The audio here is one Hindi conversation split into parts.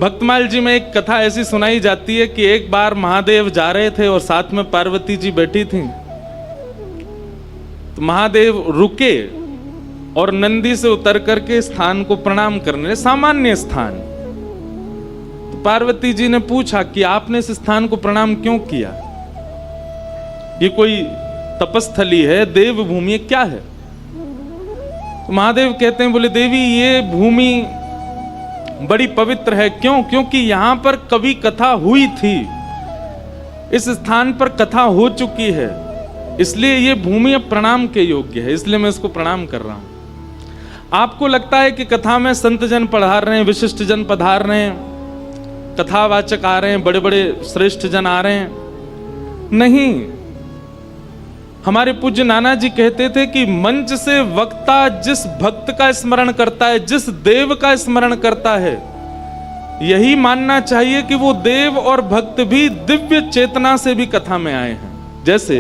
भक्तमाल जी में एक कथा ऐसी सुनाई जाती है कि एक बार महादेव जा रहे थे और साथ में पार्वती जी बैठी थी। तो महादेव रुके और नंदी से उतर करके स्थान को प्रणाम करने, सामान्य स्थान। तो पार्वती जी ने पूछा कि आपने इस स्थान को प्रणाम क्यों किया? ये कोई तपस्थली है, देव भूमि है, क्या है? तो महादेव कहते हैं, बोले देवी ये भूमि बड़ी पवित्र है। क्यों? क्योंकि यहां पर कभी कथा हुई थी, इस स्थान पर कथा हो चुकी है, इसलिए ये भूमि अब प्रणाम के योग्य है, इसलिए मैं इसको प्रणाम कर रहा हूं। आपको लगता है कि कथा में संत जन पधार रहे हैं, विशिष्ट जन पधार रहे हैं, कथावाचक आ रहे हैं, बड़े बड़े श्रेष्ठ जन आ रहे हैं? नहीं। हमारे पूज्य नाना जी कहते थे कि मंच से वक्ता जिस भक्त का स्मरण करता है, जिस देव का स्मरण करता है, यही मानना चाहिए कि वो देव और भक्त भी दिव्य चेतना से भी कथा में आए हैं। जैसे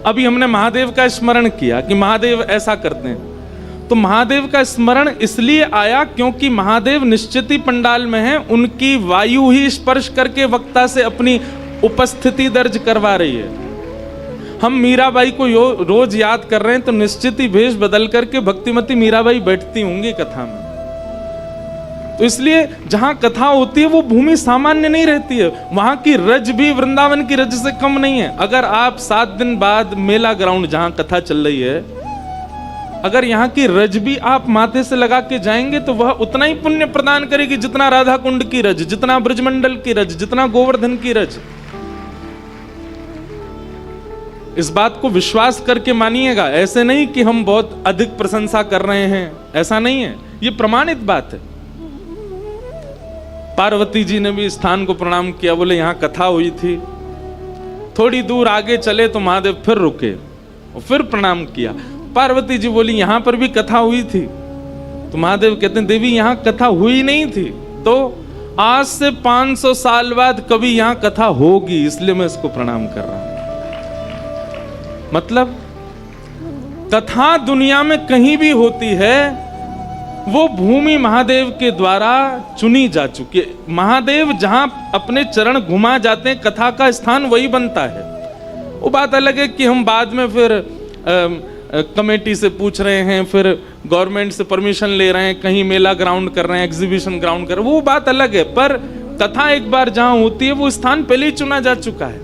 अभी हमने महादेव का स्मरण किया कि महादेव ऐसा करते हैं, तो महादेव का स्मरण इसलिए आया क्योंकि महादेव निश्चित ही पंडाल में हैं, उनकी वायु ही स्पर्श करके वक्ता से अपनी उपस्थिति दर्ज करवा रही है। हम मीराबाई को रोज याद कर रहे हैं, तो निश्चित ही भेष बदल करके भक्तिमती मीराबाई बैठती होंगी कथा में। तो इसलिए जहां कथा होती है वो भूमि सामान्य नहीं रहती है, वहां की रज भी वृंदावन की रज से कम नहीं है। अगर आप 7 दिन बाद मेला ग्राउंड जहां कथा चल रही है, अगर यहाँ की रज भी आप माथे से लगा के जाएंगे तो वह उतना ही पुण्य प्रदान करेगी जितना राधा कुंड की रज, जितना ब्रजमंडल की रज, जितना गोवर्धन की रज। इस बात को विश्वास करके मानिएगा, ऐसे नहीं कि हम बहुत अधिक प्रशंसा कर रहे हैं, ऐसा नहीं है, ये प्रमाणित बात है। पार्वती जी ने भी स्थान को प्रणाम किया, बोले यहां कथा हुई थी। थोड़ी दूर आगे चले तो महादेव फिर रुके और फिर प्रणाम किया। पार्वती जी बोली यहां पर भी कथा हुई थी। तो महादेव कहते हैं देवी यहां कथा हुई नहीं थी, तो आज से 500 साल बाद कभी यहां कथा होगी, इसलिए मैं इसको प्रणाम कर रहा हूं। मतलब कथा दुनिया में कहीं भी होती है, वो भूमि महादेव के द्वारा चुनी जा चुकी है। महादेव जहां अपने चरण घुमा जाते हैं, कथा का स्थान वही बनता है। वो बात अलग है कि हम बाद में फिर कमेटी से पूछ रहे हैं, फिर गवर्नमेंट से परमिशन ले रहे हैं, कहीं मेला ग्राउंड कर रहे हैं, एग्जीबिशन ग्राउंड कर रहे हैं, वो बात अलग है। पर कथा एक बार जहां होती है वो स्थान पहले ही चुना जा चुका है।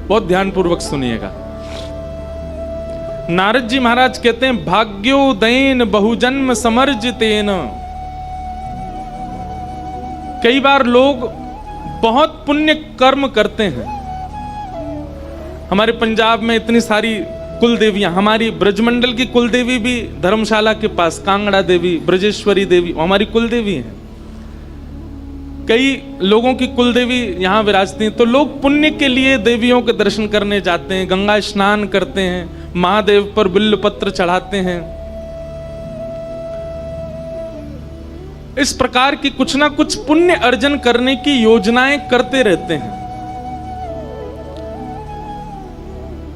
बहुत ध्यानपूर्वक सुनिएगा। नारद जी महाराज कहते हैं भाग्योदयन बहुजन्म समर्जितेन। कई बार लोग बहुत पुण्य कर्म करते हैं। हमारे पंजाब में इतनी सारी कुल देवियां, हमारी ब्रजमंडल की कुल देवी भी धर्मशाला के पास कांगड़ा देवी, ब्रजेश्वरी देवी हमारी कुल देवी हैं। कई लोगों की कुल देवी यहाँ विराजती हैं। तो लोग पुण्य के लिए देवियों के दर्शन करने जाते हैं, गंगा स्नान करते हैं, महादेव पर बिल्व पत्र चढ़ाते हैं। इस प्रकार की कुछ ना कुछ पुण्य अर्जन करने की योजनाएं करते रहते हैं।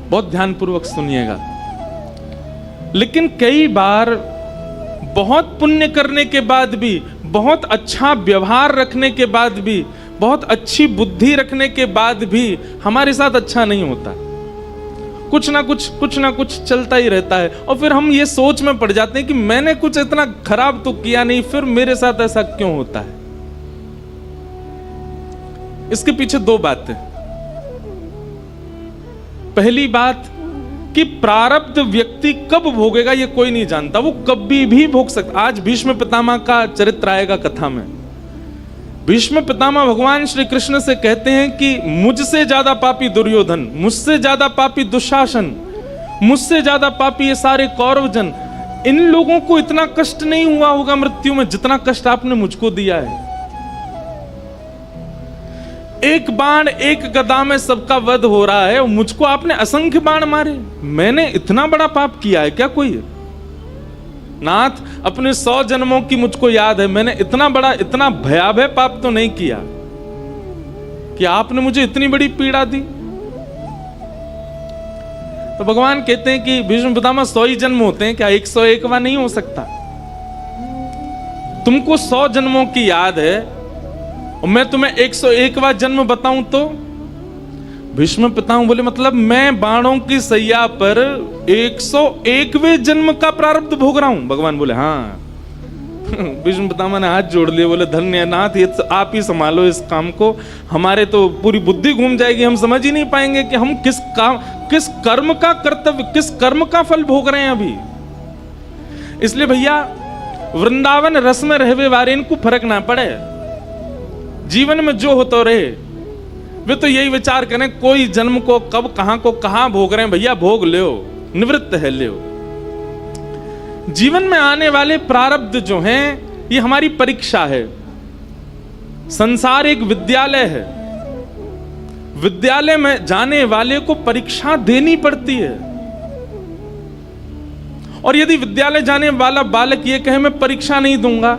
बहुत ध्यानपूर्वक सुनिएगा। लेकिन कई बार बहुत पुण्य करने के बाद भी, बहुत अच्छा व्यवहार रखने के बाद भी, बहुत अच्छी बुद्धि रखने के बाद भी हमारे साथ अच्छा नहीं होता। कुछ ना कुछ चलता ही रहता है और फिर हम ये सोच में पड़ जाते हैं कि मैंने कुछ इतना खराब तो किया नहीं, फिर मेरे साथ ऐसा क्यों होता है। इसके पीछे 2 बातें। पहली बात कि प्रारब्ध व्यक्ति कब भोगेगा ये कोई नहीं जानता, वो कभी भी भोग सकता। आज भीष्म पितामह का चरित्र आएगा कथा में। भीष्म पितामह भगवान श्री कृष्ण से कहते हैं कि मुझसे ज्यादा पापी दुर्योधन, मुझसे ज्यादा पापी दुशासन, मुझसे ज्यादा पापी ये सारे कौरवजन, इन लोगों को इतना कष्ट नहीं हुआ होगा मृत्यु में जितना कष्ट आपने मुझको दिया है। एक बाण एक गदा में सबका वध हो रहा है और मुझको आपने असंख्य बाण मारे। मैंने इतना बड़ा पाप किया है क्या कोई? नाथ, अपने 100 जन्मों की मुझको याद है, मैंने इतना बड़ा, इतना भयावह पाप तो नहीं किया कि आपने मुझे इतनी बड़ी पीड़ा दी। तो भगवान कहते हैं कि भीष्म पितामह 100 ही जन्म होते हैं क्या? 101वां नहीं हो सकता? तुमको 100 जन्मों की याद है और मैं तुम्हें 101वां जन्म बताऊं तो? भीष्म पितामह बोले मतलब मैं बाणों की सैया पर 101वें जन्म का प्रारब्ध भोग रहा हूं? भगवान बोले हाँ। भीष्म पितामह ने हाथ जोड़ लिए, बोले धन्य नाथ, ये तो आप ही संभालो इस काम को, हमारे तो पूरी बुद्धि घूम जाएगी, हम समझ ही नहीं पाएंगे कि हम किस कर्म का कर्तव्य, किस कर्म का फल भोग रहे हैं अभी। इसलिए भैया वृंदावन रस में रहवे वारे इनको फर्क ना पड़े, जीवन में जो होता रहे, वे तो यही विचार करें कोई जन्म को कब कहां भोग रहे हैं, भैया भोग लो, निवृत्त है लो। जीवन में आने वाले प्रारब्ध जो हैं ये हमारी परीक्षा है। संसार एक विद्यालय है, विद्यालय में जाने वाले को परीक्षा देनी पड़ती है। और यदि विद्यालय जाने वाला बालक ये कहे मैं परीक्षा नहीं दूंगा,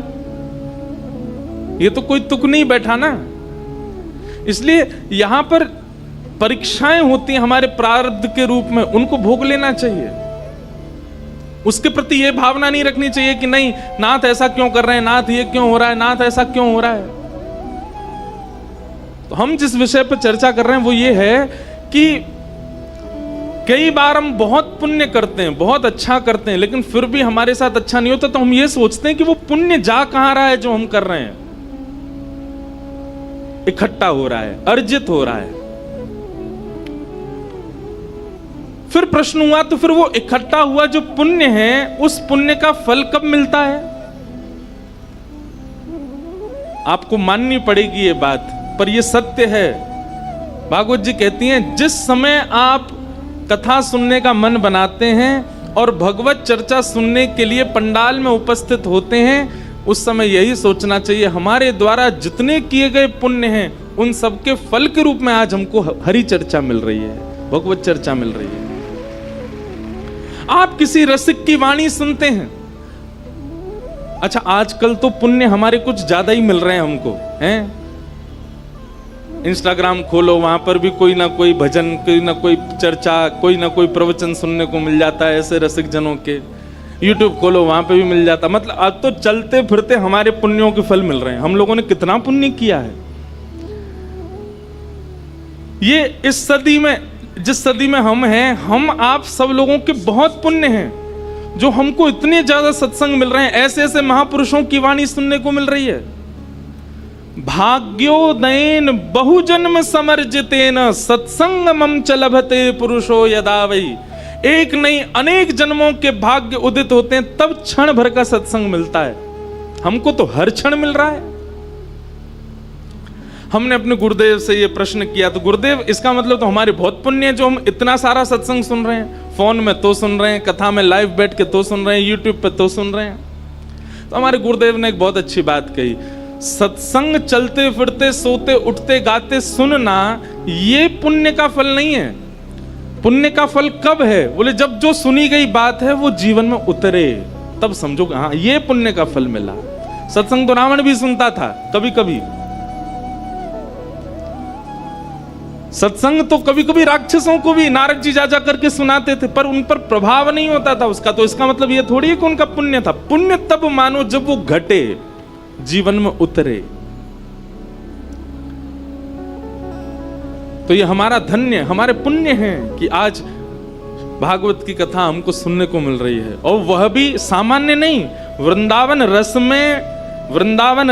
ये तो कोई तुक नहीं बैठा ना। इसलिए यहां पर परीक्षाएं होती हैं हमारे प्रारब्ध के रूप में, उनको भोग लेना चाहिए। उसके प्रति यह भावना नहीं रखनी चाहिए कि नहीं नाथ ऐसा क्यों कर रहे हैं, नाथ ये क्यों हो रहा है, नाथ ऐसा क्यों हो रहा है। तो हम जिस विषय पर चर्चा कर रहे हैं वो ये है कि कई बार हम बहुत पुण्य करते हैं, बहुत अच्छा करते हैं, लेकिन फिर भी हमारे साथ अच्छा नहीं होता, तो हम ये सोचते हैं कि वो पुण्य जा कहां रहा है जो हम कर रहे हैं, इकट्ठा हो रहा है, अर्जित हो रहा है। फिर प्रश्न हुआ तो फिर वो इकट्ठा हुआ जो पुण्य है, उस पुण्य का फल कब मिलता है? आपको माननी पड़ेगी ये बात, पर ये सत्य है। भागवत जी कहती हैं जिस समय आप कथा सुनने का मन बनाते हैं और भगवत चर्चा सुनने के लिए पंडाल में उपस्थित होते हैं, उस समय यही सोचना चाहिए हमारे द्वारा जितने किए गए पुण्य हैं उन सबके फल के रूप में आज हमको हरि चर्चा मिल रही है, भगवत चर्चा मिल रही है। आप किसी रसिक की वाणी सुनते हैं, अच्छा आजकल तो पुण्य हमारे कुछ ज्यादा ही मिल रहे हैं हमको, हैं? इंस्टाग्राम खोलो, वहां पर भी कोई ना कोई भजन, कोई ना कोई चर्चा, कोई ना कोई प्रवचन सुनने को मिल जाता है ऐसे रसिक जनों के। यूट्यूब खोलो, वहां पे भी मिल जाता। मतलब अब तो चलते फिरते हमारे पुण्यों के फल मिल रहे हैं। हम लोगों ने कितना पुण्य किया है। ये इस सदी में, जिस सदी में हम हैं, हम आप सब लोगों के बहुत पुण्य हैं जो हमको इतने ज्यादा सत्संग मिल रहे हैं, ऐसे ऐसे महापुरुषों की वाणी सुनने को मिल रही है। भाग्योदयेन बहुजन्म समर्जितेन सत्संगमं च लभते पुरुषो यदा वै। एक नहीं अनेक जन्मों के भाग्य उदित होते हैं, तब क्षण भर का सत्संग मिलता है। हमको तो हर क्षण मिल रहा है। हमने अपने गुरुदेव से ये प्रश्न किया तो गुरुदेव इसका मतलब तो हमारे बहुत पुण्य है जो हम इतना सारा सत्संग सुन रहे हैं, फोन में तो सुन रहे हैं, कथा में लाइव बैठ के तो सुन रहे हैं, यूट्यूब पे तो सुन रहे हैं। तो हमारे गुरुदेव ने एक बहुत अच्छी बात कही, सत्संग चलते फिरते सोते उठते गाते सुनना ये पुण्य का फल नहीं है। पुण्य का फल कब है? बोले जब जो सुनी गई बात है वो जीवन में उतरे, तब समझो हाँ ये पुण्य का फल मिला। सत्संग तो रावण भी सुनता था कभी कभी, सत्संग तो कभी कभी राक्षसों को भी नारद जी जा जा करके सुनाते थे, पर उन पर प्रभाव नहीं होता था उसका। तो इसका मतलब ये थोड़ी है कि उनका पुण्य था। पुण्य तब मानो जब वो घटे, जीवन में उतरे। तो ये हमारा धन्य, हमारे पुण्य है कि आज भागवत की कथा हमको सुनने को मिल रही है, और वह भी सामान्य नहीं, वृंदावन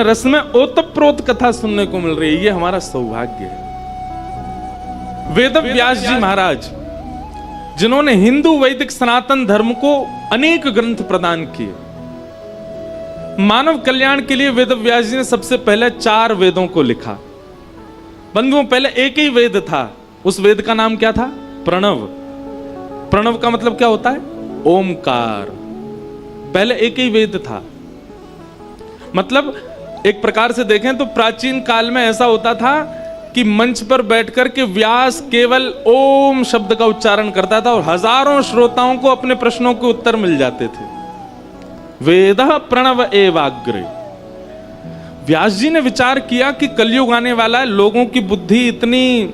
रस में ओतप्रोत कथा सुनने को मिल रही है। ये हमारा सौभाग्य है। वेद व्यास जी महाराज, जिन्होंने हिंदू वैदिक सनातन धर्म को अनेक ग्रंथ प्रदान किए, मानव कल्याण के लिए वेद व्यास जी ने सबसे पहले 4 वेदों को लिखा। बंधुओं, पहले एक ही वेद था, उस वेद का नाम क्या था? प्रणव। प्रणव का मतलब क्या होता है? ओमकार। पहले एक ही वेद था। मतलब एक प्रकार से देखें तो प्राचीन काल में ऐसा होता था कि मंच पर बैठकर के व्यास केवल ओम शब्द का उच्चारण करता था और हजारों श्रोताओं को अपने प्रश्नों के उत्तर मिल जाते थे। वेदः प्रणव एवाग्रे। व्यास जी ने विचार किया कि कलयुग आने वाला है, लोगों की बुद्धि इतनी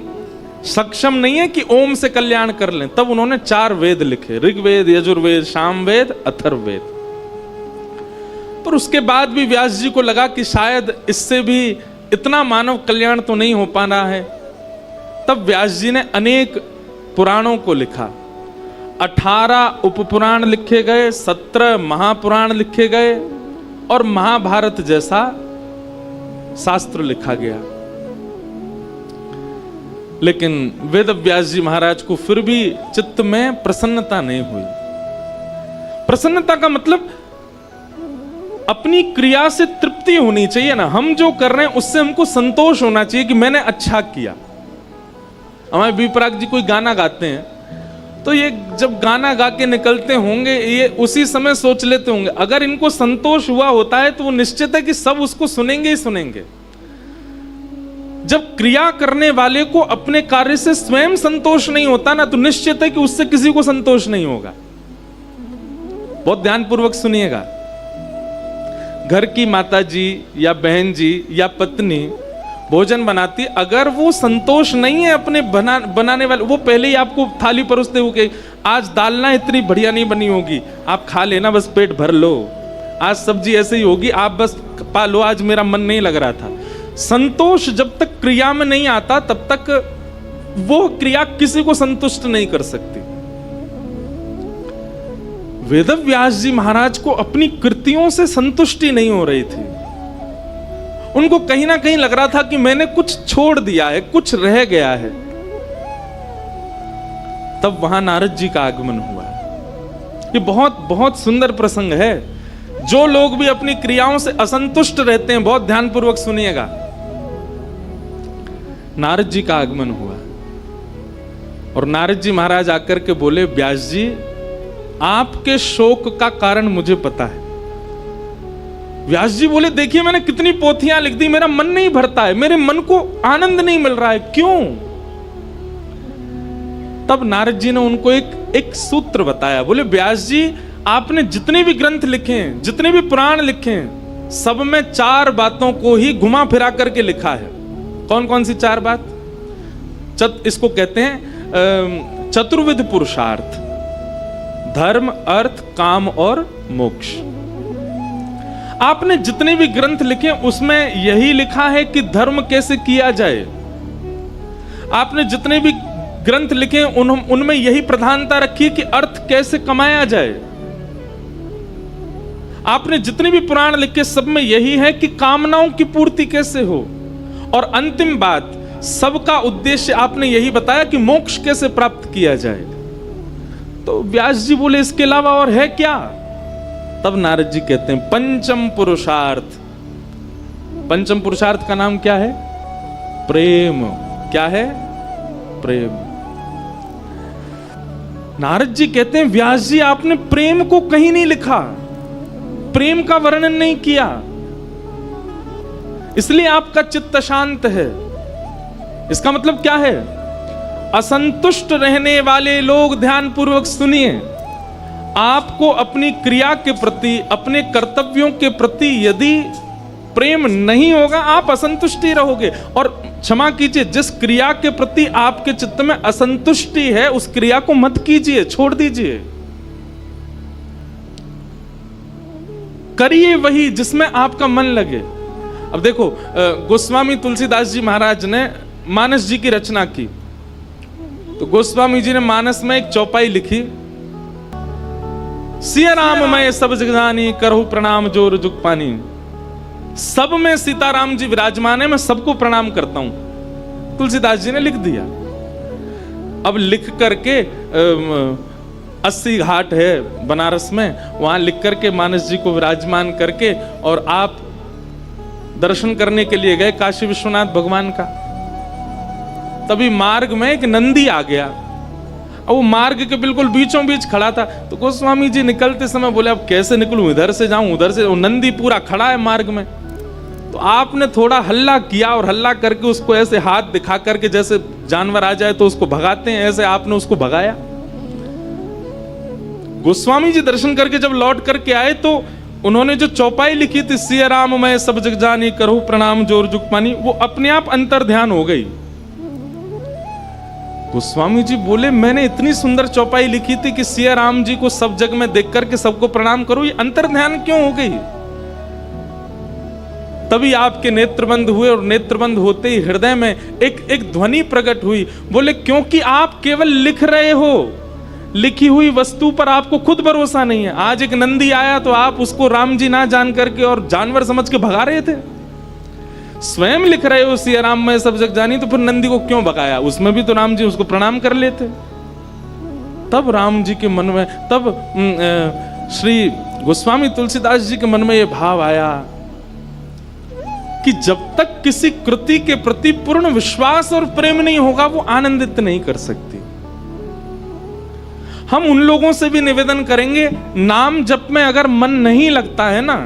सक्षम नहीं है कि ओम से कल्याण कर लें। तब उन्होंने 4 वेद लिखे, ऋग्वेद, यजुर्वेद, सामवेद, अथर्ववेद। पर उसके बाद भी व्यास जी को लगा कि शायद इससे भी इतना मानव कल्याण तो नहीं हो पा रहा है। तब व्यास जी ने अनेक पुराणों को लिखा। 18 उपपुराण लिखे गए, 17 महापुराण लिखे गए और महाभारत जैसा शास्त्र लिखा गया। लेकिन वेद व्यास जी महाराज को फिर भी चित्त में प्रसन्नता नहीं हुई। प्रसन्नता का मतलब अपनी क्रिया से तृप्ति होनी चाहिए ना। हम जो कर रहे हैं उससे हमको संतोष होना चाहिए कि मैंने अच्छा किया। हमारे विपराग जी कोई गाना गाते हैं तो ये जब गाना गा के निकलते होंगे, ये उसी समय सोच लेते होंगे अगर इनको संतोष हुआ होता है तो वो निश्चित है कि सब उसको सुनेंगे ही सुनेंगे। जब क्रिया करने वाले को अपने कार्य से स्वयं संतोष नहीं होता ना, तो निश्चित है कि उससे किसी को संतोष नहीं होगा। बहुत ध्यानपूर्वक सुनिएगा। घर की माता जी या बहन जी या पत्नी भोजन बनाती, अगर वो संतोष नहीं है अपने बनाने वाले, वो पहले ही आपको थाली परोसते हो कि आज दाल ना इतनी बढ़िया नहीं बनी होगी, आप खा लेना, बस पेट भर लो। आज सब्जी ऐसे ही होगी, आप बस पा लो, आज मेरा मन नहीं लग रहा था। संतोष जब तक क्रिया में नहीं आता तब तक वो क्रिया किसी को संतुष्ट नहीं कर सकती। वेदव्यास जी महाराज को अपनी कृतियों से संतुष्टि नहीं हो रही थी। उनको कहीं ना कहीं लग रहा था कि मैंने कुछ छोड़ दिया है, कुछ रह गया है। तब वहां नारद जी का आगमन हुआ। ये बहुत बहुत सुंदर प्रसंग है। जो लोग भी अपनी क्रियाओं से असंतुष्ट रहते हैं, बहुत ध्यानपूर्वक सुनिएगा। नारद जी का आगमन हुआ और नारद जी महाराज आकर के बोले, व्यास जी आपके शोक का कारण मुझे पता है। व्यास जी बोले, देखिए मैंने कितनी पोथियां लिख दी, मेरा मन नहीं भरता है, मेरे मन को आनंद नहीं मिल रहा है, क्यों? तब नारद जी ने उनको एक सूत्र बताया। बोले, व्यास जी आपने जितने भी ग्रंथ लिखे हैं, जितने भी पुराण लिखे हैं, सब में 4 बातों को ही घुमा फिरा करके लिखा है। कौन कौन सी 4 बात? इसको कहते हैं चतुर्विध पुरुषार्थ, धर्म, अर्थ, काम और मोक्ष। आपने जितने भी ग्रंथ लिखे उसमें यही लिखा है कि धर्म कैसे किया जाए। आपने जितने भी ग्रंथ लिखे उनमें यही प्रधानता रखी कि अर्थ कैसे कमाया जाए। आपने जितने भी पुराण लिखे सब में यही है कि कामनाओं की पूर्ति कैसे हो। और अंतिम बात, सबका उद्देश्य आपने यही बताया कि मोक्ष कैसे प्राप्त किया जाए। तो व्यास जी बोले, इसके अलावा और है क्या? तब नारद जी कहते हैं, पंचम पुरुषार्थ। पंचम पुरुषार्थ का नाम क्या है? प्रेम। क्या है? प्रेम। नारद जी कहते हैं, व्यास जी आपने प्रेम को कहीं नहीं लिखा, प्रेम का वर्णन नहीं किया, इसलिए आपका चित्त शांत है। इसका मतलब क्या है? असंतुष्ट रहने वाले लोग ध्यानपूर्वक सुनिए, आपको अपनी क्रिया के प्रति, अपने कर्तव्यों के प्रति यदि प्रेम नहीं होगा, आप असंतुष्ट ही रहोगे। और क्षमा कीजिए, जिस क्रिया के प्रति आपके चित्त में असंतुष्टि है, उस क्रिया को मत कीजिए, छोड़ दीजिए। करिए वही जिसमें आपका मन लगे। अब देखो, गोस्वामी तुलसीदास जी महाराज ने मानस जी की रचना की, तो गोस्वामी जी ने मानस में एक चौपाई लिखी, सिया राम मैं सब जग जानी, करहु प्रणाम जोर जुग पानी। सब में सीताराम जी विराजमान है, मैं सबको प्रणाम करता हूं। तुलसीदास जी ने लिख दिया। अब लिख करके 80 घाट है बनारस में, वहां लिख करके मानस जी को विराजमान करके और आप दर्शन करने के लिए गए काशी विश्वनाथ भगवान का। तभी मार्ग में एक नंदी आ गया, और वो मार्ग के बिल्कुल बीचों बीच खड़ा था। तो गोस्वामी जी निकलते समय बोले, अब कैसे निकलूं, इधर से जाऊं उधर से? वो नंदी पूरा खड़ा है मार्ग में। तो आपने थोड़ा हल्ला किया और हल्ला करके उसको ऐसे हाथ दिखा करके, जैसे जानवर आ जाए तो उसको भगाते हैं, ऐसे आपने उसको भगाया। गोस्वामी जी दर्शन करके जब लौट करके आए तो उन्होंने जो चौपाई लिखी थी, सिया राम मैं सब जग जानी, करहु प्रणाम जोर जुग पानी, वो अपने आप अंतर ध्यान हो गई। गोस्वामी जी बोले, मैंने इतनी सुंदर चौपाई लिखी थी कि सिया राम जी को सब जग में देख करके सबको प्रणाम करो, ये अंतर ध्यान क्यों हो गई? तभी आपके नेत्रबंद हुए, और नेत्रबंद होते ही हृदय में एक ध्वनि प्रकट हुई। बोले क्योंकि आप केवल लिख रहे हो, लिखी हुई वस्तु पर आपको खुद भरोसा नहीं है। आज एक नंदी आया तो आप उसको राम जी ना जान करके और जानवर समझ के भगा रहे थे। स्वयं लिख रहे हो सिया राम मैं सब जग जानी, तो फिर नंदी को क्यों भगाया? उसमें भी तो राम जी उसको प्रणाम कर लेते। तब राम जी के मन में, तब श्री गोस्वामी तुलसीदास जी के मन में यह भाव आया कि जब तक किसी कृति के प्रति पूर्ण विश्वास और प्रेम नहीं होगा, वो आनंदित नहीं कर सकती। हम उन लोगों से भी निवेदन करेंगे, नाम जप में अगर मन नहीं लगता है ना,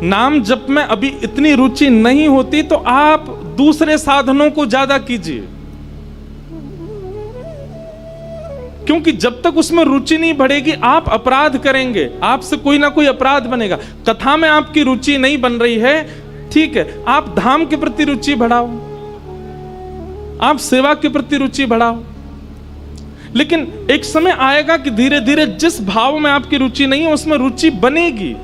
नाम जप में अभी इतनी रुचि नहीं होती, तो आप दूसरे साधनों को ज्यादा कीजिए। क्योंकि जब तक उसमें रुचि नहीं बढ़ेगी, आप अपराध करेंगे, आपसे कोई ना कोई अपराध बनेगा। कथा में आपकी रुचि नहीं बन रही है, ठीक है, आप धाम के प्रति रुचि बढ़ाओ, आप सेवा के प्रति रुचि बढ़ाओ। लेकिन एक समय आएगा कि धीरे धीरे जिस भाव में आपकी रुचि नहीं है, उसमें रुचि बनेगी।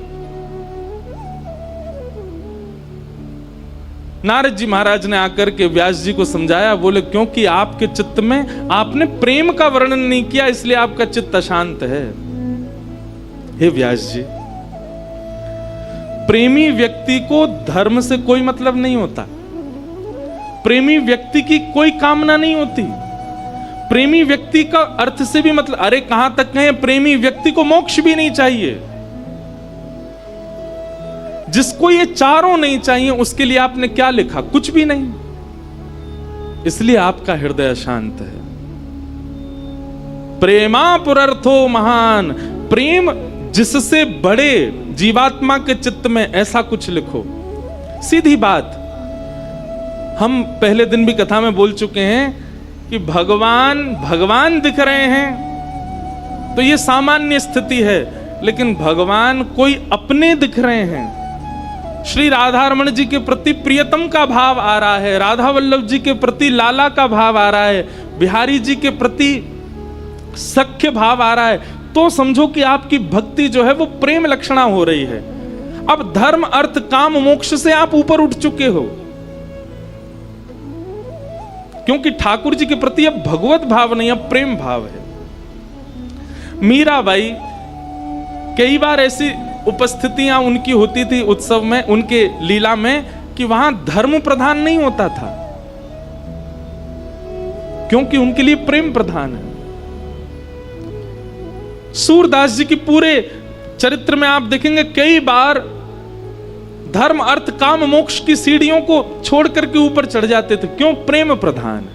नारद जी महाराज ने आकर के व्यास जी को समझाया, बोले क्योंकि आपके चित्त में आपने प्रेम का वर्णन नहीं किया, इसलिए आपका चित्त अशांत है। हे व्यास जी, प्रेमी व्यक्ति को धर्म से कोई मतलब नहीं होता, प्रेमी व्यक्ति की कोई कामना नहीं होती, प्रेमी व्यक्ति का अर्थ से भी मतलब, अरे कहां तक कहें, प्रेमी व्यक्ति को मोक्ष भी नहीं चाहिए। जिसको ये चारों नहीं चाहिए, उसके लिए आपने क्या लिखा? कुछ भी नहीं। इसलिए आपका हृदय अशांत है। प्रेमा पुरर्थो महान, प्रेम जिससे बड़े जीवात्मा के चित्त में, ऐसा कुछ लिखो। सीधी बात, हम पहले दिन भी कथा में बोल चुके हैं कि भगवान दिख रहे हैं तो ये सामान्य स्थिति है, लेकिन भगवान कोई अपने दिख रहे हैं। श्री राधा रमण जी के प्रति प्रियतम का भाव आ रहा है, राधा वल्लभ जी के प्रति लाला का भाव आ रहा है, बिहारी जी के प्रति सख्य भाव आ रहा है, तो समझो कि आपकी भक्ति जो है वो प्रेम लक्षणा हो रही है। अब धर्म अर्थ काम मोक्ष से आप ऊपर उठ चुके हो, क्योंकि ठाकुर जी के प्रति अब भगवत भाव नहीं, अब प्रेम भाव है। मीराबाई, कई बार ऐसी उपस्थितियां उनकी होती थी उत्सव में, उनके लीला में, कि वहां धर्म प्रधान नहीं होता था, क्योंकि उनके लिए प्रेम प्रधान है। सूरदास जी की पूरे चरित्र में आप देखेंगे कई बार धर्म अर्थ काम मोक्ष की सीढ़ियों को छोड़ करके ऊपर चढ़ जाते थे। क्यों? प्रेम प्रधान।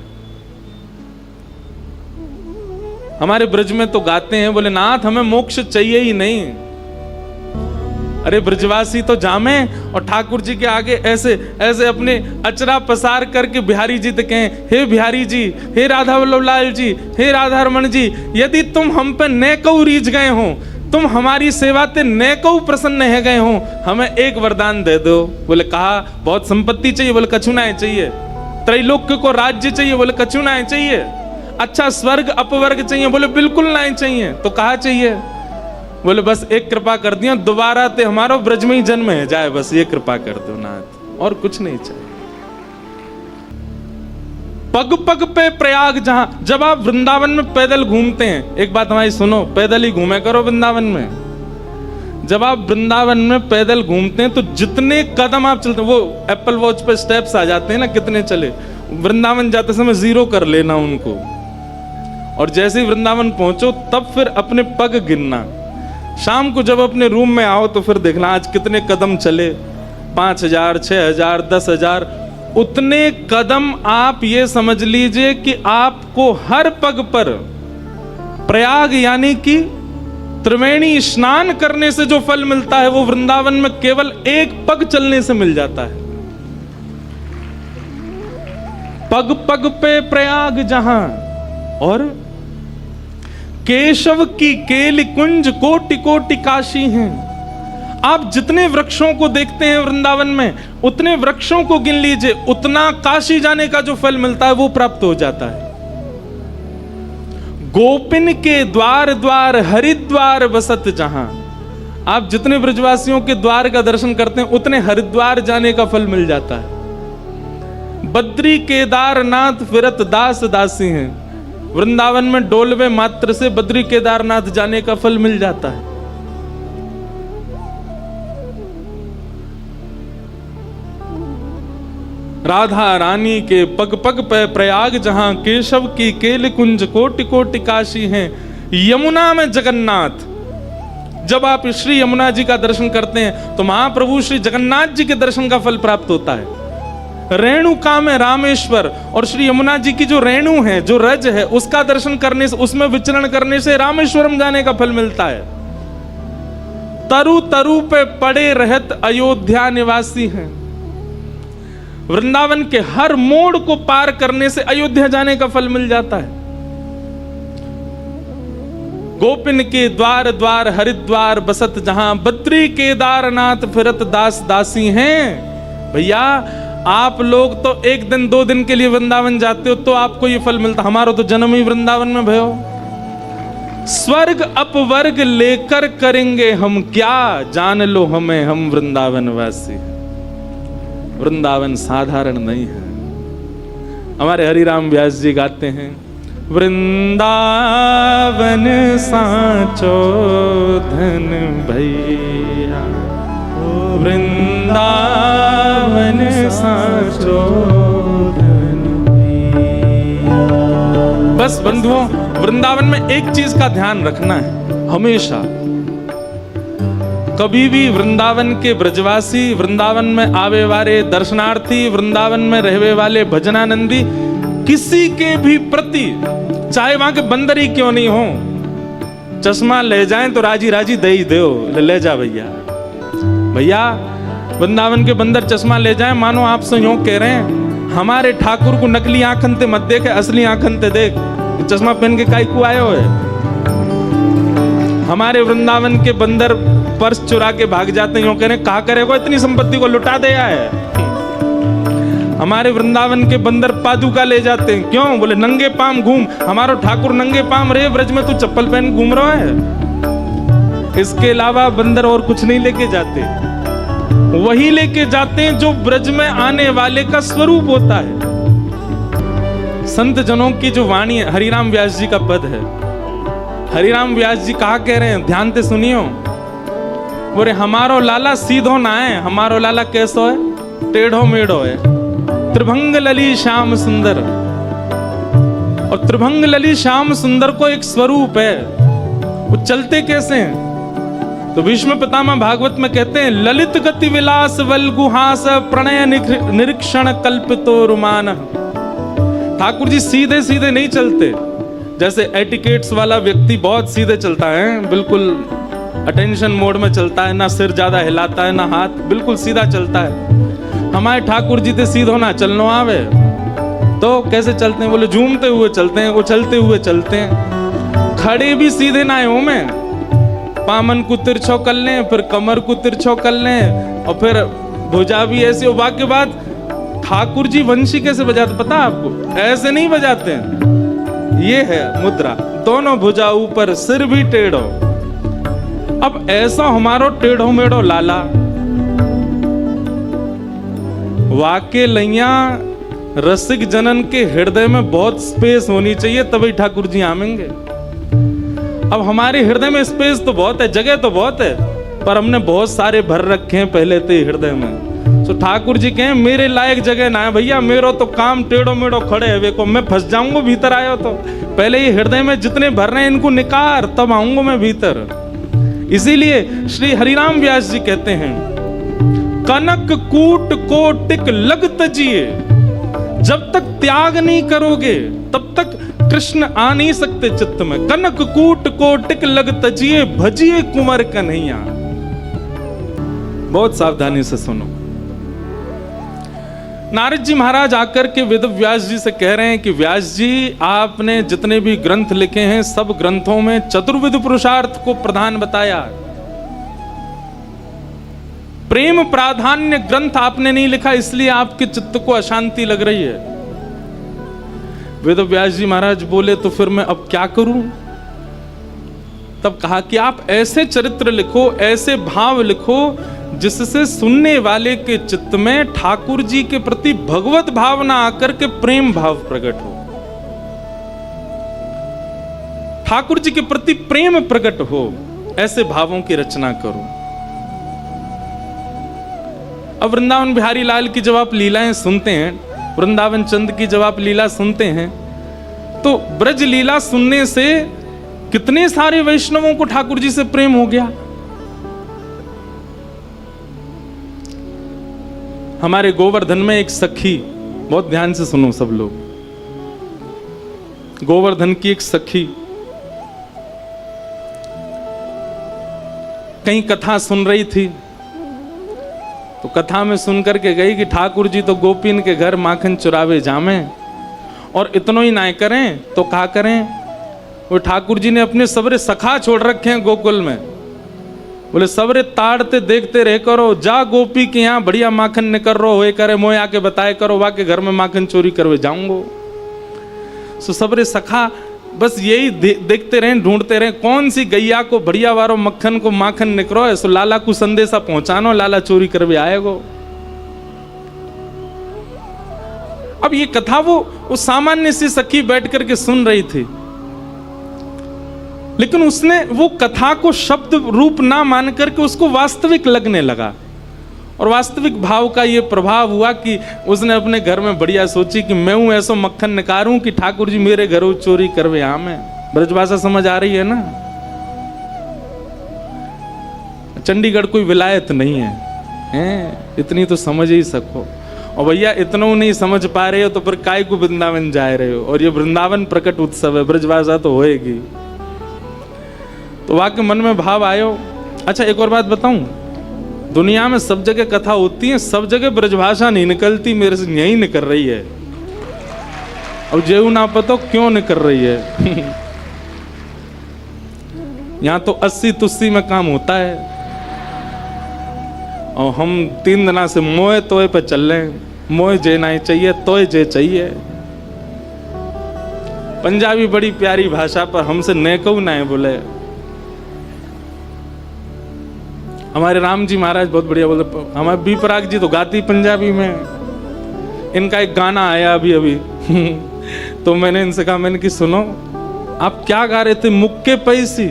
हमारे ब्रज में तो गाते हैं, बोले नाथ हमें मोक्ष चाहिए ही नहीं। अरे ब्रजवासी तो जामे और ठाकुर जी के आगे ऐसे ऐसे अपने अचरा पसार करके बिहारी जी तक कहें, हे बिहारी जी, हे राधा वल्लभ लाल जी, हे राधा रमण जी, यदि तुम हम पे नेकऊ रीझ गए हो, तुम हमारी सेवा ते नेकऊ प्रसन्न है गए हो, हमें एक वरदान दे दो। बोले कहा, बहुत संपत्ति चाहिए? बोले कछु ना चाहिए। त्रैलोक्य को राज्य चाहिए? बोले कछु ना चाहिए। अच्छा स्वर्ग अपवर्ग चाहिए? बोले बिल्कुल ना चाहिए। तो कहा चाहिए? बोले बस एक कृपा कर दिया, दोबारा ते हमारा ब्रज में ही जन्म है जाए, बस ये कृपा कर दो नाथ, और कुछ नहीं चाहिए। पग पग पे प्रयाग, जहां जब आप वृंदावन में पैदल घूमते हैं, एक बात हमारी सुनो, पैदल ही घूमे करो वृंदावन में। जब आप वृंदावन में पैदल घूमते हैं तो जितने कदम आप चलते हैं, वो एप्पल वॉच पे स्टेप्स आ जाते हैं ना, कितने चले। वृंदावन जाते समय 0 कर लेना उनको, और जैसे ही वृंदावन पहुंचो तब फिर अपने पग गिनना। शाम को जब अपने रूम में आओ तो फिर देखना आज कितने कदम चले, 5000, 6000, 10,000। उतने कदम आप ये समझ लीजिए कि आपको हर पग पर प्रयाग यानी कि त्रिवेणी स्नान करने से जो फल मिलता है, वो वृंदावन में केवल एक पग चलने से मिल जाता है। पग पग पे प्रयाग जहां, और केशव की केली कुंज कोटि कोटि काशी हैं। आप जितने वृक्षों को देखते हैं वृंदावन में, उतने वृक्षों को गिन लीजिए, उतना काशी जाने का जो फल मिलता है वो प्राप्त हो जाता है। गोपिन के द्वार द्वार हरिद्वार बसत जहां, आप जितने ब्रजवासियों के द्वार का दर्शन करते हैं उतने हरिद्वार जाने का फल मिल जाता है। बद्री केदारनाथ फिरत दास दासी हैं, वृंदावन में डोलवे मात्र से बद्री केदारनाथ जाने का फल मिल जाता है। राधा रानी के पग पग पे प्रयाग जहां, केशव की केल कुंज कोटि कोटि काशी हैं, यमुना में जगन्नाथ। जब आप श्री यमुना जी का दर्शन करते हैं तो महाप्रभु श्री जगन्नाथ जी के दर्शन का फल प्राप्त होता है। रेणुका में रामेश्वर, और श्री यमुना जी की जो रेणु है, जो रज है, उसका दर्शन करने से, उसमें विचरण करने से रामेश्वरम जाने का फल मिलता है। तरु तरु पे पड़े रहत अयोध्या निवासी हैं, वृंदावन के हर मोड़ को पार करने से अयोध्या जाने का फल मिल जाता है। गोपिन के द्वार द्वार हरिद्वार बसत जहां, बद्री केदारनाथ फिरत दास दासी हैं। भैया आप लोग तो एक दिन 2 दिन के लिए वृंदावन जाते हो तो आपको ये फल मिलता, हमारा तो जन्म ही वृंदावन में भयो। स्वर्ग अपवर्ग लेकर करेंगे हम क्या, जान लो हमें हम वृंदावन वासी। वृंदावन साधारण नहीं है। हमारे हरिराम व्यास जी गाते हैं, वृंदावन सांचो धन भैया, वृंदावन सांचो धन भैया। बस बंधुओं, वृंदावन में एक चीज का ध्यान रखना है हमेशा, कभी भी वृंदावन के ब्रजवासी, वृंदावन में आवे वाले दर्शनार्थी, वृंदावन में रहने वाले भजनानंदी, किसी के भी प्रति, चाहे वहां के बंदर ही क्यों नहीं हो, चश्मा ले जाएं तो राजी राजी दे ही दो, ले जा भैया। भैया वृंदावन के बंदर चश्मा ले जाएं, मानो आपसे यूं कह रहे हैं हमारे ठाकुर को नकली आंखन ते मत देख, असली आंखन ते देख, चश्मा पहन के काई को आयो है। हमारे वृंदावन के बंदर पर्स चुरा के भाग जाते हैं, यूं कह रहे हैं कहा करेगा इतनी संपत्ति को लुटा दिया है। हमारे वृंदावन के बंदर पादुका ले जाते हैं, क्यों? बोले नंगे पाम घूम, हमारा ठाकुर नंगे पाम रे ब्रज में तू चप्पल पहन घूम रहा है। इसके अलावा बंदर और कुछ नहीं लेके जाते, वही लेके जाते हैं जो ब्रज में आने वाले का स्वरूप होता है। संत जनों की जो वाणी है, हरिराम व्यास जी का पद है। हरिराम व्यास जी कहा कह रहे हैं, ध्यान से सुनियो। बोले हमारो लाला सीधो ना है, हमारो लाला कैसो है? टेढ़ो मेढ़ो है। त्रिभंग लली श्याम सुंदर, और त्रिभंग लली श्याम सुंदर को एक स्वरूप है, वो चलते कैसे हैं? तो भीष्म पितामह भागवत में कहते हैं, ललित गति विलास वल गुहास प्रणय निरीक्षण कल्पितो रुमान। ठाकुर जी सीधे सीधे नहीं चलते, जैसे एटिकेट्स वाला व्यक्ति बहुत सीधे चलता है, बिल्कुल अटेंशन मोड में चलता है, ना सिर ज्यादा हिलाता है ना हाथ, बिल्कुल सीधा चलता है। हमारे ठाकुर जी तो सीधो ना चलनो आवे, तो कैसे चलते हैं? बोले झूमते हुए चलते हैं, उछलते हुए चलते हैं। खड़े भी सीधे ना हो में, पामन को तिरछो कर लें, फिर कमर को तिरछो कर लें, और फिर भुजा भी ऐसे। और के बाद ठाकुर जी वंशी कैसे बजाते पता आपको? ऐसे नहीं बजाते हैं, ये है मुद्रा, दोनों भुजा ऊपर, सिर भी टेढ़ो। अब ऐसा हमारो टेढ़ो मेढ़ो लाला, वाके लैया रसिक जनन के हृदय में बहुत स्पेस होनी चाहिए, तभी ठाकुर जी आमेंगे। अब हमारे हृदय में स्पेस तो बहुत है, जगह तो बहुत है, पर हमने बहुत सारे भर रखे हैं पहले से हृदय में। तो ठाकुर जी कहें मेरे लायक जगह ना है भैया, मेरो तो काम टेढ़ो मेढ़ो खड़े है, वे को मैं फंस जाऊंगा भीतर आयो तो। पहले ये हृदय में जितने भर रहे हैं इनको निकार, तब आऊंगा मैं भीतर। इसीलिए श्री हरिराम व्यास जी कहते हैं, कनक कूट को टिक लग तजिए, जब तक त्याग नहीं करोगे तब तक कृष्ण आ नहीं सकते चित्त में। कनक कूट को टिक लग तजिए, भजिए कुंवर कन्हैया। बहुत सावधानी से सुनो। नारद जी महाराज आकर के वेद व्यास जी से कह रहे हैं कि व्यास जी आपने जितने भी ग्रंथ लिखे हैं सब ग्रंथों में चतुर्विध पुरुषार्थ को प्रधान बताया, प्रेम प्राधान्य ग्रंथ आपने नहीं लिखा, इसलिए आपके चित्त को अशांति लग रही है। वेद व्यास जी महाराज बोले तो फिर मैं अब क्या करूं? तब कहा कि आप ऐसे चरित्र लिखो, ऐसे भाव लिखो जिससे सुनने वाले के चित्त में ठाकुर जी के प्रति भगवत भावना आकर के प्रेम भाव प्रकट हो, ठाकुर जी के प्रति प्रेम प्रकट हो, ऐसे भावों की रचना करो। अब वृंदावन बिहारी लाल की जब आप लीलाएं सुनते हैं, वृंदावन चंद की जब आप लीला सुनते हैं, तो ब्रज लीला सुनने से कितने सारे वैष्णवों को ठाकुर जी से प्रेम हो गया। हमारे गोवर्धन में एक सखी, बहुत ध्यान से सुनो सब लोग, गोवर्धन की एक सखी कहीं कथा सुन रही थी, तो कथा में सुन करके गई कि ठाकुर जी तो गोपीन के घर माखन चुरावे जामे, और इतनो ही ना करें तो क्या करें, वो ठाकुर जी ने अपने सबरे सखा छोड़ रखे हैं गोकुल में, बोले सबरे ताड़ते देखते रह करो, जा गोपी के यहाँ बढ़िया माखन निकर रो हुए करे, मोए आके बताए करो, वा के घर में माखन चोरी करवे जाऊंगो। सो सबरे सखा बस यही देखते रहे, ढूंढते रहे कौन सी गैया को बढ़िया वारो मक्खन को माखन निकरो है, सो लाला को संदेशा पहुंचानो, लाला चोरी करवे आएगो। अब ये कथा वो सामान्य सी सखी बैठ करके सुन रही थी, लेकिन उसने वो कथा को शब्द रूप ना मान करके उसको वास्तविक लगने लगा, और वास्तविक भाव का ये प्रभाव हुआ कि उसने अपने घर में बढ़िया सोची कि मैं हूं ऐसा मक्खन निकारूं कि ठाकुर जी मेरे घरों चोरी करवे आमे। ब्रजभाषा समझ आ रही है ना? चंडीगढ़ कोई विलायत नहीं है, इतनी तो समझ ही सको। और भैया इतना नहीं समझ पा रहे हो तो फिर काय को वृंदावन जा रहे हो, और ये वृंदावन प्रकट उत्सव है, ब्रजभाषा तो होएगी। तो वाकई मन में भाव आयो। अच्छा एक और बात बताऊं, दुनिया में सब जगह कथा होती है, सब जगह ब्रजभाषा नहीं निकलती, मेरे से यही निकल रही है। अब जेऊ ना पता क्यों निकल रही है। यहां तो 80 तुस्सी में काम होता है, और हम 3 दिना से मोए तोए पे चल रहे हैं, मोए जे नहीं चाहिए तोए जे चाहिए। पंजाबी बड़ी प्यारी भाषा, पर हमसे नेकऊ ना है बोले। हमारे राम जी महाराज बहुत बढ़िया बोले, हमारे बी पराग जी तो गाती पंजाबी में। इनका एक गाना आया अभी अभी तो मैंने इनसे कहा, मैंने कि सुनो आप क्या गा रहे थे, मुक्के पैसी।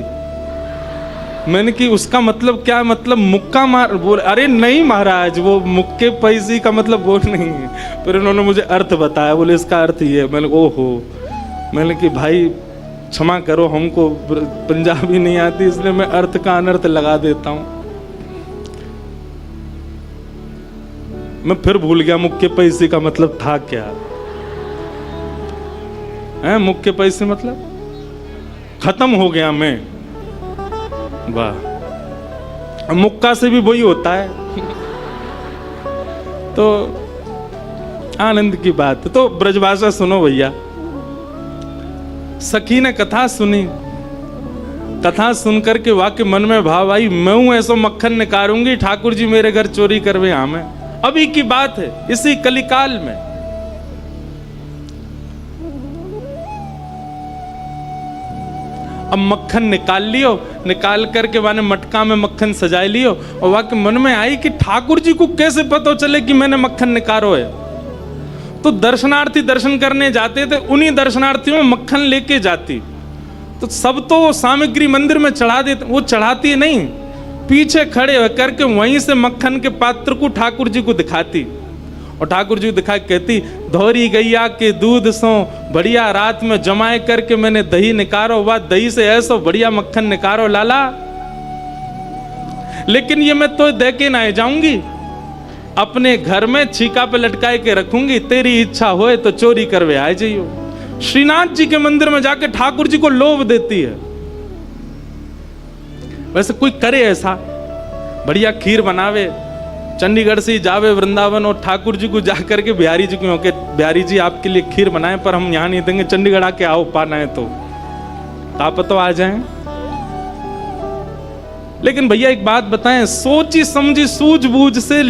मैंने कि उसका मतलब क्या, मतलब मुक्का मार। बोले अरे नहीं महाराज, वो मुक्के पैसी का मतलब वो नहीं है। फिर उन्होंने मुझे अर्थ बताया, बोले इसका अर्थ ये है। मैंने ओहो, मैंने कि भाई क्षमा करो, हमको पंजाबी नहीं आती, इसलिए मैं अर्थ का अनर्थ लगा देता हूँ। मैं फिर भूल गया मुक्के पैसे का मतलब था क्या है। मुक्के पैसे मतलब खत्म हो गया मैं। वाह, मुक्का से भी वही होता है। तो आनंद की बात। तो ब्रजभाषा सुनो भैया। सखी ने कथा सुनी, कथा सुनकर के वाकई मन में भाव आई, मैं हूं ऐसा मक्खन निकारूंगी, ठाकुर जी मेरे घर चोरी करवे आमे। अभी की बात है, इसी कलिकाल में। अब मक्खन निकाल लियो, निकाल करके माने मटका में मक्खन सजाए लियो, और वाकई मन में आई कि ठाकुर जी को कैसे पता चले कि मैंने मक्खन निकालो है। तो दर्शनार्थी दर्शन करने जाते थे, उन्हीं दर्शनार्थियों में मक्खन लेके जाती। तो सब तो सामग्री मंदिर में चढ़ा देते, वो चढ़ाती नहीं, पीछे खड़े होकर के वहीं से मक्खन के पात्र को ठाकुर जी को दिखाती, और ठाकुर जी दिखा कहती, धोरी गैया के दूध सो बढ़िया रात में जमाए करके मैंने दही निकारो, वाह दही से ऐसा बढ़िया मक्खन निकारो लाला। लेकिन ये मैं तो दे के ना जाऊंगी, अपने घर में छीका पे लटकाए के रखूंगी, तेरी इच्छा होए तो चोरी करवे आ जाइयो। श्रीनाथ जी के मंदिर में जाके ठाकुर जी को लोभ देती है। वैसे कोई करे ऐसा, बढ़िया खीर बनावे, चंडीगढ़ से जावे वृंदावन और ठाकुर जी को जाकर के बिहारी जी को के बिहारी जी आपके लिए खीर बनाए, पर हम यहाँ नहीं देंगे, चंडीगढ़ आके आओ, पाना है तो आप तो आ जाएं। लेकिन भैया एक बात बताएं, सोची समझी सूझबूझ से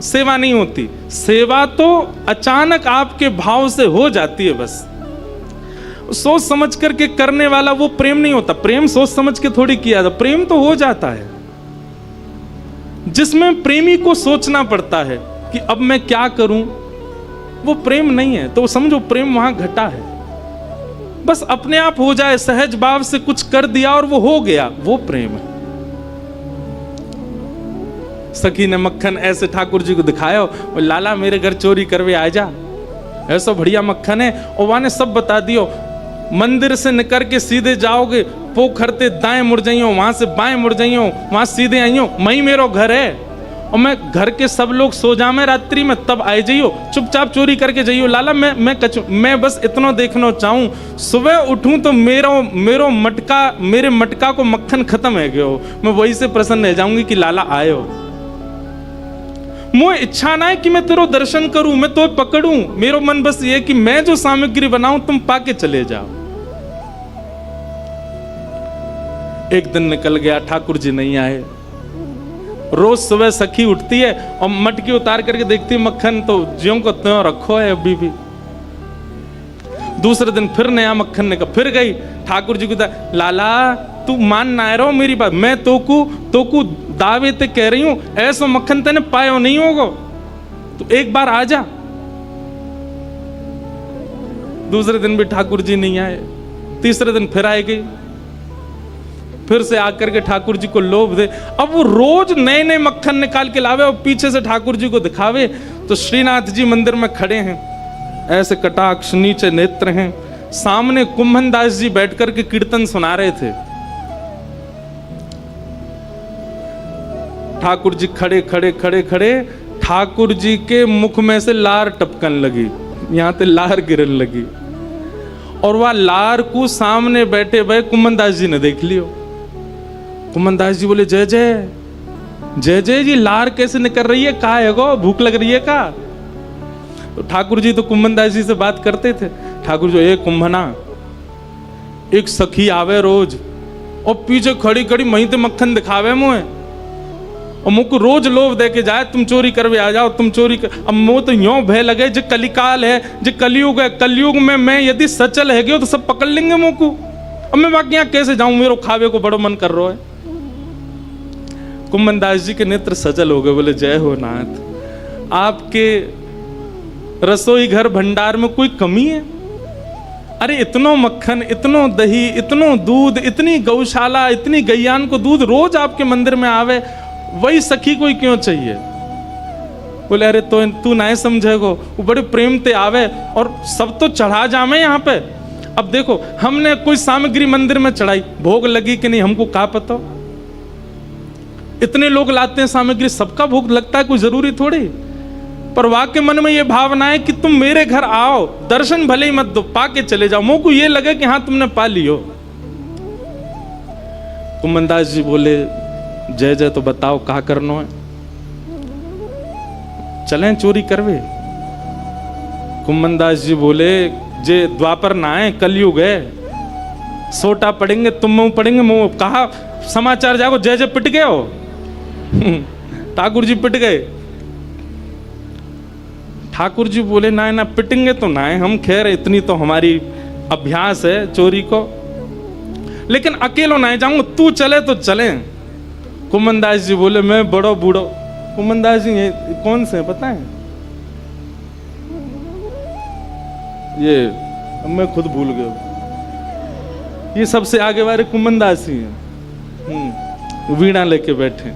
सेवा नहीं होती। सेवा तो अचानक आपके भाव से हो जाती है बस। सोच समझ करके करने वाला वो प्रेम नहीं होता। प्रेम सोच समझ के थोड़ी किया था, प्रेम तो हो जाता है जिसमें प्रेमी को सोचना पड़ता है कि अब मैं क्या करूं, वो प्रेम नहीं है। तो समझो प्रेम वहां घटा है। बस अपने आप हो जाए, सहज भाव से कुछ कर दिया और वो हो गया, वो प्रेम है। सखी ने मक्खन ऐसे ठाकुर जी को दिखाया, और लाला मेरे घर चोरी करवे आ जा, ऐसा बढ़िया मक्खन है। और वहां ने सब बता दियो, मंदिर से निकल के सीधे जाओगे, पोखरते दाएं मुड़ जाइयो, वहां से बाएं मुड़ जाइयो, वहां सीधे आइयो, मई मेरो घर है। और मैं घर के सब लोग सो जामे रात्रि में, तब आए जाइयो, चुपचाप चोरी करके जाइयो। लाला मैं बस इतना देखना चाहूं, सुबह उठूं तो मेरो मटका, मेरे मटका को मक्खन खत्म है गयो, मैं वही से प्रसन्न रह जाऊंगी कि लाला आयो। मुझे इच्छा ना है कि मैं तेरो दर्शन करूं, मैं तो पकड़ूं, मेरो मन बस ये कि मैं जो सामग्री बनाऊं तुम पाके चले जाओ। एक दिन निकल गया, ठाकुर जी नहीं आए। रोज सुबह सखी उठती है और मटकी उतार करके देखती है, मक्खन तो ज्यों को त्यों रखो है अभी भी। दूसरे दिन फिर नया मक्खन निकल, फिर गई ठाकुर जी को, लाला तू मान ना रहो मेरी बात, मैं तोकू दावे ते कह रही हूं, ऐसा मक्खन तेने पायो नहीं होगा, तो एक बार आ जा। दूसरे दिन भी ठाकुर जी नहीं आए, तीसरे दिन फिर आए गई, फिर से आकर के ठाकुर जी को लोभ दे। अब वो रोज नए नए मक्खन निकाल के लावे और पीछे से ठाकुर जी को दिखावे। तो श्रीनाथ जी मंदिर में खड़े हैं, ऐसे कटाक्ष नीचे नेत्र हैं, सामने कुंभन दास जी बैठकर के कीर्तन सुना रहे थे। ठाकुर जी खड़े, ठाकुर जी के मुख में से लार टपकन लगी, यहां ते लार गिरन लगी, और वह लार को सामने बैठे भाई कुंभन दास जी ने देख लियो। कुंभन दास जी बोले, जय जय जी, लार कैसे निकल रही है, का है गो, भूख लग रही है का? तो ठाकुर जी तो कुंभन दास जी से बात करते थे। ठाकुर जी, एक कुंभना, एक सखी आवे रोज और पीछे खड़ी मही ते मक्खन दिखावे मुझे, और मुझको रोज लोभ दे के जाए, तुम चोरी करवे आ जाओ, तुम चोरी कर। अब मुँह तो यूं भय लगे, जो कलिकाल है, जो कलयुग है, कलयुग में मैं यदि सचल है गयो तो सब पकड़ लेंगे मुझको। अब मैं बाकी यहाँ कैसे जाऊं, मेरे खावे को बड़ो मन कर रहा है। कुंभन दास जी के नेत्र सजल हो गए, बोले, जय हो नाथ, आपके रसोई घर भंडार में कोई कमी है? अरे इतनो मक्खन, इतनो दही, इतनो दूध, इतनी गौशाला, इतनी गैयान को दूध रोज आपके मंदिर में आवे, वही सखी कोई क्यों चाहिए? बोले, अरे तो तू ना समझेगो, वो बड़े प्रेम ते आवे और सब तो चढ़ा जामे यहाँ पे। अब देखो, हमने कोई सामग्री मंदिर में चढ़ाई, भोग लगी कि नहीं हमको क्या पता? इतने लोग लाते हैं सामग्री, सबका भोग लगता है, कोई जरूरी थोड़ी। पर वाके मन में ये भावना है कि तुम मेरे घर आओ, दर्शन भले ही मत दो, पाके चले जाओ, मुझको ये लगे कि हाँ तुमने पा लियो। कुंभन दास जी बोले, जय जय, तो बताओ कहा करना है? चलें चोरी करवे? कुंभन दास जी बोले, जे द्वापर ना है, कलयुग है, सोटा पड़ेंगे, तुम मुंह पड़ेंगे, मुंह कहा समाचार जागो, जय जय पिट गए हो। ठाकुर जी पिट गए। ठाकुर जी बोले, ना पिटेंगे तो ना है हम, खैर इतनी तो हमारी अभ्यास है चोरी को, लेकिन अकेलो ना जाऊंगा, तू चले तो चले। कुंभन दास जी बोले, मैं बड़ो बूढ़ो। कुंभन दास जी ये कौन से पता है? ये मैं खुद भूल गया, ये सबसे आगे वाले कुंभन दास जी हैं, वीणा लेके बैठे।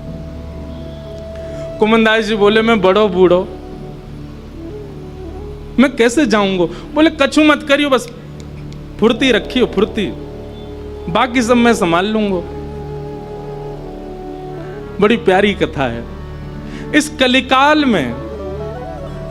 कुंभन दास जी बोले, मैं बड़ो बूढ़ो, मैं कैसे जाऊंगा? बोले, कछु मत करियो, बस फुर्ती रखियो, फुर्ती, बाकी सब मैं संभाल लूंगा। बड़ी प्यारी कथा है। इस कलिकाल में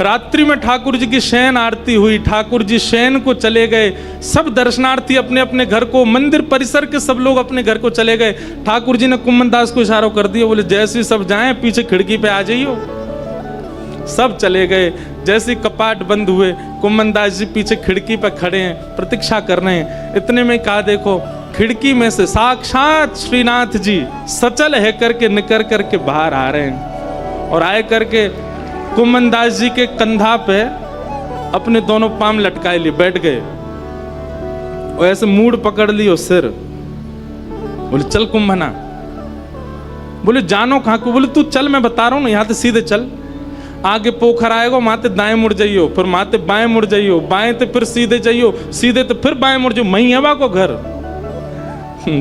रात्रि में ठाकुर जी की शयन आरती हुई, ठाकुर जी शयन को चले गए, सब दर्शनार्थी अपने अपने घर को, मंदिर परिसर के सब लोग अपने घर को चले गए। ठाकुर जी ने कुंभन दास को इशारा कर दिया, बोले, जैसे सब जाएं पीछे खिड़की पे आ जाइयो। सब चले गए। जैसे कपाट बंद हुए, कुंभन दास जी पीछे खिड़की पे खड़े हैं, प्रतीक्षा कर रहे हैं। इतने में कहा, देखो खिड़की में से साक्षात श्रीनाथ जी सचल है करके निकल करके बाहर आ रहे हैं, और आए करके कुंभन दास जी के कंधा पे अपने दोनों पांव लटकाए लिए बैठ गए, और ऐसे मूड पकड़ लियो सिर, बोले चल कुंभना। बोले जानो कहाँ को? बोले तू चल, मैं बता रहा हूँ ना, यहाँ से सीधे चल, आगे पोखर आएगा, माते दाएं मुड़ जाइयो, फिर माते बाएं मुड़ जाइयो, बाएं ते फिर सीधे जाइयो, सीधे तो फिर बाएं मुड़ जाइयो, मही हवा को घर।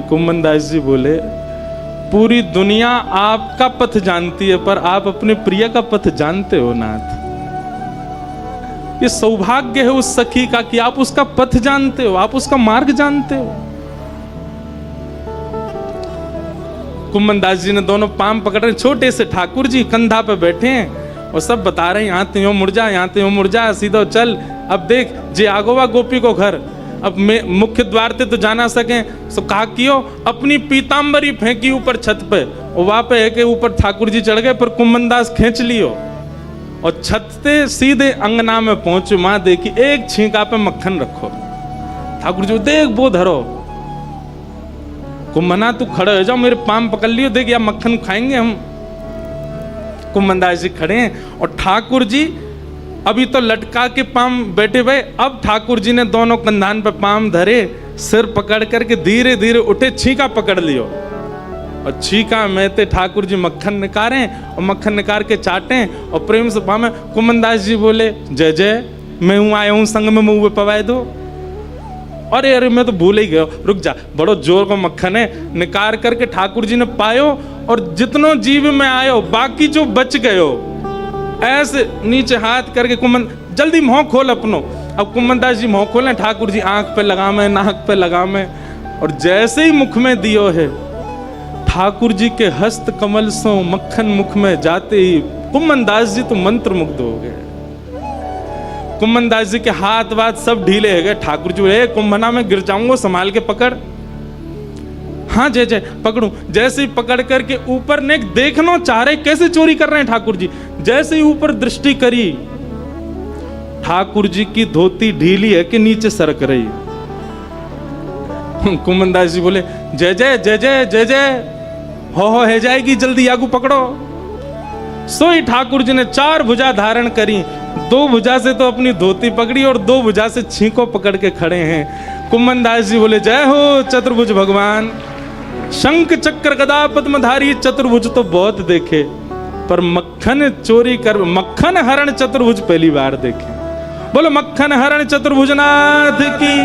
कुम्मनदास जी बोले पूरी दुनिया आपका पथ जानती है, पर आप अपने प्रिय का पथ जानते हो नाथ। ये सौभाग्य है उस सखी का कि आप उसका पथ जानते हो, आप उसका मार्ग जानते हो। कुम्मनदास जी ने दोनों पाम पकड़ रहे, छोटे से ठाकुर जी कंधा पे बैठे हैं और सब बता रहे हैं, यहाँ ते यूं मुड़ जा, यहाँ ते यूं मुड़ जा, सीधा चल, अब देख जे आगोवा गोपी को घर, अब मैं मुख्य द्वार ते तो जाना सके, सो कहा कियो अपनी पीतांबरी फेंकी ऊपर छत पे, और वहां पे है के ऊपर ठाकुर जी चढ़ गए, पर कुम्मनदास खींच लियो और छत से सीधे अंगना में पहुंचे। मां देखी एक छींका पे मक्खन रखो, ठाकुर जी देख वो धरो, कुम्मना तू खड़े हो जाओ, मेरे पाम पकड़ लियो, देख या मक्खन खाएंगे हम। कुम्मनदास जी खड़े हैं और ठाकुर जी अभी तो लटका के पाम बैठे हुए, अब ठाकुर जी ने दोनों कंधान पे पाम धरे, सिर पकड़ करके धीरे धीरे उठे, छींका पकड़ लियो और छींका में ते ठाकुर जी मक्खन निकारे और मक्खन निकाल के चाटे और प्रेम से पामे। कुम्मनदास जी बोले जय जय, मैं हूं आया हूं संग में मुंह पवाए दो। अरे अरे मैं तो भूल ही गया, रुक जा, बड़ो जोर को मक्खन है। निकाल करके ठाकुर जी ने पायो और जितनो जीव में आयो, बाकी जो बच गयो, ऐसे नीचे हाथ करके कुम्मन जल्दी मुंह खोल अपनो। अब कुम्मनदास जी मुंह खोले, ठाकुर जी आंख पे लगा में, नाक पे लगा में, और जैसे ही मुख में दियो है, ठाकुर जी के हस्त कमल सो मक्खन मुख में जाते ही कुम्मनदास जी तो मंत्र मुग्ध हो गए। कुम्मनदास जी के हाथ वाथ सब ढीले हो गए। ठाकुर जी बोले कुंभना में गिर जाऊंगा, संभाल के पकड़। हाँ जय जय पकड़ू। जैसे ही पकड़ करके ऊपर ने देखना चाह रहे कैसे चोरी कर रहे हैं ठाकुर जी, जैसे ही ऊपर दृष्टि करी, ठाकुर जी की धोती ढीली है कि नीचे सरक रही। कुम्मनदास जी बोले जय जय जय जय जय जय, हो है जाएगी, जल्दी आगू पकड़ो। सोई ठाकुर जी ने 4 भुजा धारण करी, 2 भुजा से तो अपनी धोती पकड़ी और 2 भुजा से छींको पकड़ के खड़े हैं। कुम्मनदास जी बोले जय हो चतुर्भुज भगवान, शंख चक्र गदा पद्मधारी चतुर्भुज तो बहुत देखे, पर मक्खन चोरी कर, मक्खन हरण चतुर्भुज पहली बार देखे। बोलो मक्खन हरण चतुर्भुज नाथ की।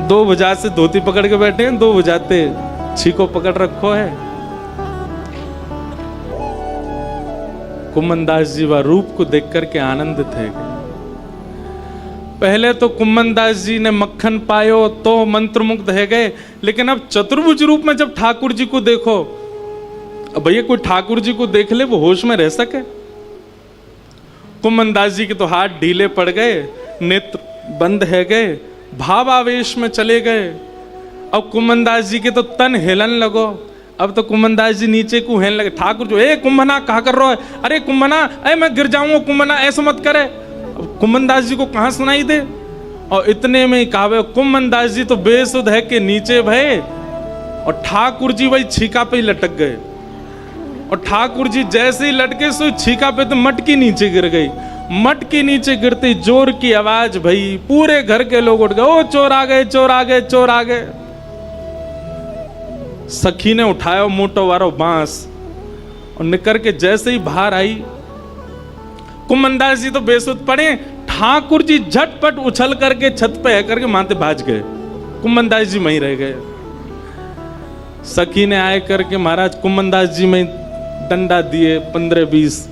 2 भुजा से धोती पकड़ के बैठे हैं, 2 भुजा से छींको पकड़ रखो है। कुम्मनदास जी वह रूप को देख करके आनंदित है। पहले तो कुम्मनदास जी ने मक्खन पायो तो मंत्रमुग्ध है गए, लेकिन अब चतुर्भुज रूप में जब ठाकुर जी को देखो, अब भैया कोई ठाकुर जी को देख ले वो होश में रह सके? कुम्मनदास जी के तो हाथ ढीले पड़ गए, नेत्र बंद है गए, भावावेश में चले गए। अब कुम्मनदास जी के तो तन हिलन लगो। अब तो कुम्मनदास जी नीचे को हेलने लगे। ठाकुर जो ए कुंभना कहा कर रहा है, अरे कुंभना ए मैं गिर जाऊंगा, कुंभना ऐसा मत करे। अब कुम्मनदास जी को कहां सुनाई दे, और इतने में ही कहा कुम्मनदास जी तो बेसुध है कि नीचे भय, और ठाकुर जी वही छीका पे ही लटक गए। और ठाकुर जी जैसे ही लटके सो छीका पे तो मटकी नीचे गिर गई। मटकी नीचे गिरते जोर की आवाज भई, पूरे घर के लोग उठ गए, ओ चोर आ गए, चोर आ गए, चोर आ गए। सखी ने उठाया मोटो वारो बांस और निकर के जैसे ही बाहर आई, कुम्मनदास जी तो बेसुध पड़े। ठाकुर जी झटपट उछल करके छत पे है करके माथे भाज गए, कुम्मनदास जी वहीं रह गए। सखी ने आए करके महाराज कुम्मनदास जी में डंडा दिए 15-20,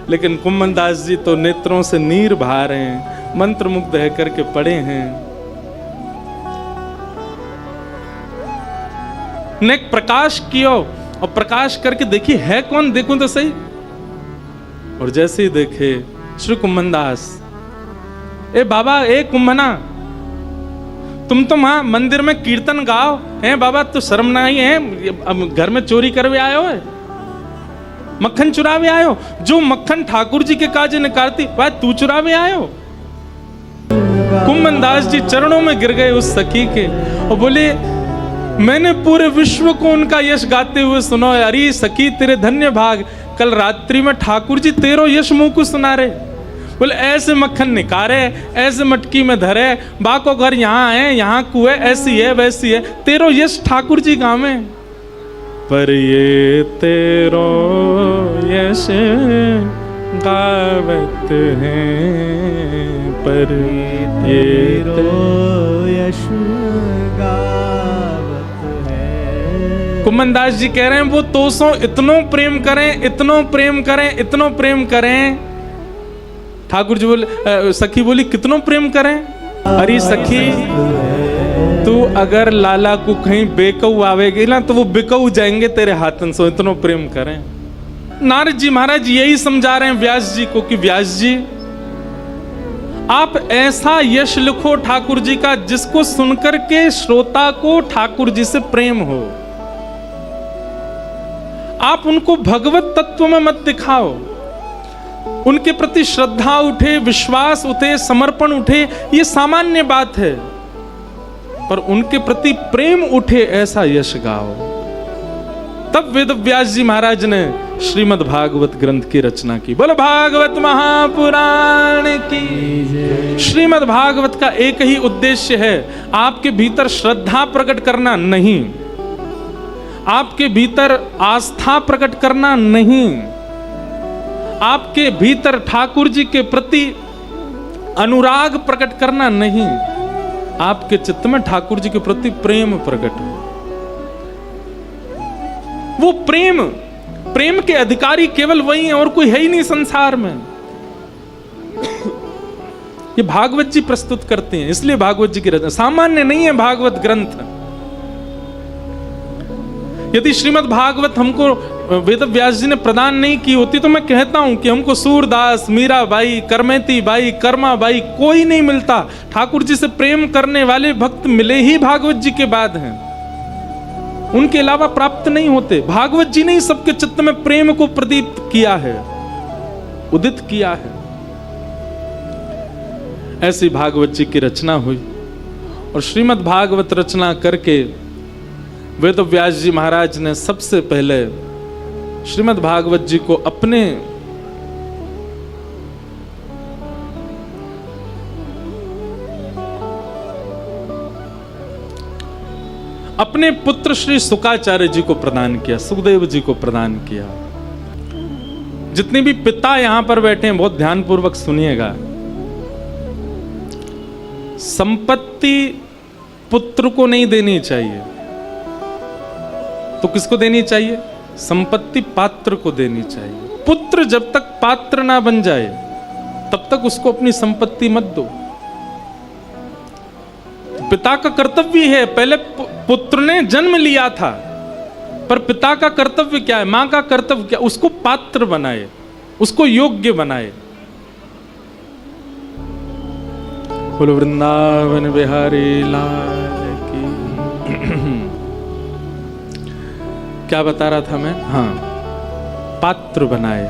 लेकिन कुम्मनदास जी तो नेत्रों से नीर बहा रहे हैं, मंत्र मुग्ध है करके पड़े हैं। ने प्रकाश कियो और प्रकाश करके देखी है कौन, देखूं तो सही। और जैसे ही देखे श्री कुम्मनदास, ए बाबा ए कुम्भना, तुम तो वहां मंदिर में कीर्तन गाओ हैं बाबा, तो शर्म ना आई है? अब घर में चोरी करवे आयो है, मक्खन चुरावे आयो? जो मक्खन ठाकुर जी के काजे निकालती वह तू चुरावे आयो? कुम्मनदास जी चरणों में गिर गए उस सखी के और बोले मैंने पूरे विश्व को उनका यश गाते हुए सुनो। अरे सखी तेरे धन्य भाग, कल रात्रि में ठाकुर जी तेरो यश मुंह को सुना रहे। बोले ऐसे मक्खन निकारे, ऐसे मटकी में धरे, बाको घर यहाँ है, यहाँ कुएं, ऐसी है वैसी है, तेरो यश ठाकुर जी गावे। पर ये तेरो यश गावत है, पर ये तेरो यश गावत है। कुमनदास जी कह रहे हैं वो तोसो इतनो प्रेम करें, इतनो प्रेम करें, इतनो प्रेम करें। ठाकुर जी बोले, सखी बोली कितनो प्रेम करें? अरे सखी तू अगर लाला को कहीं बेकऊ आवेगी ना तो वो बिकऊ जाएंगे तेरे हाथन से, इतनो प्रेम करें। नारद जी महाराज यही समझा रहे हैं व्यास जी को कि व्यास जी आप ऐसा यश लिखो ठाकुर जी का जिसको सुनकर के श्रोता को ठाकुर जी से प्रेम हो। आप उनको भगवत तत्व में मत दिखाओ, उनके प्रति श्रद्धा उठे, विश्वास उठे, समर्पण उठे, ये सामान्य बात है, पर उनके प्रति प्रेम उठे ऐसा यश गाओ। तब वेद व्यास जी महाराज ने श्रीमद् भागवत ग्रंथ की रचना की। बोलो भागवत महापुराण की। श्रीमद् भागवत का एक ही उद्देश्य है, आपके भीतर श्रद्धा प्रकट करना नहीं, आपके भीतर आस्था प्रकट करना नहीं, आपके भीतर ठाकुर जी के प्रति अनुराग प्रकट करना नहीं, आपके चित्त में ठाकुर जी के प्रति प्रेम प्रकट हो। वो प्रेम के अधिकारी केवल वही हैं और कोई है ही नहीं संसार में। ये भागवत जी प्रस्तुत करते हैं, इसलिए भागवत जी की रचना सामान्य नहीं है। भागवत ग्रंथ यदि श्रीमद् भागवत हमको वेद व्यास जी ने प्रदान नहीं की होती तो मैं कहता हूं कि हमको सूरदास, मीराबाई, करमेती बाई, कर्मा बाई कोई नहीं मिलता। ठाकुर जी से प्रेम करने वाले भक्त मिले ही भागवत जी के बाद हैं, उनके अलावा प्राप्त नहीं होते। भागवत जी ने ही सबके चित्त में प्रेम को प्रदीप्त किया है, उदित किया है। ऐसी भागवत जी की रचना हुई और श्रीमद् भागवत रचना करके वेद व्यास जी महाराज ने सबसे पहले श्रीमद् भागवत जी को अपने पुत्र श्री शुकाचार्य जी को प्रदान किया, सुखदेव जी को प्रदान किया। जितने भी पिता यहां पर बैठे हैं बहुत ध्यानपूर्वक सुनिएगा। संपत्ति पुत्र को नहीं देनी चाहिए, तो किसको देनी चाहिए? संपत्ति पात्र को देनी चाहिए। पुत्र जब तक पात्र ना बन जाए तब तक उसको अपनी संपत्ति मत दो। पिता का कर्तव्य है, पहले पुत्र ने जन्म लिया था, पर पिता का कर्तव्य क्या है, मां का कर्तव्य क्या? उसको पात्र बनाए, उसको योग्य बनाए। बोलो वृंदावन बिहारी लाल की। क्या बता रहा था मैं? हाँ, पात्र बनाए।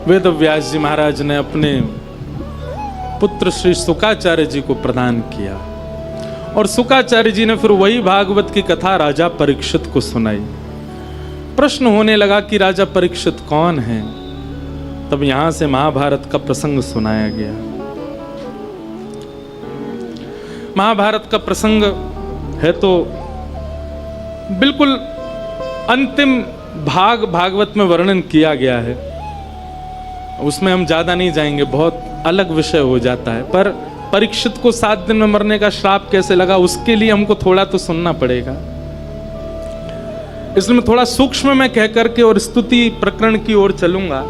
वेद व्यास जी महाराज ने अपने पुत्र श्री शुकाचार्य जी को प्रदान किया और शुकाचार्य जी ने फिर वही भागवत की कथा राजा परीक्षित को सुनाई। प्रश्न होने लगा कि राजा परीक्षित कौन है? तब यहां से महाभारत का प्रसंग सुनाया गया। महाभारत का प्रसंग है तो बिल्कुल अंतिम भाग भागवत में वर्णन किया गया है, उसमें हम ज्यादा नहीं जाएंगे, बहुत अलग विषय हो जाता है। पर परीक्षित को 7 दिन में मरने का श्राप कैसे लगा उसके लिए हमको थोड़ा तो सुनना पड़ेगा, इसलिए मैं थोड़ा सूक्ष्म में कह करके और स्तुति प्रकरण की ओर चलूंगा।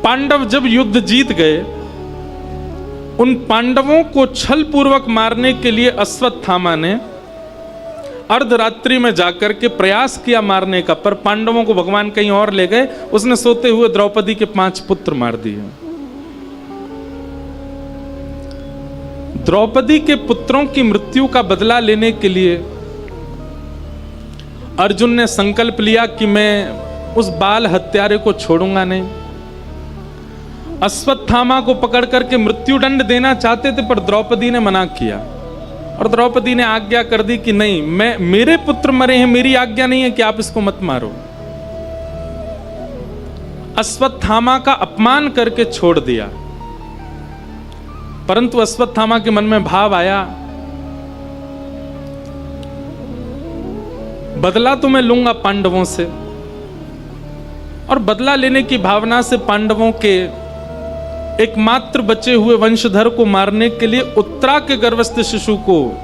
पांडव जब युद्ध जीत गए, उन पांडवों को छल पूर्वक मारने के लिए अश्वत्थामा ने अर्धरात्रि में जाकर के प्रयास किया मारने का, पर पांडवों को भगवान कहीं और ले गए। उसने सोते हुए द्रौपदी के 5 पुत्र मार दिए। द्रौपदी के पुत्रों की मृत्यु का बदला लेने के लिए अर्जुन ने संकल्प लिया कि मैं उस बाल हत्यारे को छोड़ूंगा नहीं। अश्वत्थामा को पकड़ करके मृत्युदंड देना चाहते थे, पर द्रौपदी ने मना किया और द्रौपदी ने आज्ञा कर दी कि नहीं, मेरे पुत्र मरे हैं, मेरी आज्ञा नहीं है कि आप इसको मत मारो। अश्वत्थामा का अपमान करके छोड़ दिया। परंतु अश्वत्थामा के मन में भाव आया, बदला तो मैं लूंगा पांडवों से, और बदला लेने की भावना से पांडवों के एकमात्र बचे हुए वंशधर को मारने के लिए, उत्तरा के गर्भस्थ शिशु को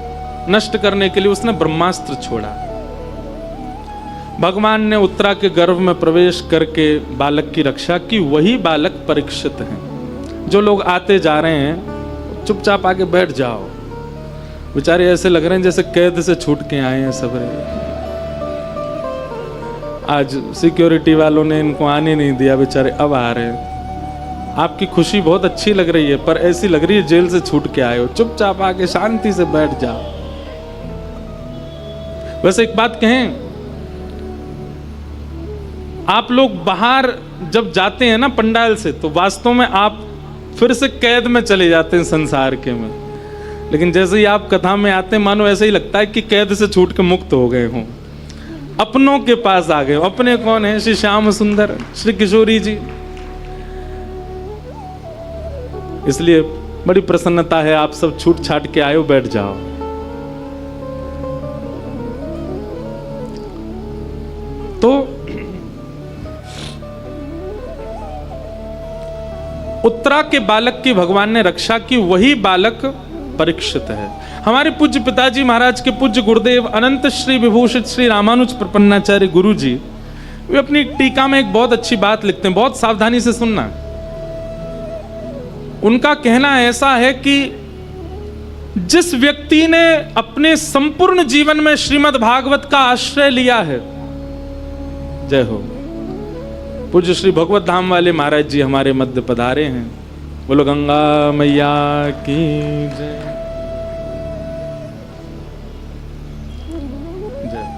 नष्ट करने के लिए उसने ब्रह्मास्त्र छोड़ा। भगवान ने उत्तरा के गर्भ में प्रवेश करके बालक की रक्षा की। वही बालक परीक्षित हैं। जो लोग आते जा रहे हैं चुपचाप आके बैठ जाओ, बेचारे ऐसे लग रहे हैं जैसे कैद से छूट के आए हैं सबरे। आज सिक्योरिटी वालों ने इनको आने नहीं दिया, बेचारे अब आ रहे हैं। आपकी खुशी बहुत अच्छी लग रही है, पर ऐसी लग रही है जेल से छूट के आए हो। चुपचाप आके शांति से बैठ जाओ। वैसे एक बात कहें, आप लोग बाहर जब जाते हैं ना पंडाल से, तो वास्तव में आप फिर से कैद में चले जाते हैं संसार के में। लेकिन जैसे ही आप कथा में आते हैं, मानो ऐसा ही लगता है कि कैद से छूट के मुक्त हो गए हों, अपनों के पास आ गए। अपने कौन है? श्री श्याम सुंदर, श्री किशोरी जी। इसलिए बड़ी प्रसन्नता है, आप सब छूट छाट के आए हो, बैठ जाओ। तो उत्तरा के बालक की भगवान ने रक्षा की। वही बालक परीक्षित है। हमारे पूज्य पिताजी महाराज के पूज्य गुरुदेव अनंत श्री विभूषित श्री रामानुज प्रपन्नाचार्य गुरु जी, वे अपनी टीका में एक बहुत अच्छी बात लिखते हैं, बहुत सावधानी से सुनना। उनका कहना ऐसा है कि जिस व्यक्ति ने अपने संपूर्ण जीवन में श्रीमद् भागवत का आश्रय लिया है, जय हो, पूज्य श्री भगवत धाम वाले महाराज जी हमारे मध्य पधारे हैं। बोलो गंगा मैया की जय। जय।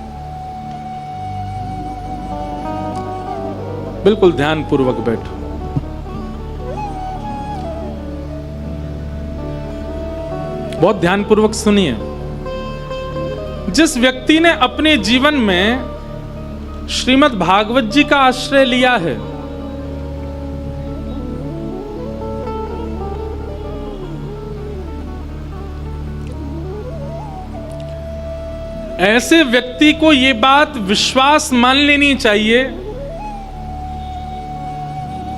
बिल्कुल ध्यान पूर्वक बैठो। बहुत ध्यान पूर्वक सुनिए। जिस व्यक्ति ने अपने जीवन में श्रीमद् भागवत जी का आश्रय लिया है, ऐसे व्यक्ति को यह बात विश्वास मान लेनी चाहिए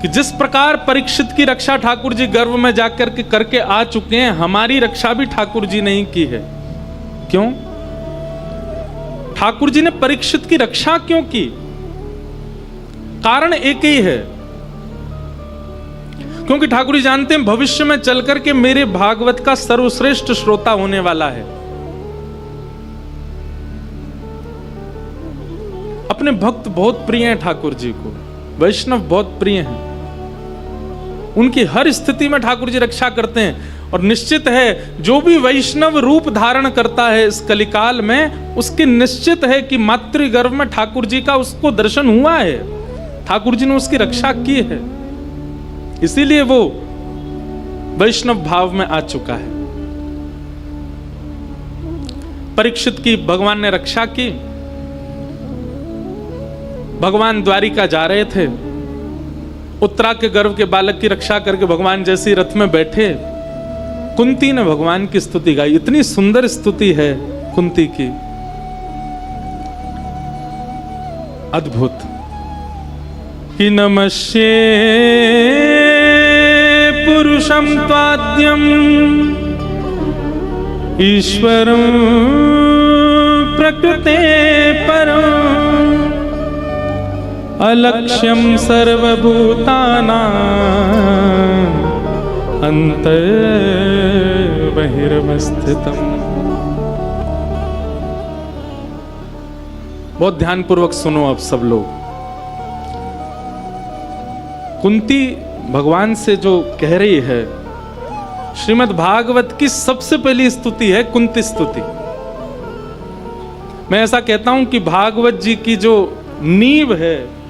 कि जिस प्रकार परीक्षित की रक्षा ठाकुर जी गर्भ में जाकर के करके आ चुके हैं, हमारी रक्षा भी ठाकुर जी नहीं की है। क्यों? ठाकुर जी ने परीक्षित की रक्षा क्यों की? कारण एक ही है, क्योंकि ठाकुर जी जानते हैं भविष्य में चल करके मेरे भागवत का सर्वश्रेष्ठ श्रोता होने वाला है। अपने भक्त बहुत प्रिय हैं ठाकुर जी को, वैष्णव बहुत प्रिय हैं। उनकी हर स्थिति में ठाकुर जी रक्षा करते हैं। और निश्चित है जो भी वैष्णव रूप धारण करता है इस कलिकाल में, उसकी निश्चित है कि मातृगर्भ में ठाकुर जी का उसको दर्शन हुआ है, ठाकुर जी ने उसकी रक्षा की है, इसीलिए वो वैष्णव भाव में आ चुका है। परीक्षित की भगवान ने रक्षा की। भगवान द्वारिका जा रहे थे, उत्तरा के गर्भ के बालक की रक्षा करके भगवान जैसे रथ में बैठे, कुंती ने भगवान की स्तुति गाई। इतनी सुंदर स्तुति है कुंती की, अद्भुत। कि नमस्ये पुरुषं त्वाद्यं ईश्वरं प्रकृते परम् अलक्ष्यं सर्वभूतानां अंतर बहिर्वस्थितम्। बहुत ध्यान पूर्वक सुनो अब सब लोग। कुंती भगवान से जो कह रही है, श्रीमद् भागवत की सबसे पहली स्तुति है कुंती स्तुति। मैं ऐसा कहता हूं कि भागवत जी की जो नींव है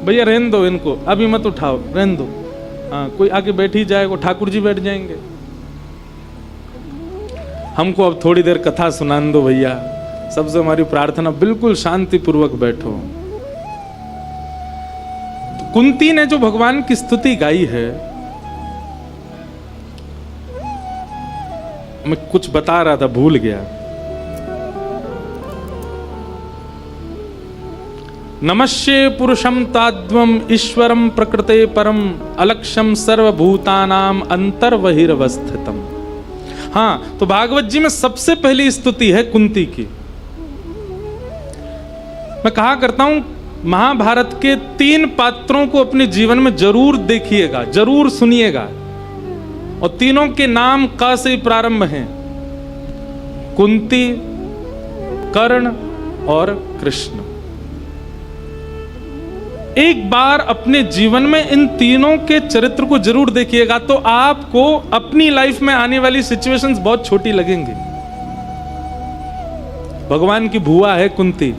भैया रहने दो इनको, अभी मत उठाओ, रहने दो। हाँ, कोई आके बैठ ही जाएगा, ठाकुर जी बैठ जाएंगे। हमको अब थोड़ी देर कथा सुनाने दो भैया। सबसे हमारी प्रार्थना, बिल्कुल शांति पूर्वक बैठो। तो कुंती ने जो भगवान की स्तुति गाई है, मैं कुछ बता रहा था, भूल गया। नमस्ये पुरुषम ताद्वम ईश्वरम प्रकृते परम अलक्ष्यम सर्वभूतानाम अंतर्बहिर्वस्थितम। हाँ, तो भागवत जी में सबसे पहली स्तुति है कुंती की। मैं कहा करता हूं, महाभारत के 3 पात्रों को अपने जीवन में जरूर देखिएगा, जरूर सुनिएगा, और तीनों के नाम क से प्रारंभ हैं, कुंती, कर्ण और कृष्ण। एक बार अपने जीवन में इन तीनों के चरित्र को जरूर देखिएगा, तो आपको अपनी लाइफ में आने वाली सिचुएशंस बहुत छोटी लगेंगी। भगवान की बुआ है कुंती,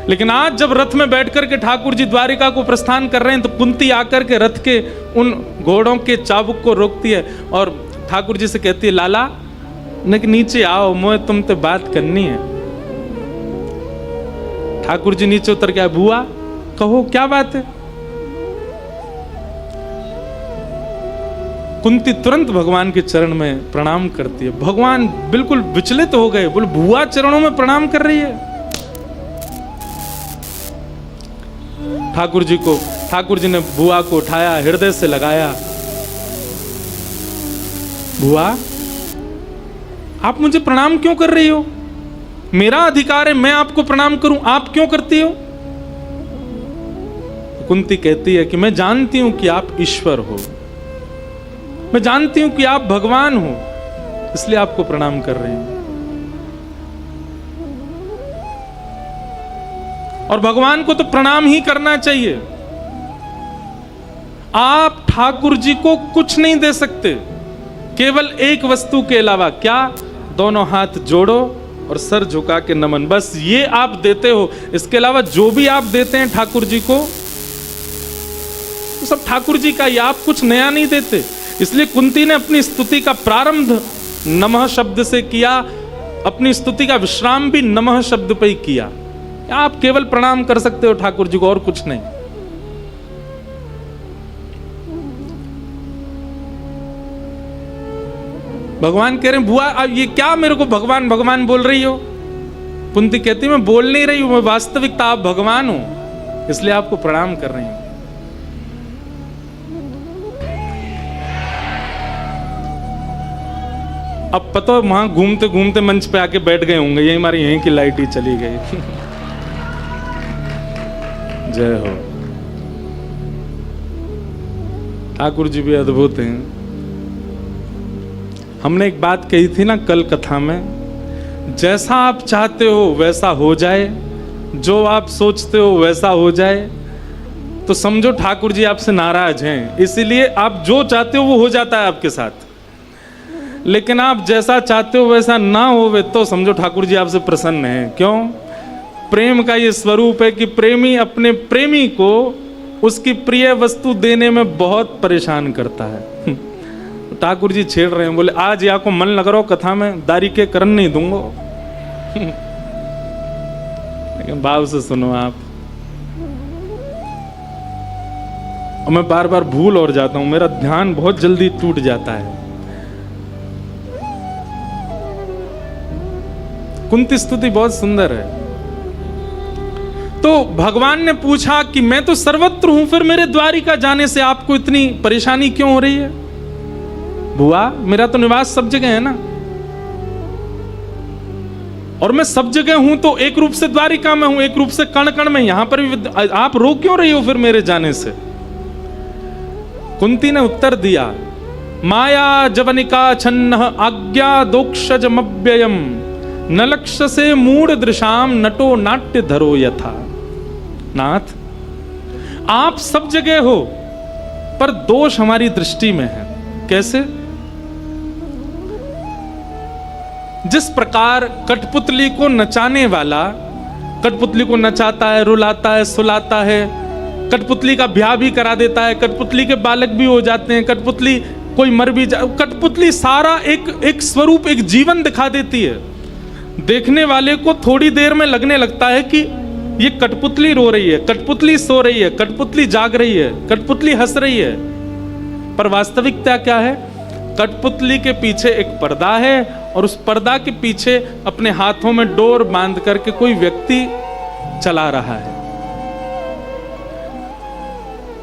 लेकिन आज जब रथ में बैठकर के ठाकुर जी द्वारिका को प्रस्थान कर रहे हैं, तो कुंती आकर के रथ के उन घोड़ों के चाबुक को रोकती है और ठाकुर जी से कहती है, लाला नीचे आओ, मुझे तुमसे बात करनी है। ठाकुर जी नीचे उतर गया, बुआ कहो क्या बात है। कुंती तुरंत भगवान के चरण में प्रणाम करती है। भगवान बिल्कुल विचलित हो गए, बोले बुआ चरणों में प्रणाम कर रही है। ठाकुर जी ने बुआ को उठाया, हृदय से लगाया। बुआ आप मुझे प्रणाम क्यों कर रही हो? मेरा अधिकार है मैं आपको प्रणाम करूं, आप क्यों करती हो? कुंती कहती है कि मैं जानती हूं कि आप ईश्वर हो, मैं जानती हूं कि आप भगवान हो, इसलिए आपको प्रणाम कर रही हूं। और भगवान को तो प्रणाम ही करना चाहिए। आप ठाकुर जी को कुछ नहीं दे सकते, केवल एक वस्तु के अलावा। क्या? दोनों हाथ जोड़ो और सर झुका के नमन, बस ये आप देते हो। इसके अलावा जो भी आप देते हैं ठाकुर जी को, तो सब ठाकुर जी का, ये आप कुछ नया नहीं देते। इसलिए कुंती ने अपनी स्तुति का प्रारंभ नमः शब्द से किया, अपनी स्तुति का विश्राम भी नमः शब्द पे ही किया। आप केवल प्रणाम कर सकते हो ठाकुर जी को, और कुछ नहीं। भगवान कह रहे हैं, बुआ अब ये क्या मेरे को भगवान भगवान बोल रही हो? कुंती कहती मैं बोल नहीं रही हूं, मैं वास्तविकता आप भगवान हो, इसलिए आपको प्रणाम कर रही हूं। अब पता है वहां घूमते घूमते मंच पे आके बैठ गए होंगे, यही हमारी यहीं की लाइट ही चली गई। जय हो। ठाकुर जी भी अद्भुत हैं। हमने एक बात कही थी ना कल कथा में, जैसा आप चाहते हो वैसा हो जाए, जो आप सोचते हो वैसा हो जाए, तो समझो ठाकुर जी आपसे नाराज हैं। इसीलिए आप जो चाहते हो वो हो जाता है आपके साथ। लेकिन आप जैसा चाहते हो वैसा ना होवे तो समझो ठाकुर जी आपसे प्रसन्न हैं। क्यों? प्रेम का ये स्वरूप है कि प्रेमी अपने प्रेमी को उसकी प्रिय वस्तु देने में बहुत परेशान करता है। ठाकुर जी छेड़ रहे हैं, बोले आज या को मन लग रहा हो कथा में, दारी के करण नहीं दूंगा। लेकिन भाव से सुनो आप। और मैं बार बार भूल और जाता हूं, मेरा ध्यान बहुत जल्दी टूट जाता है। कुंती स्तुति बहुत सुंदर है। तो भगवान ने पूछा कि मैं तो सर्वत्र हूं, फिर मेरे द्वारिका जाने से आपको इतनी परेशानी क्यों हो रही है? बुआ मेरा तो निवास सब जगह है ना, और मैं सब जगह हूं तो एक रूप से द्वारिका में हूं, एक रूप से कण कण में, यहां पर भी आप रो क्यों रही हो फिर मेरे जाने से? कुंती ने उत्तर दिया, माया जवनिका छन्न आज्ञा दोक्षजमव्ययम न लक्ष्य से मूढ़ दृशाम नटो नाट्य धरो यथा। नाथ आप सब जगह हो, पर दोष हमारी दृष्टि में है। कैसे? जिस प्रकार कठपुतली को नचाने वाला कठपुतली को नचाता है, रुलाता है, सुलाता है, कठपुतली का ब्याह भी करा देता है, कठपुतली के बालक भी हो जाते हैं, कठपुतली कोई मर भी कठपुतली सारा एक स्वरूप, एक जीवन दिखा देती है। देखने वाले को थोड़ी देर में लगने लगता है कि ये कठपुतली रो रही है, कठपुतली सो रही है, कठपुतली जाग रही है, कठपुतली हंस रही है। पर वास्तविकता क्या है? कठपुतली के पीछे एक पर्दा है और उस पर्दा के पीछे अपने हाथों में डोर बांध करके कोई व्यक्ति चला रहा है।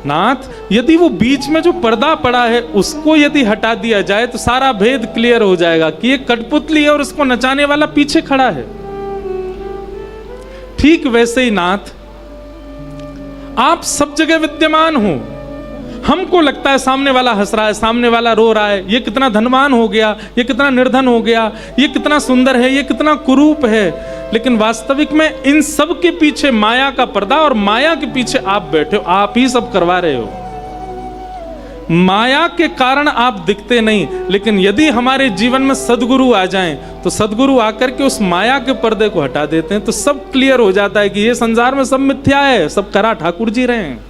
नाथ, यदि वो बीच में जो पर्दा पड़ा है उसको यदि हटा दिया जाए तो सारा भेद क्लियर हो जाएगा कि ये कठपुतली है और उसको नचाने वाला पीछे खड़ा है। ठीक वैसे ही नाथ, आप सब जगह विद्यमान हो। हमको लगता है सामने वाला हंस रहा है, सामने वाला रो रहा है, ये कितना धनवान हो गया, ये कितना निर्धन हो गया, ये कितना सुंदर है, ये कितना कुरूप है। लेकिन वास्तविक में इन सब के पीछे माया का पर्दा, और माया के पीछे आप बैठे हो, आप ही सब करवा रहे हो। माया के कारण आप दिखते नहीं, लेकिन यदि हमारे जीवन में सद्गुरु आ जाएं तो सद्गुरु आकर के उस माया के पर्दे को हटा देते हैं, तो सब क्लियर हो जाता है कि ये संसार में सब मिथ्या है, सब करा ठाकुर जी रहे हैं।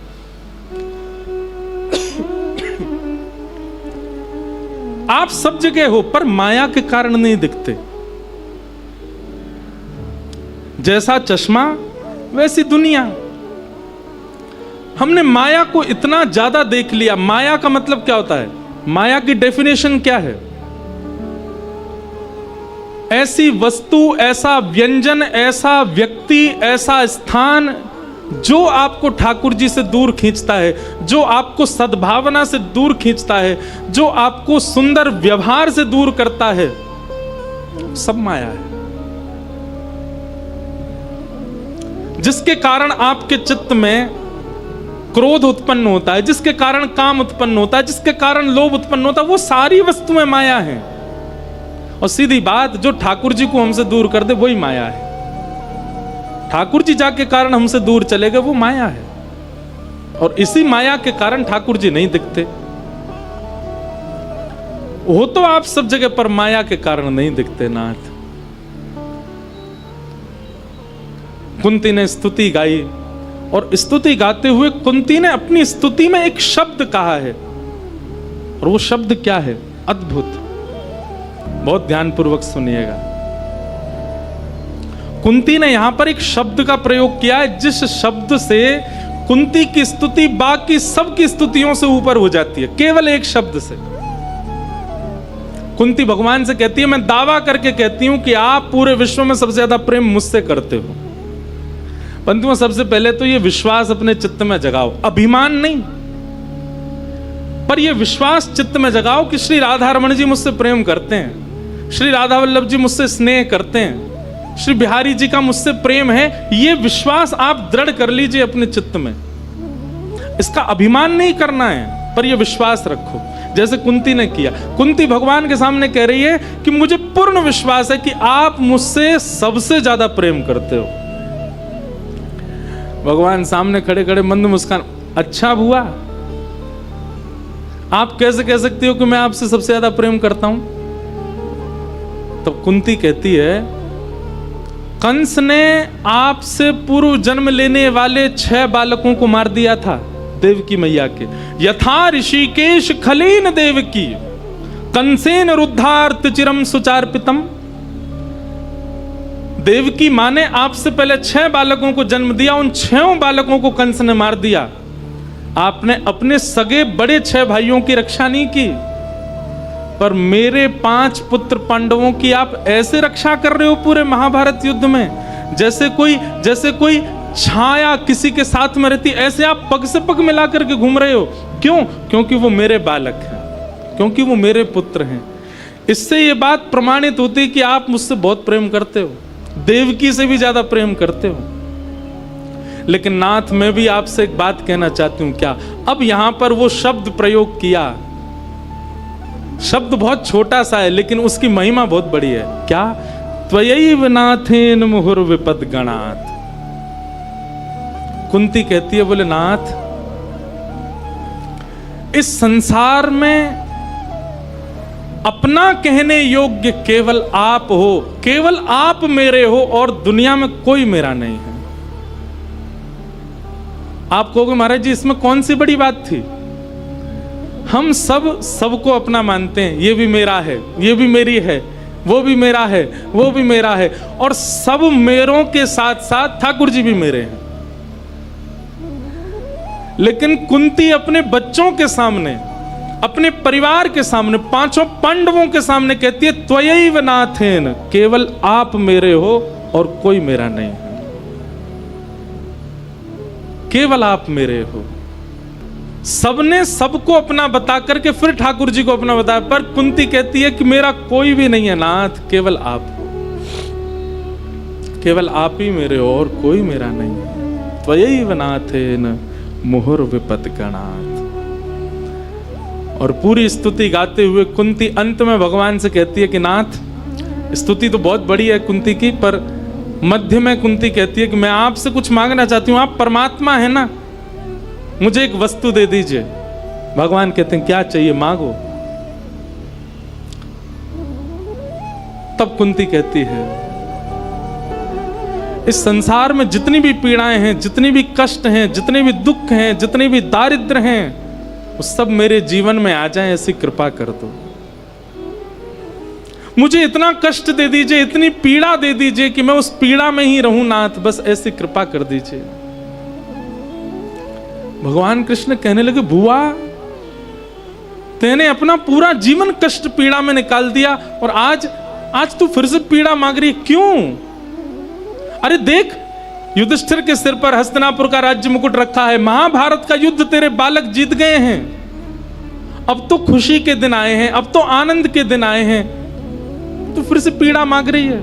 आप सब जगह हो पर माया के कारण नहीं दिखते। जैसा चश्मा वैसी दुनिया। हमने माया को इतना ज्यादा देख लिया। माया का मतलब क्या होता है? माया की डेफिनेशन क्या है? ऐसी वस्तु, ऐसा व्यंजन, ऐसा व्यक्ति, ऐसा स्थान जो आपको ठाकुर जी से दूर खींचता है, जो आपको सद्भावना से दूर खींचता है, जो आपको सुंदर व्यवहार से दूर करता है, सब माया है। जिसके कारण आपके चित्त में क्रोध उत्पन्न होता है, जिसके कारण काम उत्पन्न होता है, जिसके कारण लोभ उत्पन्न होता है, वो सारी वस्तुएं माया हैं। और सीधी बात, जो ठाकुर जी को हमसे दूर कर दे वही माया है। ठाकुर जी जाके कारण हमसे दूर चले गए, वो माया है। और इसी माया के कारण ठाकुर जी नहीं दिखते। हो तो आप सब जगह पर माया के कारण नहीं दिखते नाथ। कुंती ने स्तुति गाई, और स्तुति गाते हुए कुंती ने अपनी स्तुति में एक शब्द कहा है, और वो शब्द क्या है? अद्भुत। बहुत ध्यानपूर्वक सुनिएगा। कुंती ने यहां पर एक शब्द का प्रयोग किया है, जिस शब्द से कुंती की स्तुति बाकी सबकी स्तुतियों से ऊपर हो जाती है। केवल एक शब्द से कुंती भगवान से कहती है, मैं दावा करके कहती हूं कि आप पूरे विश्व में सबसे ज्यादा प्रेम मुझसे करते हो। बंधुओं, सबसे पहले तो ये विश्वास अपने चित्त में जगाओ, अभिमान नहीं, पर ये विश्वास चित्त में जगाओ कि श्री राधा रमण जी मुझसे प्रेम करते हैं, श्री राधा वल्लभ जी मुझसे स्नेह करते हैं, श्री बिहारी जी का मुझसे प्रेम है। ये विश्वास आप दृढ़ कर लीजिए अपने चित्त में। इसका अभिमान नहीं करना है, पर यह विश्वास रखो, जैसे कुंती ने किया। कुंती भगवान के सामने कह रही है कि मुझे पूर्ण विश्वास है कि आप मुझसे सबसे ज्यादा प्रेम करते हो। भगवान सामने खड़े खड़े मंद मुस्कान, अच्छा बुआ, आप कैसे कह सकती हो कि मैं आपसे सबसे ज्यादा प्रेम करता हूं? तब कुंती कहती है, कंस ने आपसे पूर्व जन्म लेने वाले 6 बालकों को मार दिया था, देवकी मैया के। यथा ऋषिकेश खलीन देवकी कंसेन रुद्धार्थ चिरम सुचार्पितम। देवकी मां ने आपसे पहले 6 बालकों को जन्म दिया, उन 6 बालकों को कंस ने मार दिया। आपने अपने सगे बड़े 6 भाइयों की रक्षा नहीं की, पर मेरे 5 पुत्र पांडवों की आप ऐसे रक्षा कर रहे हो पूरे महाभारत युद्ध में, जैसे कोई छाया किसी के साथ में रहती, ऐसे आप पग से पग मिला करके घूम रहे हो। क्यों? क्योंकि वो मेरे बालक हैं, क्योंकि वो मेरे पुत्र हैं। इससे ये बात प्रमाणित होती है कि आप मुझसे बहुत प्रेम करते हो, देवकी से भी ज्यादा प्रेम करते हो। लेकिन नाथ, मैं भी आपसे एक बात कहना चाहती हूं। क्या? अब यहां पर वो शब्द प्रयोग किया, शब्द बहुत छोटा सा है लेकिन उसकी महिमा बहुत बड़ी है। क्या? त्वयैव नाथेन मुहुर विपद गणात। कुंती कहती है, बोले नाथ, इस संसार में अपना कहने योग्य केवल आप हो, केवल आप मेरे हो, और दुनिया में कोई मेरा नहीं है। आप कहोगे महाराज जी इसमें कौन सी बड़ी बात थी? हम सबको अपना मानते हैं, ये भी मेरा है, ये भी मेरी है, वो भी मेरा है, वो भी मेरा है, और सब मेरों के साथ साथ ठाकुर जी भी मेरे हैं। लेकिन कुंती अपने बच्चों के सामने, अपने परिवार के सामने, 5 पांडवों के सामने कहती है त्वयैव नाथेन, केवल आप मेरे हो और कोई मेरा नहीं है, केवल आप मेरे हो। सबने सबको अपना बता करके फिर ठाकुर जी को अपना बताया, पर कुंती कहती है कि मेरा कोई भी नहीं है नाथ, केवल आप हो, केवल आप ही मेरे हो और कोई मेरा नहीं है। त्वयैव नाथेन मुहुर्विपद गणात्। और पूरी स्तुति गाते हुए कुंती अंत में भगवान से कहती है कि नाथ, स्तुति तो बहुत बड़ी है कुंती की, पर मध्य में कुंती कहती है कि मैं आपसे कुछ मांगना चाहती हूँ, आप परमात्मा है ना, मुझे एक वस्तु दे दीजिए। भगवान कहते हैं क्या चाहिए, मांगो। तब कुंती कहती है इस संसार में जितनी भी पीड़ाएं हैं, जितनी भी कष्ट हैं, जितने भी दुख हैं, जितने भी दारिद्र हैं, वो सब मेरे जीवन में आ जाएं, ऐसी कृपा कर दो। मुझे इतना कष्ट दे दीजिए, इतनी पीड़ा दे दीजिए कि मैं उस पीड़ा में ही रहूं नाथ, बस ऐसी कृपा कर दीजिए। भगवान कृष्ण कहने लगे बुआ, तेने अपना पूरा जीवन कष्ट पीड़ा में निकाल दिया और आज तू फिर से पीड़ा मांग रही, क्यों? अरे देख, युधिष्ठिर के सिर पर हस्तिनापुर का राज्य मुकुट रखा है, महाभारत का युद्ध तेरे बालक जीत गए हैं, अब तो खुशी के दिन आए हैं, अब तो आनंद के दिन आए हैं, तो फिर से पीड़ा मांग रही है।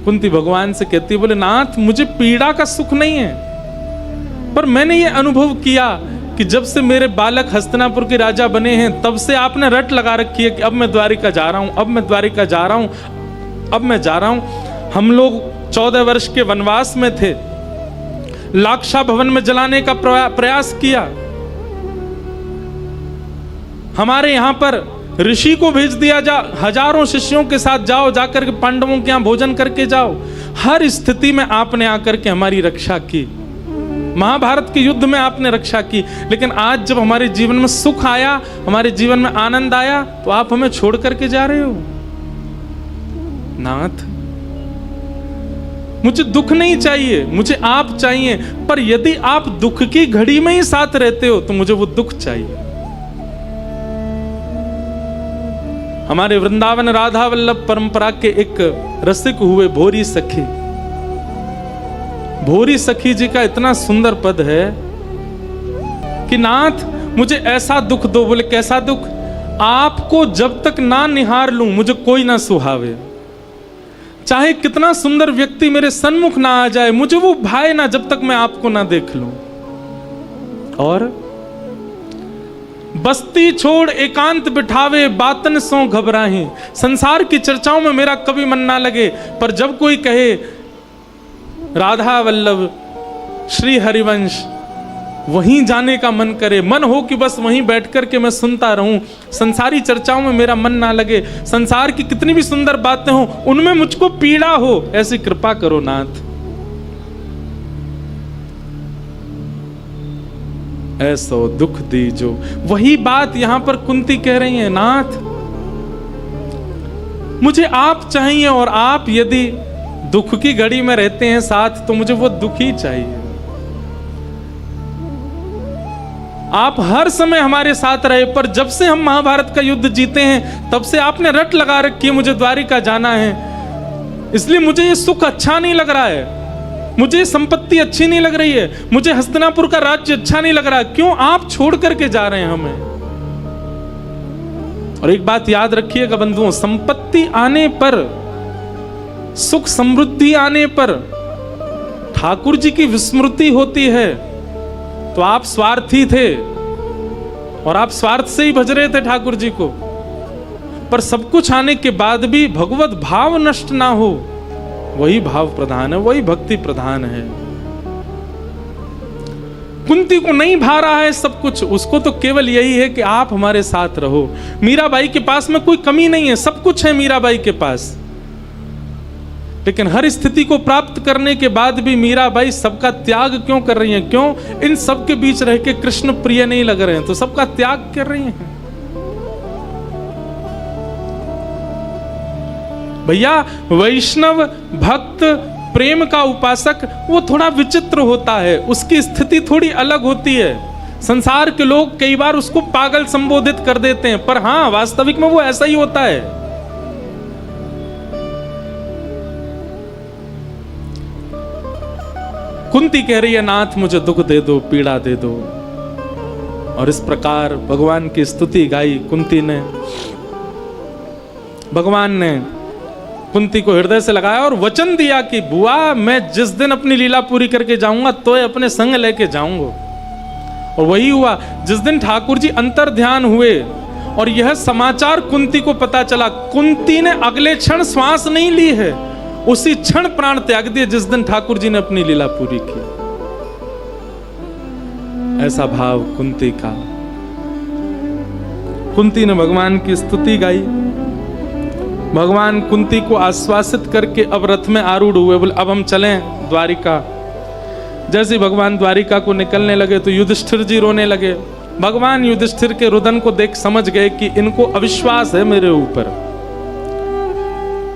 कुंती भगवान से कहती है, बोले नाथ मुझे पीड़ा का सुख नहीं है, पर मैंने ये अनुभव किया कि जब से मेरे बालक हस्तिनापुर के राजा बने हैं तब से आपने रट लगा रखी है कि अब मैं द्वारिका जा रहा हूं, अब मैं द्वारिका जा रहा हूं, अब मैं जा रहा हूं। हम लोग 14 वर्ष के वनवास में थे, लाक्षा भवन में जलाने का प्रयास किया, हमारे यहां पर ऋषि को भेज दिया, जा हजारों शिष्यों के साथ जाओ, जाकर के पांडवों के यहां भोजन करके जाओ। हर स्थिति में आपने आकर के हमारी रक्षा की, महाभारत के युद्ध में आपने रक्षा की, लेकिन आज जब हमारे जीवन में सुख आया, हमारे जीवन में आनंद आया, तो आप हमें छोड़ करके जा रहे हो। नाथ मुझे दुख नहीं चाहिए, मुझे आप चाहिए, पर यदि आप दुख की घड़ी में ही साथ रहते हो तो मुझे वो दुख चाहिए। हमारे वृंदावन राधा वल्लभ परंपरा के एक रसिक हुए भोरी सखी, भोरी सखी जी का इतना सुंदर पद है कि नाथ मुझे ऐसा दुख दो। बोले कैसा दुख? आपको जब तक ना निहार लूं मुझे कोई ना सुहावे, चाहे कितना सुंदर व्यक्ति मेरे सन्मुख ना आ जाए, मुझे वो भाए ना जब तक मैं आपको ना देख लूं। और बस्ती छोड़ एकांत बिठावे, बातन सो घबराही। संसार की चर्चाओं में मेरा कभी मन ना लगे, पर जब कोई कहे राधा वल्लभ, श्री हरिवंश, वहीं जाने का मन करे, मन हो कि बस वहीं बैठ कर के मैं सुनता रहूं, संसारी चर्चाओं में मेरा मन ना लगे, संसार की कितनी भी सुंदर बातें हो उनमें मुझको पीड़ा हो, ऐसी कृपा करो नाथ। ऐसा दुख दीजो। वही बात यहां पर कुंती कह रही है, नाथ मुझे आप चाहिए, और आप यदि दुख की घड़ी में रहते हैं साथ तो मुझे वो दुख ही चाहिए। आप हर समय हमारे साथ रहे, पर जब से हम महाभारत का युद्ध जीते हैं तब से आपने रट लगा रखी है मुझे द्वारिका जाना है, इसलिए मुझे ये सुख अच्छा नहीं लग रहा है, मुझे संपत्ति अच्छी नहीं लग रही है, मुझे हस्तिनापुर का राज्य अच्छा नहीं लग रहा है, क्यों आप छोड़ करके जा रहे हैं हमें। और एक बात याद रखिएगा बंधुओं, संपत्ति आने पर, सुख समृद्धि आने पर ठाकुर जी की विस्मृति होती है। तो आप स्वार्थी थे और आप स्वार्थ से ही भज रहे थे ठाकुर जी को, पर सब कुछ आने के बाद भी भगवत भाव नष्ट ना हो, वही भाव प्रधान है, वही भक्ति प्रधान है। कुंती को नहीं भा रहा है सब कुछ, उसको तो केवल यही है कि आप हमारे साथ रहो। मीराबाई के पास में कोई कमी नहीं है, सब कुछ है मीराबाई के पास, लेकिन हर स्थिति को प्राप्त करने के बाद भी मीराबाई सबका त्याग क्यों कर रही हैं? क्यों इन सब के बीच रह के कृष्ण प्रिय नहीं लग रहे हैं, तो सबका त्याग कर रही हैं? भैया, वैष्णव भक्त प्रेम का उपासक वो थोड़ा विचित्र होता है, उसकी स्थिति थोड़ी अलग होती है। संसार के लोग कई बार उसको पागल संबोधित कर देते हैं, पर हां, वास्तविक में वो ऐसा ही होता है। कुंती कह रही है, नाथ मुझे दुख दे दो, पीड़ा दे दो, और इस प्रकार भगवान की स्तुति गाई कुंती ने। भगवान ने कुंती को हृदय से लगाया और वचन दिया कि बुआ, मैं जिस दिन अपनी लीला पूरी करके जाऊंगा तो अपने संग लेके जाऊंगा। और वही हुआ। जिस दिन ठाकुर जी अंतर ध्यान हुए और यह समाचार कुंती को पता चला, कुंती ने अगले क्षण श्वास नहीं ली है, उसी क्षण प्राण त्याग दिए जिस दिन ठाकुर जी ने अपनी लीला पूरी की। ऐसा भाव कुंती का। कुंती ने भगवान की स्तुति गाई। भगवान कुंती को आश्वासित करके अब रथ में आरूढ़ हुए, बोले अब हम चलें द्वारिका। जैसे भगवान द्वारिका को निकलने लगे तो युधिष्ठिर जी रोने लगे। भगवान युधिष्ठिर के रुदन को देख समझ गए कि इनको अविश्वास है मेरे ऊपर।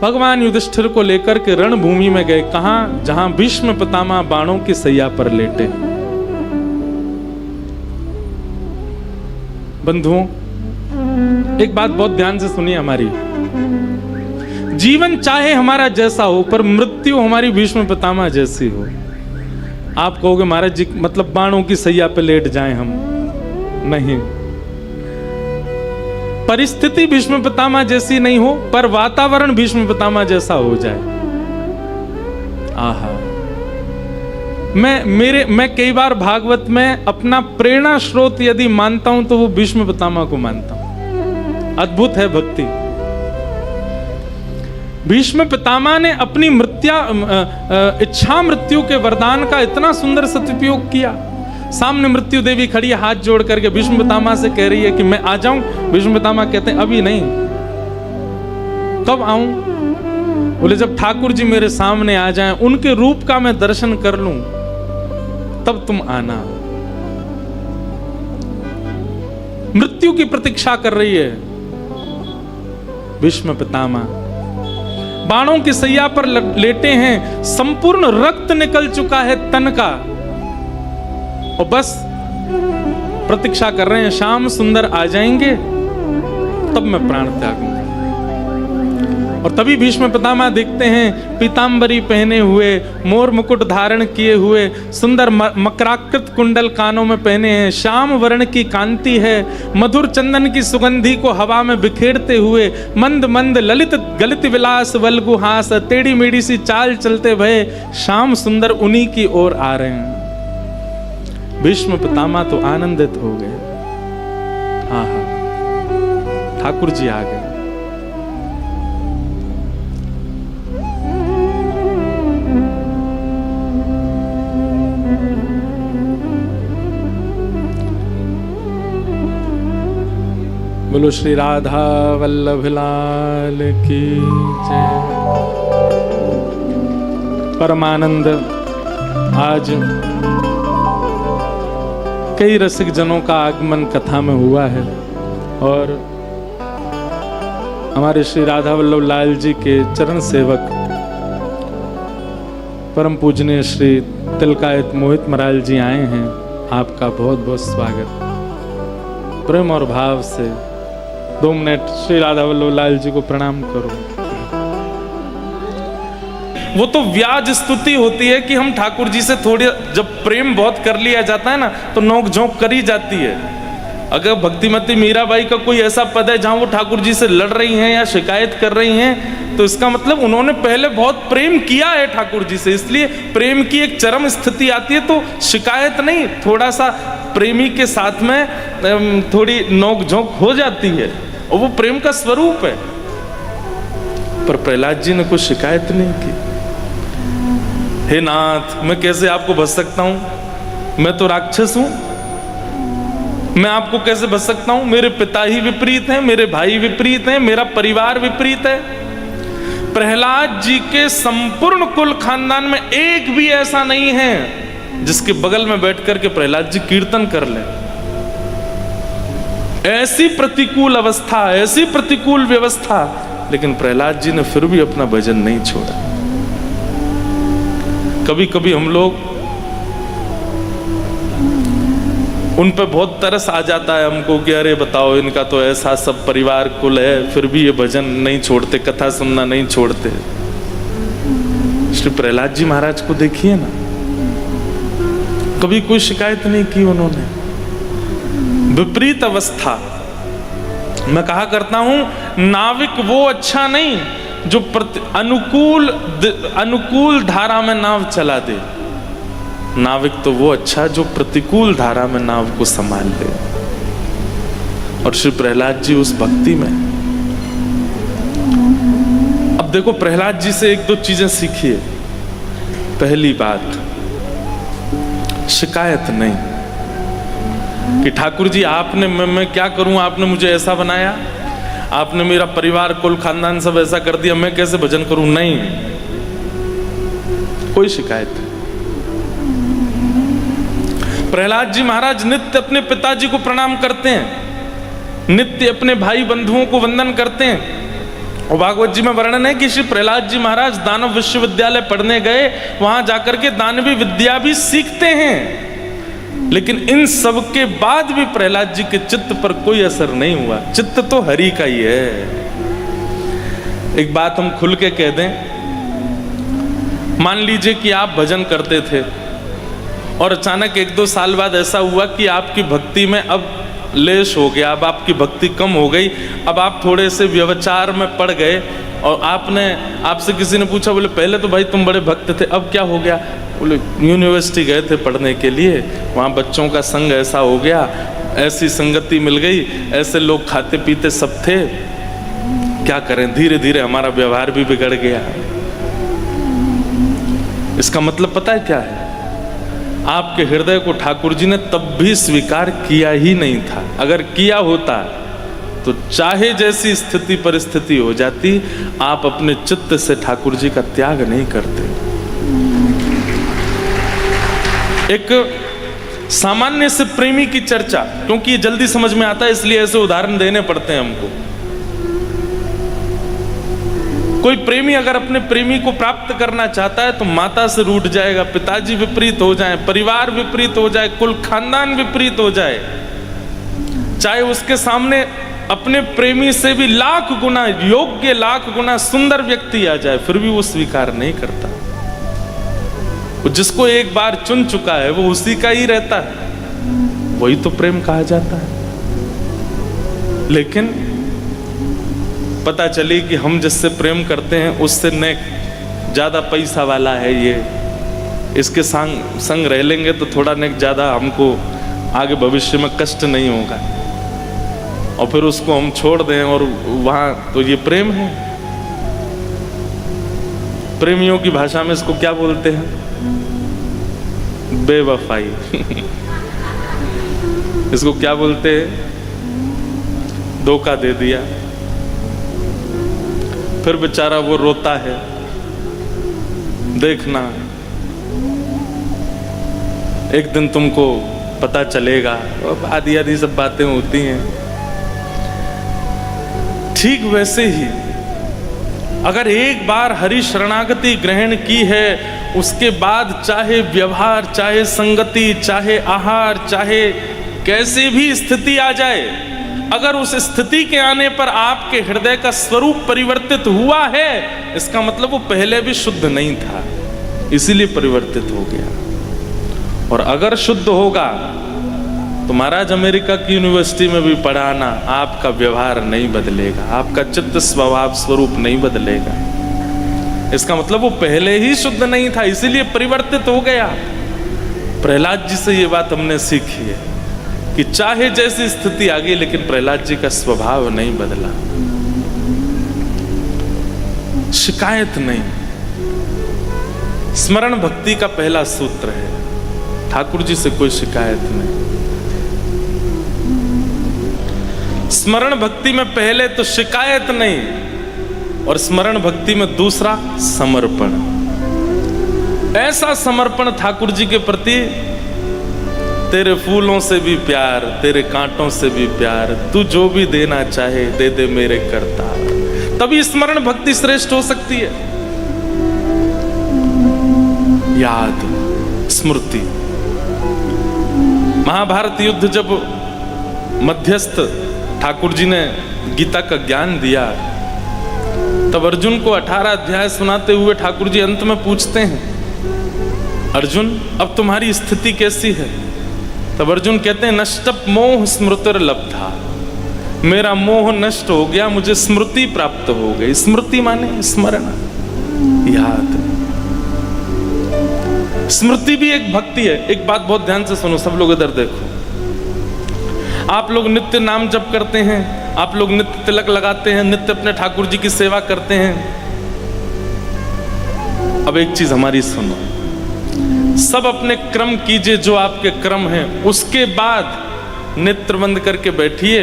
भगवान युधिष्ठिर को लेकर के रणभूमि में गए। कहां? जहां भीष्म पितामह बाणों की सैया पर लेटे। बंधुओं, एक बात बहुत ध्यान से सुनिए हमारी। जीवन चाहे हमारा जैसा हो, पर मृत्यु हमारी भीष्म पितामह जैसी हो। आप कहोगे महाराज जी मतलब बाणों की सैया पे लेट जाएं हम? नहीं, परिस्थिति भीष्म पितामह जैसी नहीं हो, पर वातावरण भीष्म पितामह जैसा हो जाए। आहा, मैं कई बार भागवत में अपना प्रेरणा स्रोत यदि मानता हूं तो वो भीष्म पितामह को मानता हूं। अद्भुत है भक्ति। भीष्म पितामह ने अपनी इच्छा मृत्यु के वरदान का इतना सुंदर सदुपयोग किया। सामने मृत्यु देवी खड़ी है, हाथ जोड़ करके भीष्म पितामह से कह रही है कि मैं आ जाऊं। भीष्म पितामह कहते हैं अभी नहीं। कब आऊं? बोले जब ठाकुर जी मेरे सामने आ जाएं, उनके रूप का मैं दर्शन कर लूं, तब तुम आना। मृत्यु की प्रतीक्षा कर रही है भीष्म पितामह। बाणों की सैया पर लेटे हैं, संपूर्ण रक्त निकल चुका है तन का, और बस प्रतीक्षा कर रहे हैं श्याम सुंदर आ जाएंगे तब मैं प्राण त्यागूंगा। और तभी भीष्म पितामह देखते हैं पीतांबरी पहने हुए, मोर मुकुट धारण किए हुए, सुंदर मकराकृत कुंडल कानों में पहने हैं, श्याम वर्ण की कांति है, मधुर चंदन की सुगंधी को हवा में बिखेरते हुए, मंद मंद ललित गलित विलास वल्गुहास, टेढ़ी मेढ़ी सी चाल चलते भय श्याम सुंदर उन्हीं की ओर आ रहे हैं। भीष्म पितामह तो आनंदित हो गए। हाँ हाँ, ठाकुर जी आ गए। बोलो श्री राधा वल्लभ लाल की जय। परमानंद आज कई रसिक जनों का आगमन कथा में हुआ है, और हमारे श्री राधा वल्लभ लाल जी के चरण सेवक परम पूजनीय श्री तिलकायत मोहित महाराज जी आए हैं। आपका बहुत बहुत स्वागत। प्रेम और भाव से 2 मिनट श्री राधा वल्लभ लाल जी को प्रणाम करो। वो तो व्याज स्तुति होती है कि हम ठाकुर जी से थोड़ी, जब प्रेम बहुत कर लिया जाता है ना तो नोक झोंक करी जाती है। अगर भक्तिमती मीराबाई का कोई ऐसा पद है जहां वो ठाकुर जी से लड़ रही हैं या शिकायत कर रही हैं, तो इसका मतलब उन्होंने पहले बहुत प्रेम किया है ठाकुर जी से, इसलिए प्रेम की एक चरम स्थिति आती है तो शिकायत नहीं, थोड़ा सा प्रेमी के साथ में थोड़ी नोक झोंक हो जाती है, और वो प्रेम का स्वरूप है। पर प्रहलाद जी ने कुछ शिकायत नहीं की। हे नाथ, मैं कैसे आपको बच सकता हूं? मैं तो राक्षस हूं, मैं आपको कैसे बच सकता हूं? मेरे पिता ही विपरीत हैं, मेरे भाई विपरीत हैं, मेरा परिवार विपरीत है। प्रहलाद जी के संपूर्ण कुल खानदान में एक भी ऐसा नहीं है जिसके बगल में बैठ करके प्रहलाद जी कीर्तन कर ले। ऐसी प्रतिकूल अवस्था, ऐसी प्रतिकूल व्यवस्था, लेकिन प्रहलाद जी ने फिर भी अपना भजन नहीं छोड़ा। कभी कभी हम लोग उन पे बहुत तरस आ जाता है हमको कि अरे बताओ, इनका तो ऐसा सब परिवार कुल है, फिर भी ये भजन नहीं छोड़ते, कथा सुनना नहीं छोड़ते। श्री प्रहलाद जी महाराज को देखिए ना, कभी कोई शिकायत नहीं की उन्होंने। विपरीत अवस्था, मैं कहा करता हूं, नाविक वो अच्छा नहीं जो अनुकूल धारा में नाव चला दे, नाविक तो वो अच्छा जो प्रतिकूल धारा में नाव को संभाल ले। और श्री प्रहलाद जी उस भक्ति में। अब देखो, प्रहलाद जी से एक दो चीजें सीखिए। पहली बात, शिकायत नहीं कि ठाकुर जी आपने, मैं क्या करूं, आपने मुझे ऐसा बनाया, आपने मेरा परिवार कुल खानदान सब ऐसा कर दिया, मैं कैसे भजन करूं। नहीं, कोई शिकायत नहीं। प्रहलाद जी महाराज नित्य अपने पिताजी को प्रणाम करते हैं, नित्य अपने भाई बंधुओं को वंदन करते हैं। और भागवत जी में वर्णन है कि श्री प्रहलाद जी महाराज दानव विश्वविद्यालय पढ़ने गए, वहां जाकर के दानवी विद्या भी सीखते हैं। लेकिन इन सब के बाद भी प्रहलाद जी के चित्त पर कोई असर नहीं हुआ। चित्त तो हरि का ही है। एक बात हम खुल के कह दें, मान लीजिए कि आप भजन करते थे और अचानक एक दो साल बाद ऐसा हुआ कि आपकी भक्ति में अब लेश हो गया, अब आपकी भक्ति कम हो गई, अब आप थोड़े से व्यभिचार में पड़ गए। और आपसे किसी ने पूछा, बोले पहले तो भाई तुम बड़े भक्त थे, अब क्या हो गया? बोले यूनिवर्सिटी गए थे पढ़ने के लिए, वहाँ बच्चों का संग ऐसा हो गया, ऐसी संगति मिल गई, ऐसे लोग खाते पीते सब थे, क्या करें, धीरे धीरे हमारा व्यवहार भी बिगड़ गया। इसका मतलब पता है क्या है? आपके हृदय को ठाकुर जी ने तब भी स्वीकार किया ही नहीं था। अगर किया होता तो चाहे जैसी स्थिति परिस्थिति हो जाती, आप अपने चित्त से ठाकुर जी का त्याग नहीं करते। एक सामान्य से प्रेमी की चर्चा, क्योंकि ये जल्दी समझ में आता है इसलिए ऐसे उदाहरण देने पड़ते हैं हमको। कोई प्रेमी अगर अपने प्रेमी को प्राप्त करना चाहता है तो माता से रूठ जाएगा, पिताजी विपरीत हो जाए, परिवार विपरीत हो जाए, कुल खानदान विपरीत हो जाए, चाहे उसके सामने अपने प्रेमी से भी लाख गुना योग्य, लाख गुना सुंदर व्यक्ति आ जाए, फिर भी वो स्वीकार नहीं करता। वो जिसको एक बार चुन चुका है वो उसी का ही रहता है, वही तो प्रेम कहा जाता है। लेकिन पता चली कि हम जिससे प्रेम करते हैं उससे नेक ज्यादा पैसा वाला है, ये इसके संग रह लेंगे तो थोड़ा नेक ज्यादा, हमको आगे भविष्य में कष्ट नहीं होगा, और फिर उसको हम छोड़ दें और वहां, तो ये प्रेम है। प्रेमियों की भाषा में इसको क्या बोलते हैं? बेवफाई। इसको क्या बोलते हैं? धोखा दे दिया। फिर बेचारा वो रोता है, देखना एक दिन तुमको पता चलेगा, और आदि आदि सब बातें होती हैं। ठीक वैसे ही अगर एक बार हरि शरणागति ग्रहण की है, उसके बाद चाहे व्यवहार, चाहे संगति, चाहे आहार, चाहे कैसे भी स्थिति आ जाए, अगर उस स्थिति के आने पर आपके हृदय का स्वरूप परिवर्तित हुआ है, इसका मतलब वो पहले भी शुद्ध नहीं था, इसीलिए परिवर्तित हो गया। और अगर शुद्ध होगा तो महाराज अमेरिका की यूनिवर्सिटी में भी पढ़ाना, आपका व्यवहार नहीं बदलेगा, आपका चित्त स्वभाव स्वरूप नहीं बदलेगा। इसका मतलब वो पहले ही शुद्ध नहीं था, इसीलिए परिवर्तित हो गया। प्रहलाद जी से ये बात हमने सीखी है कि चाहे जैसी स्थिति आ गई, लेकिन प्रहलाद जी का स्वभाव नहीं बदला, शिकायत नहीं। स्मरण भक्ति का पहला सूत्र है, ठाकुर जी से कोई शिकायत नहीं। स्मरण भक्ति में पहले तो शिकायत नहीं, और स्मरण भक्ति में दूसरा समर्पण। ऐसा समर्पण ठाकुर जी के प्रति, तेरे फूलों से भी प्यार, तेरे कांटों से भी प्यार, तू जो भी देना चाहे दे दे मेरे करता। तभी स्मरण भक्ति श्रेष्ठ हो सकती है। याद, स्मृति। महाभारत युद्ध जब मध्यस्थ ठाकुर जी ने गीता का ज्ञान दिया, तब अर्जुन को 18 अध्याय सुनाते हुए ठाकुर जी अंत में पूछते हैं, अर्जुन अब तुम्हारी स्थिति कैसी है? तब अर्जुन कहते हैं, नष्टप मोह स्मृतिर्लब्धा, मेरा मोह नष्ट हो गया, मुझे स्मृति प्राप्त हो गई। स्मृति माने स्मरण, याद। स्मृति भी एक भक्ति है। एक बात बहुत ध्यान से सुनो, सब लोग इधर देखो। आप लोग नित्य नाम जप करते हैं, आप लोग नित्य तिलक लगाते हैं, नित्य अपने ठाकुर जी की सेवा करते हैं। अब एक चीज हमारी सुनो, सब अपने क्रम कीजिए जो आपके क्रम हैं, उसके बाद नेत्र बंद करके बैठिए।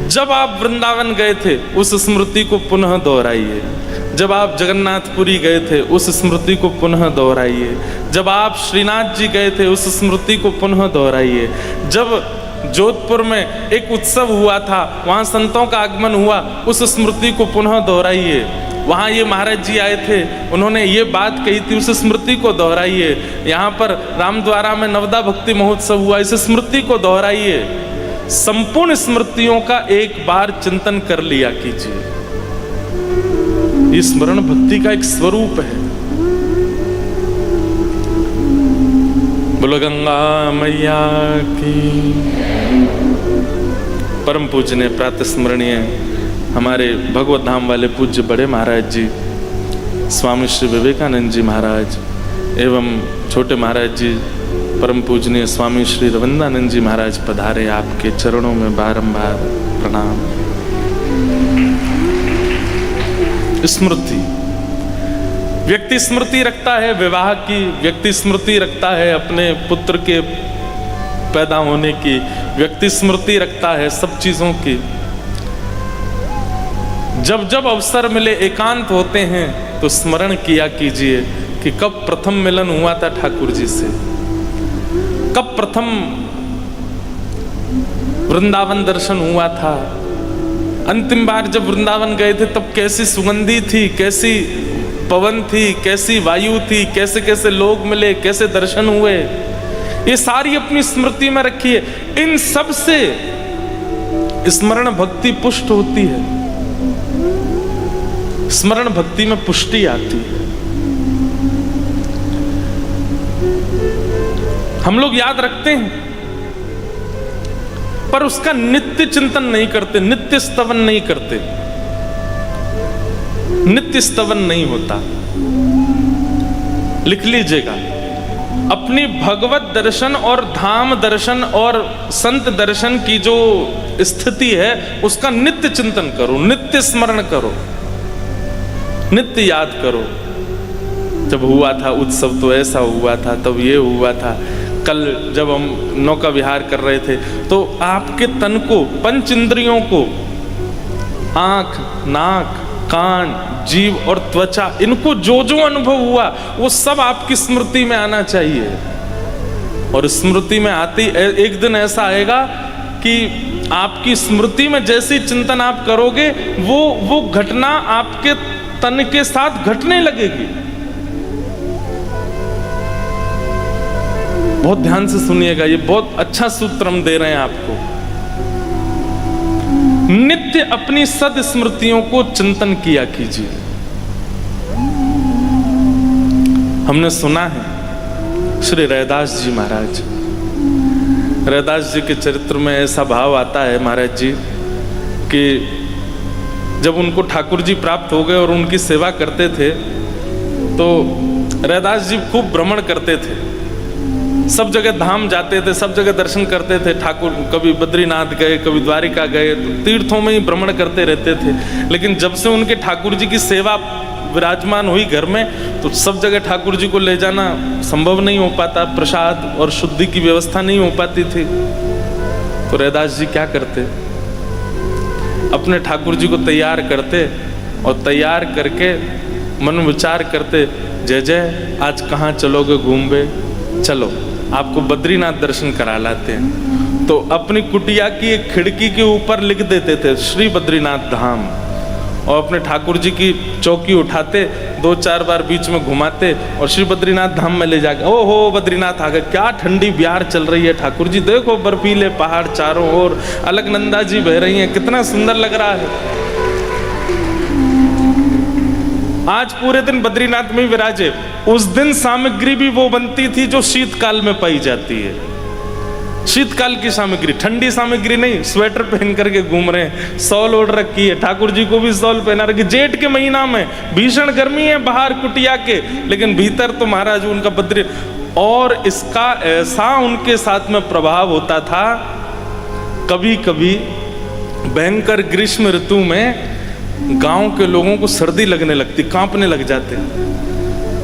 जब आप वृंदावन गए थे उस स्मृति को पुनः दोहराइए। जब आप जगन्नाथपुरी गए थे उस स्मृति को पुनः दोहराइए। जब आप श्रीनाथ जी गए थे उस स्मृति को पुनः दोहराइए। जब जोधपुर में एक उत्सव हुआ था, वहाँ संतों का आगमन हुआ, उस स्मृति को पुनः दोहराइए। वहाँ ये महाराज जी आए थे, उन्होंने ये बात कही थी, उस स्मृति को दोहराइए। यहाँ पर रामद्वारा में नवदा भक्ति महोत्सव हुआ, इस स्मृति को दोहराइए। संपूर्ण स्मृतियों का एक बार चिंतन कर लिया कीजिए। ये स्मरण भक्ति का एक स्वरूप है। बोलो गंगा मैया की। परम पूजनीय प्रातः स्मरणीय हमारे भगवत धाम वाले पूज्य बड़े महाराज जी स्वामी श्री विवेकानंद जी महाराज एवं छोटे महाराज जी परम पूजनीय स्वामी श्री रविंद्रानंद जी महाराज पधारे। आपके चरणों में बारंबार प्रणाम। स्मृति, व्यक्ति स्मृति रखता है विवाह की, व्यक्ति स्मृति रखता है अपने पुत्र के पैदा होने की, व्यक्ति स्मृति रखता है सब चीजों की। जब जब अवसर मिले, एकांत होते हैं, तो स्मरण किया कीजिए कि कब प्रथम मिलन हुआ था ठाकुर जी से, कब प्रथम वृंदावन दर्शन हुआ था, अंतिम बार जब वृंदावन गए थे तब कैसी सुगंधी थी, कैसी पवन थी, कैसी वायु थी, कैसे कैसे लोग मिले, कैसे दर्शन हुए, ये सारी अपनी स्मृति में रखिए। इन सब से स्मरण भक्ति पुष्ट होती है, स्मरण भक्ति में पुष्टि आती है। हम लोग याद रखते हैं पर उसका नित्य चिंतन नहीं करते, नित्य स्तवन नहीं करते, नित्य स्तवन नहीं होता। लिख लीजिएगा, अपनी भगवत दर्शन और धाम दर्शन और संत दर्शन की जो स्थिति है उसका नित्य चिंतन करो, नित्य स्मरण करो, नित्य याद करो। जब हुआ था उत्सव तो ऐसा हुआ था, तब ये हुआ था। कल जब हम नौका विहार कर रहे थे तो आपके तन को, पंच इंद्रियों को, आंख, नाक, कान, जीव और त्वचा, इनको जो जो अनुभव हुआ वो सब आपकी स्मृति में आना चाहिए। और स्मृति में आती एक दिन ऐसा आएगा कि आपकी स्मृति में जैसी चिंतन आप करोगे वो घटना आपके तन के साथ घटने लगेगी। बहुत ध्यान से सुनिएगा, ये बहुत अच्छा सूत्र हम दे रहे हैं आपको। नित्य अपनी सद स्मृतियों को चिंतन किया कीजिए। हमने सुना है श्री रैदास जी महाराज, रैदास जी के चरित्र में ऐसा भाव आता है महाराज जी कि जब उनको ठाकुर जी प्राप्त हो गए और उनकी सेवा करते थे तो रैदास जी खूब भ्रमण करते थे, सब जगह धाम जाते थे, सब जगह दर्शन करते थे। ठाकुर कभी बद्रीनाथ गए, कभी द्वारिका गए, तो तीर्थों में ही भ्रमण करते रहते थे। लेकिन जब से उनके ठाकुर जी की सेवा विराजमान हुई घर में, तो सब जगह ठाकुर जी को ले जाना संभव नहीं हो पाता, प्रसाद और शुद्धि की व्यवस्था नहीं हो पाती थी। तो रैदास जी क्या करते, अपने ठाकुर जी को तैयार करते और तैयार करके मन विचार करते, जय जय आज कहाँ चलोगे घूमबे, चलो आपको बद्रीनाथ दर्शन करा लाते हैं। तो अपनी कुटिया की एक खिड़की के ऊपर लिख देते थे श्री बद्रीनाथ धाम, और अपने ठाकुर जी की चौकी उठाते, 2-4 बार बीच में घुमाते और श्री बद्रीनाथ धाम में ले जाके, ओ हो बद्रीनाथ आ गए, क्या ठंडी बिहार चल रही है ठाकुर जी, देखो बर्फीले पहाड़ चारों ओर, अलकनंदा जी बह रही हैं, कितना सुंदर लग रहा है। आज पूरे दिन बद्रीनाथ में विराजे। उस दिन सामग्री भी वो बनती थी जो शीतकाल में पाई जाती है, शीतकाल की सामग्री, ठंडी सामग्री नहीं। स्वेटर पहन करके घूम रहे हैं, शॉल ओढ़ रखी है, ठाकुर जी को भी शॉल पहना रखी। जेठ के महीना में भीषण गर्मी है बाहर कुटिया के, लेकिन भीतर तो महाराज उनका बद्री। और इसका ऐसा उनके साथ में प्रभाव होता था, कभी कभी भयंकर ग्रीष्म ऋतु में गांव के लोगों को सर्दी लगने लगती, कांपने लग जाते।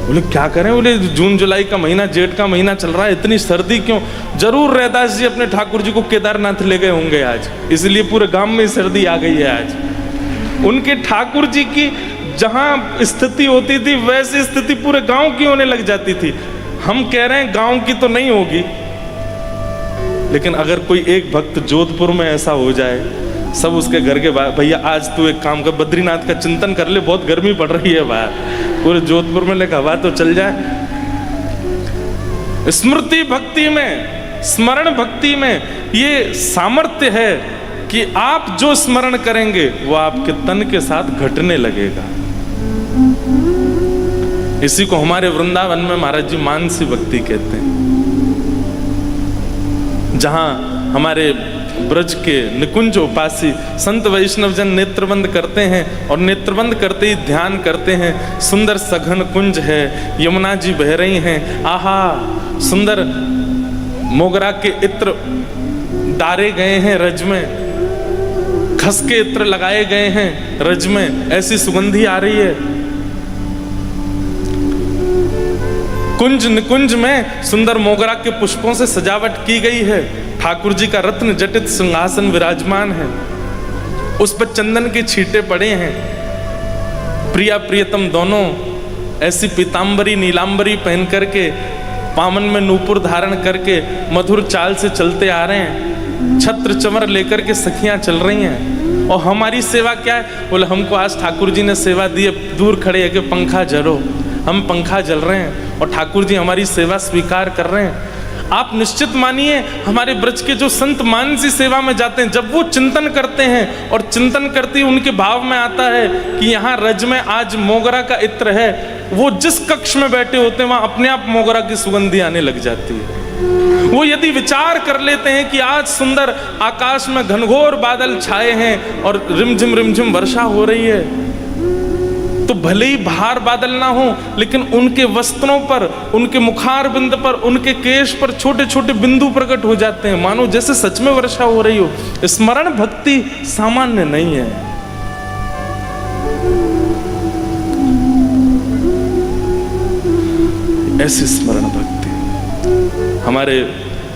बोले क्या करें, बोले जून जुलाई का महीना, जेठ का महीना चल रहा है, इतनी सर्दी क्यों। जरूर रैदास जी अपने ठाकुर जी को केदारनाथ ले गए होंगे आज, इसलिए पूरे गांव में सर्दी आ गई है आज। उनके ठाकुर जी की जहां स्थिति होती थी वैसी स्थिति पूरे गांव की होने लग जाती थी। हम कह रहे हैं गांव की तो नहीं होगी, लेकिन अगर कोई एक भक्त जोधपुर में ऐसा हो जाए, सब उसके घर के भैया आज तू एक काम कर, बद्रीनाथ का चिंतन कर ले, बहुत गर्मी पड़ रही है बाहर, पूरे जोधपुर में लेकर हवा तो चल जाए। स्मृति भक्ति में, स्मरण भक्ति में ये सामर्थ्य है कि आप जो स्मरण करेंगे वो आपके तन के साथ घटने लगेगा। इसी को हमारे वृंदावन में महाराज जी मानसी भक्ति कहते हैं, जहां हमारे ब्रज के निकुंज उपासी संत वैष्णव जन नेत्रबंद करते हैं, और नेत्रबंद करते ही ध्यान करते हैं, सुंदर सघन कुंज है, यमुना जी बह रही हैं, आहा सुंदर मोगरा के इत्र डारे गए हैं रज में, खस के इत्र लगाए गए हैं रज में, ऐसी सुगंधी आ रही है। कुंज निकुंज में सुंदर मोगरा के पुष्पों से सजावट की गई है, ठाकुर जी का रत्न जटित सिंहासन विराजमान है, उस पर चंदन के छींटे पड़े हैं। प्रिया प्रियतम दोनों ऐसी पीतांबरी नीलांबरी पहन करके, पामन में नूपुर धारण करके मधुर चाल से चलते आ रहे हैं, छत्र चमर लेकर के सखियां चल रही हैं। और हमारी सेवा क्या है, बोले हमको आज ठाकुर जी ने सेवा दी है, दूर खड़े है कि पंखा जलो, हम पंखा जल रहे हैं और ठाकुर जी हमारी सेवा स्वीकार कर रहे हैं। आप निश्चित मानिए हमारे ब्रज के जो संत मानसी सेवा में जाते हैं, जब वो चिंतन करते हैं और चिंतन करते ही उनके भाव में आता है कि यहाँ रज में आज मोगरा का इत्र है, वो जिस कक्ष में बैठे होते हैं वहां अपने आप मोगरा की सुगंधी आने लग जाती है। वो यदि विचार कर लेते हैं कि आज सुंदर आकाश में घनघोर बादल छाए हैं और रिमझिम वर्षा हो रही है, तो भले ही बाहर बादल ना हो, लेकिन उनके वस्त्रों पर, उनके मुखार बिंद पर, उनके केश पर छोटे छोटे बिंदु प्रकट हो जाते हैं, मानो जैसे सच में वर्षा हो रही हो। स्मरण भक्ति सामान्य नहीं है। ऐसी स्मरण भक्ति हमारे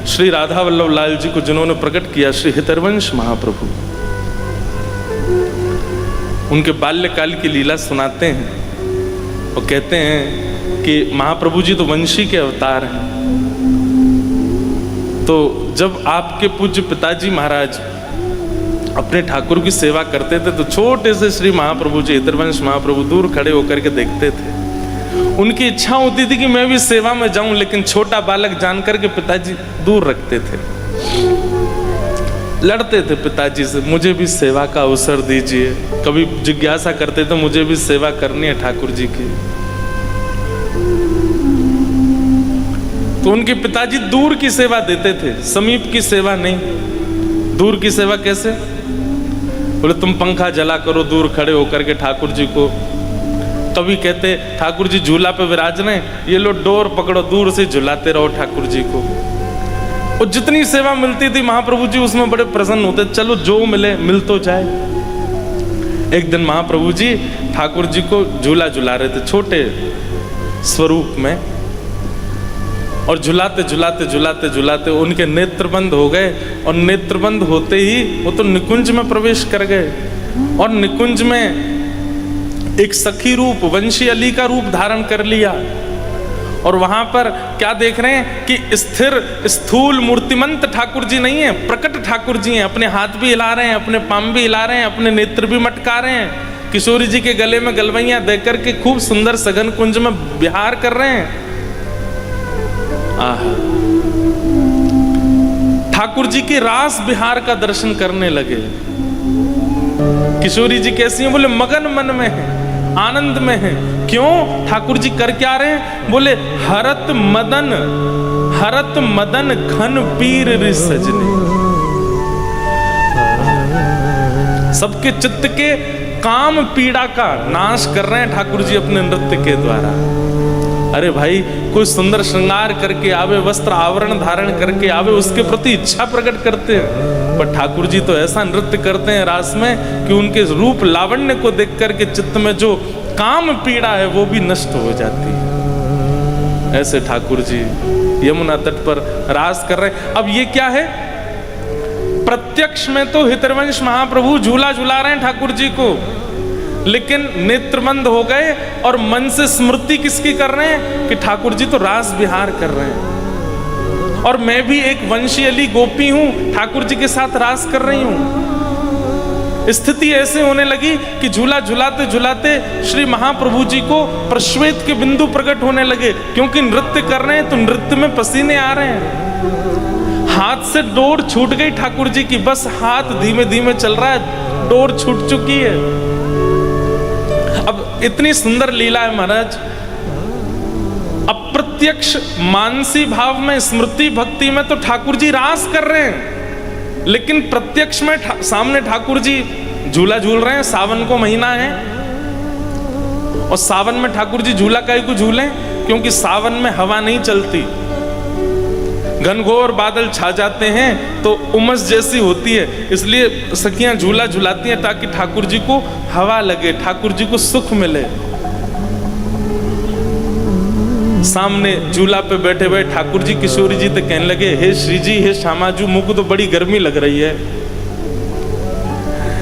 श्री राधा वल्लभ लाल जी को जिन्होंने प्रकट किया, श्री हितरवंश महाप्रभु, उनके बाल्यकाल की लीला सुनाते हैं और कहते हैं कि महाप्रभु जी तो वंशी के अवतार हैं। तो जब आपके पूज्य पिताजी महाराज अपने ठाकुर की सेवा करते थे, तो छोटे से श्री महाप्रभु जी, हितरवंश महाप्रभु, दूर खड़े होकर के देखते थे। उनकी इच्छा होती थी कि मैं भी सेवा में जाऊं, लेकिन छोटा बालक जानकर के पिताजी दूर रखते थे, लड़ते थे पिताजी से, मुझे भी सेवा का अवसर दीजिए। कभी जिज्ञासा करते थे मुझे भी सेवा करनी है ठाकुर जी की। तो उनके पिताजी दूर की सेवा देते थे, समीप की सेवा नहीं। दूर की सेवा कैसे? बोले तुम पंखा जला करो दूर खड़े होकर के ठाकुर जी को। कभी कहते ठाकुर जी झूला पे विराज रहे, ये लो डोर पकड़ो, दूर से झुलाते रहो ठाकुर जी को। और जितनी सेवा मिलती थी महाप्रभु जी उसमें बड़े प्रसन्न होते, चलो जो मिले मिल तो जाए। एक दिन महाप्रभु जी ठाकुर जी को झूला झुला रहे थे छोटे स्वरूप में, और झुलाते झुलाते झुलाते झुलाते उनके नेत्रबंद हो गए, और नेत्रबंद होते ही वो तो निकुंज में प्रवेश कर गए। और निकुंज में एक सखी रूप वंशी अली का रूप धारण कर लिया। और वहां पर क्या देख रहे हैं कि स्थिर स्थूल मूर्तिमंत ठाकुर जी नहीं है, प्रकट ठाकुर जी हैं। अपने हाथ भी हिला रहे हैं, अपने पाम भी हिला रहे हैं, अपने नेत्र भी मटका रहे हैं। किशोरी जी के गले में गलवैयां देकर के खूब सुंदर सघन कुंज में विहार कर रहे हैं। आहा, ठाकुर जी के रास विहार का दर्शन करने लगे। किशोरी जी कैसी हैं? बोले मगन मन में है, आनंद में है। क्यों? ठाकुर जी कर क्या रहे हैं? बोले हरत मदन घन पीर रि सजने। सबके चित्त के काम पीड़ा का नाश कर रहे हैं ठाकुर जी अपने नृत्य के द्वारा। अरे भाई, कोई सुंदर श्रृंगार करके आवे, वस्त्र आवरण धारण करके आवे, उसके प्रति इच्छा प्रकट करते हैं। पर ठाकुर जी तो ऐसा नृत्य करते हैं रास में कि उनके रूप लावण्य को देख करके चित्त में जो काम पीड़ा है वो भी नष्ट हो जाती है। ऐसे ठाकुर जी यमुना तट पर रास कर रहे हैं। अब ये क्या है? प्रत्यक्ष में तो हितरवंश महाप्रभु झूला झूला रहे हैं ठाकुर जी को, लेकिन नेत्रबंद हो गए और मन से स्मृति किसकी कर रहे हैं कि ठाकुर जी तो रास विहार कर रहे हैं और मैं भी एक वंशी अली गोपी हूं, ठाकुर जी के साथ रास कर रही हूं। स्थिति ऐसे होने लगी कि झूला झुलाते झुलाते श्री महाप्रभु जी को प्रश्वेत के बिंदु प्रकट होने लगे, क्योंकि नृत्य कर रहे हैं तो नृत्य में पसीने आ रहे हैं। हाथ से डोर छूट गई ठाकुर जी की, बस हाथ धीमे धीमे चल रहा है, डोर छूट चुकी है। अब इतनी सुंदर लीला है महाराज। अप्रत्यक्ष मानसी भाव में, स्मृति भक्ति में तो ठाकुर जी रास कर रहे हैं, लेकिन प्रत्यक्ष में सामने ठाकुर जी झूला झूल रहे हैं। सावन को महीना है और सावन में ठाकुर जी झूला काहे को झूले? क्योंकि सावन में हवा नहीं चलती, घनघोर बादल छा जाते हैं तो उमस जैसी होती है, इसलिए सखियां झूला झुलाती हैं ताकि ठाकुर जी को हवा लगे, ठाकुर जी को सुख मिले। सामने झूला पे बैठे हुए ठाकुर जी किशोरी जी तो कहने लगे, हे श्री जी, हे श्यामाजू, मुझ को तो बड़ी गर्मी लग रही है,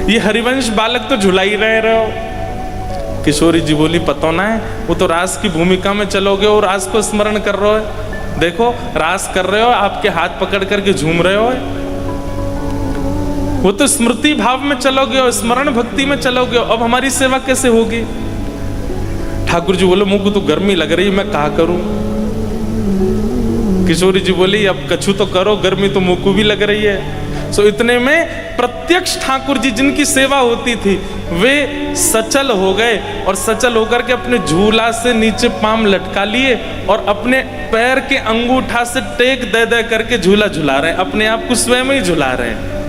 ये हरिवंश बालक तो झुला ही रहे हो। किशोरी जी बोली, पता ना है, वो तो रास की भूमिका में चलोगे और रास को स्मरण कर रहे हो। देखो रास कर रहे हो, आपके हाथ पकड़ करके झूम रहे हो, वो तो स्मृति भाव में चलोगे और स्मरण भक्ति में चलोगे, अब हमारी सेवा कैसे होगी? ठाकुर जी बोले, मुझको तो गर्मी लग रही है, मैं क्या करूं? किशोरी जी बोली, अब कछु तो करो, गर्मी तो मुझको भी लग रही है। सो इतने में प्रत्यक्ष ठाकुर जी जिनकी सेवा होती थी वे सचल हो गए और सचल होकर के अपने झूला से नीचे पाम लटका लिए और अपने पैर के अंगूठा से टेक दे दे करके झूला झुला रहे हैं, अपने आप को स्वयं ही झुला रहे हैं।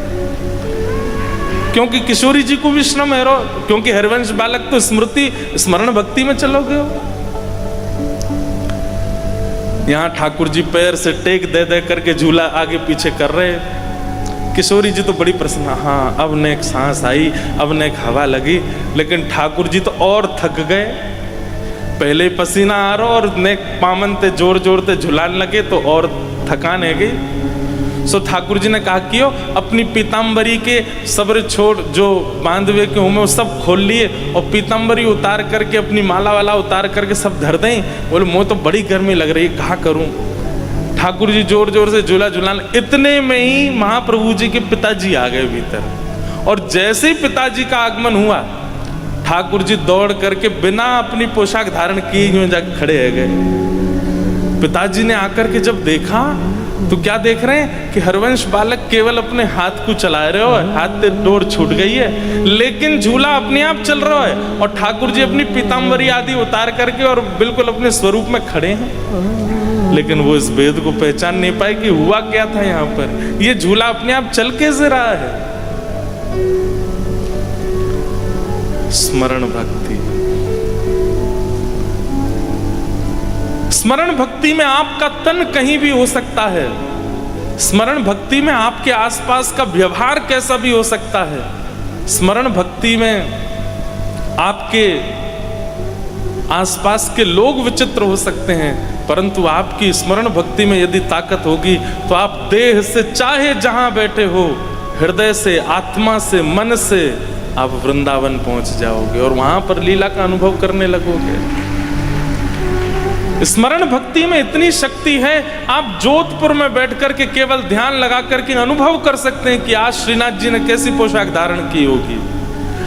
क्योंकि किशोरी जी को भी श्रम है, क्योंकि हरिवंश बालक तो स्मृति स्मरण भक्ति में चलोगे। यहां ठाकुर जी पैर से टेक दे दे करके झूला आगे पीछे कर रहे। किशोरी जी तो बड़ी प्रसन्न, हाँ अब ने एक सांस आई, अब ने एक हवा लगी, लेकिन ठाकुर जी तो और थक गए। पहले पसीना आ रहा और ने पामन ते जोर जोर ते झुलाने लगे तो और थकान है गई। सो ठाकुर जी ने कहा कि अपनी पीताम्बरी के सब्र छोड़ जो बांधवे के हूँ वो सब खोल लिए और पीताम्बरी उतार करके अपनी माला वाला उतार करके सब धर दें। बोले, मुझे तो बड़ी गर्मी लग रही है, कहा करूं? ठाकुर जी जोर जोर से झूला झुलाने, इतने में ही महाप्रभु जी के पिताजी आ गए भीतर। और जैसे ही पिताजी का आगमन हुआ, ठाकुर जी दौड़ करके बिना अपनी पोशाक धारण किए हुए जाकर खड़े हो गए। पिताजी ने आकर के जब देखा तो क्या देख रहे हैं कि हरवंश बालक केवल अपने हाथ को चला रहे हो, हाथ से डोर छूट गई है, लेकिन झूला अपने आप चल रहा है और ठाकुर जी अपनी पीताम्बरी आदि उतार करके और बिल्कुल अपने स्वरूप में खड़े हैं। लेकिन वो इस भेद को पहचान नहीं पाए कि हुआ क्या था यहाँ पर। ये झूला अपने आप चल कैसे रहा है? स्मरण भक्ति। स्मरण भक्ति में आपका तन कहीं भी हो सकता है। स्मरण भक्ति में आपके आसपास का व्यवहार कैसा भी हो सकता है। स्मरण भक्ति में आपके आसपास के लोग विचित्र हो सकते हैं, परंतु आपकी स्मरण भक्ति में यदि ताकत होगी तो आप देह से चाहे जहां बैठे हो, हृदय से, आत्मा से, मन से आप वृंदावन पहुंच जाओगे और वहां पर लीला का अनुभव करने लगोगे। स्मरण भक्ति में इतनी शक्ति है, आप जोधपुर में बैठ करके केवल ध्यान लगा करके अनुभव कर सकते हैं कि आज श्रीनाथ जी ने कैसी पोशाक धारण की होगी,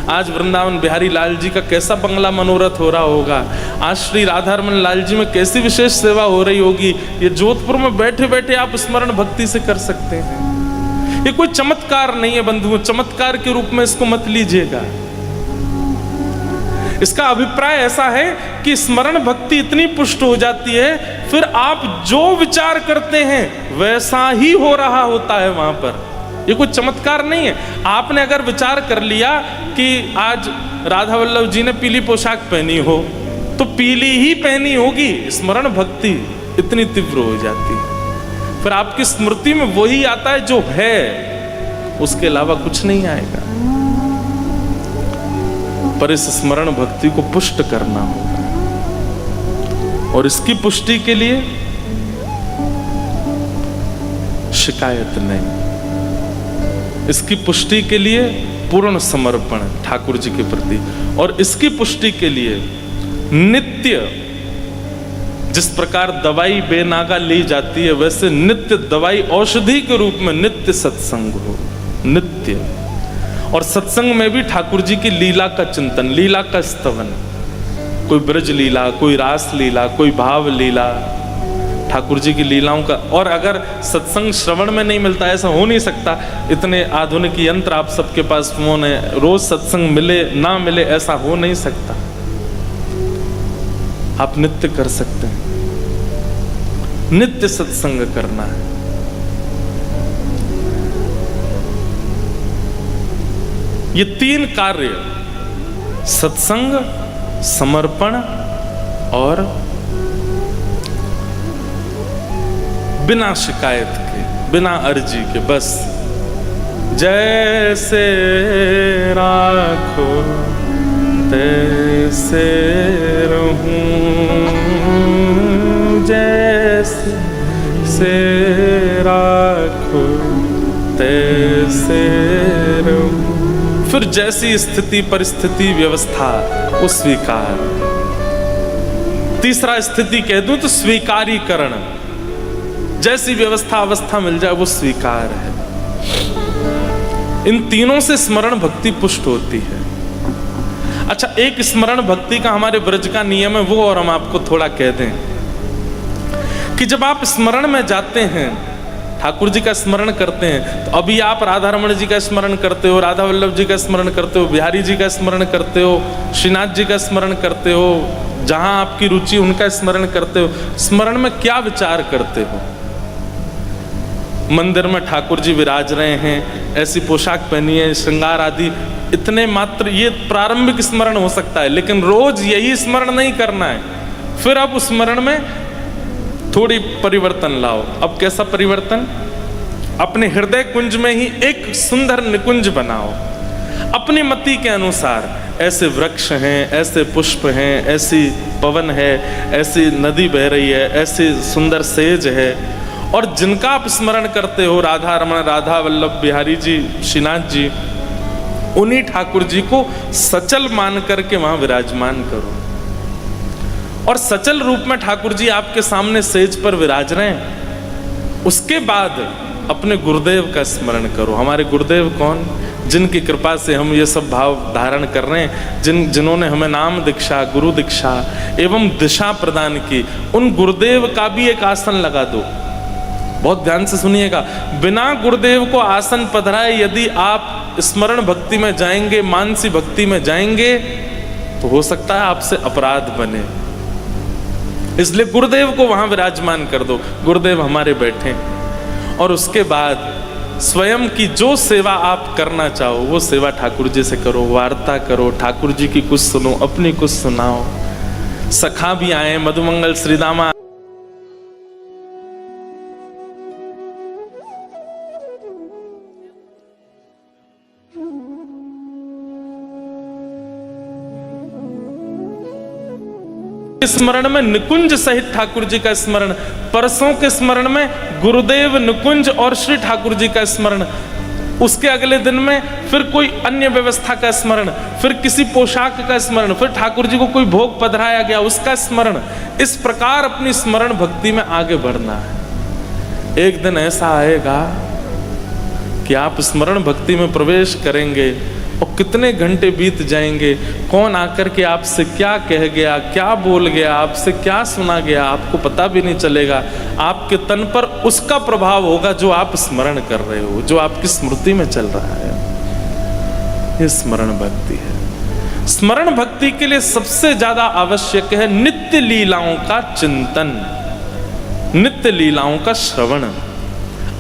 आज वृंदावन बिहारी लाल जी का कैसा बंगला मनोरथ हो रहा होगा, आज श्री राधारमण लाल जी में कैसी विशेष सेवा हो रही होगी। ये जोधपुर में बैठे बैठे आप स्मरण भक्ति से कर सकते हैं। ये कोई चमत्कार नहीं है बंधुओं, चमत्कार के रूप में इसको मत लीजिएगा। इसका अभिप्राय ऐसा है कि स्मरण भक्ति इतनी पुष्ट हो जाती है, फिर आप जो विचार करते हैं वैसा ही हो रहा होता है वहां पर। ये कोई चमत्कार नहीं है। आपने अगर विचार कर लिया कि आज राधा वल्लभ जी ने पीली पोशाक पहनी हो तो पीली ही पहनी होगी। स्मरण भक्ति इतनी तीव्र हो जाती है, फिर आपकी स्मृति में वही आता है जो है, उसके अलावा कुछ नहीं आएगा। पर इस स्मरण भक्ति को पुष्ट करना होगा, और इसकी पुष्टि के लिए शिकायत नहीं, इसकी पुष्टि के लिए पूर्ण समर्पण ठाकुर जी के प्रति, और इसकी पुष्टि के लिए नित्य, जिस प्रकार दवाई बेनागा ली जाती है वैसे नित्य दवाई औषधि के रूप में नित्य सत्संग हो, नित्य। और सत्संग में भी ठाकुर जी की लीला का चिंतन, लीला का स्तवन, कोई ब्रज लीला, कोई रास लीला, कोई भाव लीला, ठाकुर जी की लीलाओं का। और अगर सत्संग श्रवण में नहीं मिलता, ऐसा हो नहीं सकता, इतने आधुनिक यंत्र आप सबके पास फोन है, रोज सत्संग मिले ना मिले ऐसा हो नहीं सकता। आप नित्य कर सकते हैं, नित्य सत्संग करना है। ये तीन कार्य, सत्संग, समर्पण और बिना शिकायत के, बिना अर्जी के, बस जैसे राखो तैसे रहूं, जैसे राखो तैसे रहूं। फिर जैसी स्थिति परिस्थिति व्यवस्था वो स्वीकार। तीसरा स्थिति कह दूं तो स्वीकारीकरण, जैसी व्यवस्था अवस्था मिल जाए वो स्वीकार है। इन तीनों से स्मरण भक्ति पुष्ट होती है। अच्छा, एक स्मरण भक्ति का हमारे ब्रज का नियम है, वो और हम आपको थोड़ा कह दें कि जब आप स्मरण में जाते हैं, ठाकुर जी का स्मरण करते हैं, तो अभी आप राधा रमण जी का स्मरण करते हो, राधा वल्लभ जी का स्मरण करते हो, बिहारी जी का स्मरण करते हो, श्रीनाथ जी का स्मरण करते हो, जहां आपकी रुचि उनका स्मरण करते हो। स्मरण में क्या विचार करते हो? मंदिर में ठाकुर जी विराज रहे हैं, ऐसी पोशाक पहनी है, श्रृंगार आदि, इतने मात्र ये प्रारंभिक स्मरण हो सकता है, लेकिन रोज यही स्मरण नहीं करना है। फिर आप उस स्मरण में थोड़ी परिवर्तन लाओ। अब कैसा परिवर्तन? अपने हृदय कुंज में ही एक सुंदर निकुंज बनाओ अपनी मति के अनुसार। ऐसे वृक्ष हैं, ऐसे पुष्प हैं, ऐसी पवन है, ऐसी नदी बह रही है, ऐसी सुंदर सेज है, और जिनका आप स्मरण करते हो, राधा रमण, राधा वल्लभ, बिहारी जी, श्रीनाथ जी, उन्हीं ठाकुर जी को सचल मान करके वहां विराजमान करो। और सचल रूप में ठाकुर जी आपके सामने सेज पर विराज रहे हैं। उसके बाद अपने गुरुदेव का स्मरण करो। हमारे गुरुदेव कौन? जिनकी कृपा से हम ये सब भाव धारण कर रहे हैं, जिन्होंने हमें नाम दीक्षा, गुरु दीक्षा एवं दिशा प्रदान की, उन गुरुदेव का भी एक आसन लगा दो। बहुत ध्यान से सुनिएगा, बिना गुरुदेव को आसन पधराए यदि आप स्मरण भक्ति में जाएंगे, मानसी भक्ति में जाएंगे, तो हो सकता है आपसे अपराध बने। इसलिए गुरुदेव को वहां विराजमान कर दो, गुरुदेव हमारे बैठे। और उसके बाद स्वयं की जो सेवा आप करना चाहो वो सेवा ठाकुर जी से करो, वार्ता करो, ठाकुर जी की कुछ सुनो, अपनी कुछ सुनाओ। सखा भी आए, मधुमंगल श्रीदामा स्मरण में निकुंज सहित ठाकुर जी का स्मरण, परसों के स्मरण में गुरुदेव, निकुंज और श्री ठाकुर जी का स्मरण। उसके अगले दिन में फिर कोई अन्य व्यवस्था का स्मरण, फिर किसी पोशाक का स्मरण, फिर ठाकुर जी को कोई भोग पधराया गया उसका स्मरण। इस प्रकार अपनी स्मरण भक्ति में आगे बढ़ना है। एक दिन ऐसा आएगा कि आप स्मरण भक्ति में प्रवेश करेंगे और कितने घंटे बीत जाएंगे, कौन आकर के आपसे क्या कह गया, क्या बोल गया, आपसे क्या सुना गया, आपको पता भी नहीं चलेगा। आपके तन पर उसका प्रभाव होगा जो आप स्मरण कर रहे हो, जो आपकी स्मृति में चल रहा है। ये स्मरण भक्ति है। स्मरण भक्ति के लिए सबसे ज्यादा आवश्यक है नित्य लीलाओं का चिंतन, नित्य लीलाओं का श्रवण।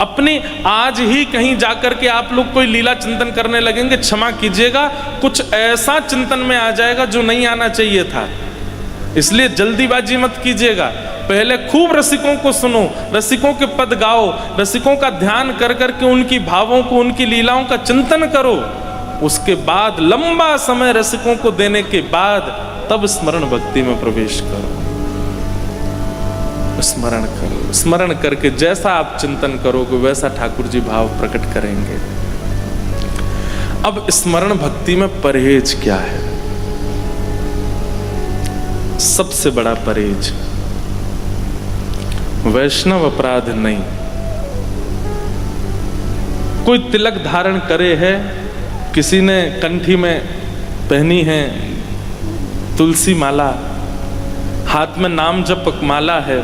अपनी आज ही कहीं जाकर के आप लोग कोई लीला चिंतन करने लगेंगे, क्षमा कीजिएगा, कुछ ऐसा चिंतन में आ जाएगा जो नहीं आना चाहिए था। इसलिए जल्दीबाजी मत कीजिएगा, पहले खूब रसिकों को सुनो, रसिकों के पद गाओ, रसिकों का ध्यान कर करके उनकी भावों को, उनकी लीलाओं का चिंतन करो। उसके बाद लंबा समय रसिकों को देने के बाद तब स्मरण भक्ति में प्रवेश करो। स्मरण करो, स्मरण करके जैसा आप चिंतन करोगे वैसा ठाकुर जी भाव प्रकट करेंगे। अब स्मरण भक्ति में परहेज क्या है? सबसे बड़ा परहेज वैष्णव अपराध नहीं। कोई तिलक धारण करे है, किसी ने कंठी में पहनी है तुलसी माला, हाथ में नाम जपक माला है,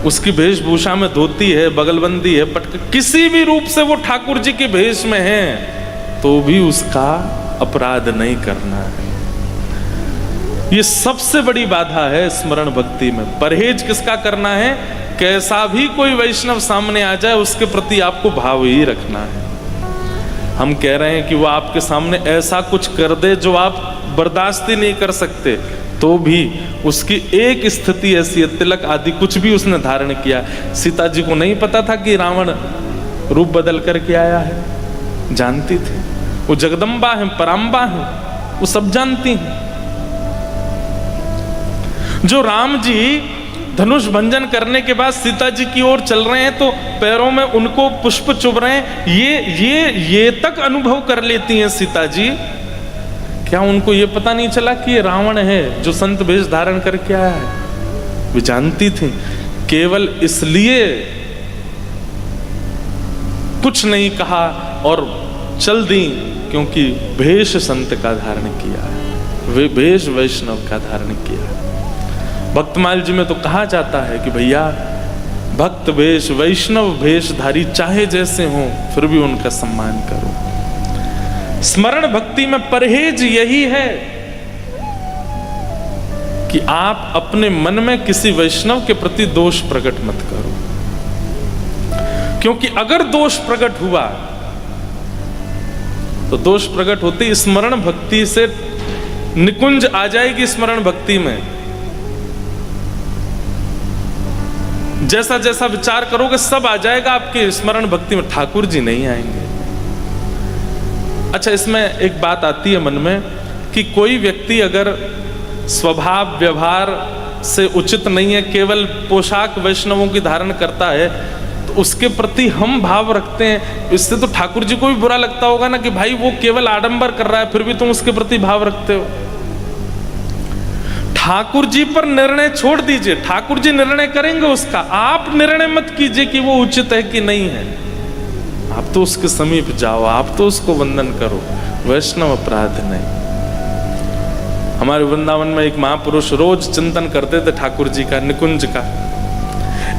उसकी वेशभूषा में धोती है, बगलबंदी है, पटक, किसी भी रूप से वो ठाकुर जी के भेष में है, तो भी उसका अपराध नहीं करना है। ये सबसे बड़ी बाधा है स्मरण भक्ति में। परहेज किसका करना है? कैसा भी कोई वैष्णव सामने आ जाए उसके प्रति आपको भाव ही रखना है। हम कह रहे हैं कि वो आपके सामने ऐसा कुछ कर दे जो आप बर्दाश्त ही नहीं कर सकते, तो भी उसकी एक स्थिति ऐसी है, तिलक आदि कुछ भी उसने धारण किया। सीता जी को नहीं पता था कि रावण रूप बदल करके आया है, जानती थी। वो जगदम्बा है, पराम्बा है, वो सब जानती हैं। जो राम जी धनुष भंजन करने के बाद सीता जी की ओर चल रहे हैं तो पैरों में उनको पुष्प चुभ रहे हैं, ये तक अनुभव कर लेती हैं सीता जी। क्या उनको ये पता नहीं चला कि ये रावण है जो संत वेश धारण करके आया है? वे जानती थी, केवल इसलिए कुछ नहीं कहा और चल दी क्योंकि भेष संत का धारण किया है, वे भेष वैष्णव का धारण किया है। भक्तमाल जी में तो कहा जाता है कि भैया भक्त वेश, वैष्णव वेशधारी चाहे जैसे हों फिर भी उनका सम्मान करो। स्मरण भक्ति में परहेज यही है कि आप अपने मन में किसी वैष्णव के प्रति दोष प्रकट मत करो, क्योंकि अगर दोष प्रकट हुआ तो दोष प्रकट होते स्मरण भक्ति से निकुंज आ जाएगी। स्मरण भक्ति में जैसा जैसा विचार करोगे सब आ जाएगा आपके स्मरण भक्ति में, ठाकुर जी नहीं आएंगे। अच्छा, इसमें एक बात आती है मन में कि कोई व्यक्ति अगर स्वभाव व्यवहार से उचित नहीं है, केवल पोशाक वैष्णवों की धारण करता है, तो उसके प्रति हम भाव रखते हैं। इससे तो ठाकुर जी को भी बुरा लगता होगा ना कि भाई वो केवल आडंबर कर रहा है फिर भी तुम उसके प्रति भाव रखते हो। ठाकुर जी पर निर्णय छोड़ दीजिए, ठाकुर जी निर्णय करेंगे उसका। आप निर्णय मत कीजिए कि वो उचित है कि नहीं है। आप तो उसके समीप जाओ, आप तो उसको वंदन करो, वैष्णव अपराध नहीं। हमारे वृंदावन में एक महापुरुष रोज चिंतन करते थे ठाकुर जी का, निकुंज का।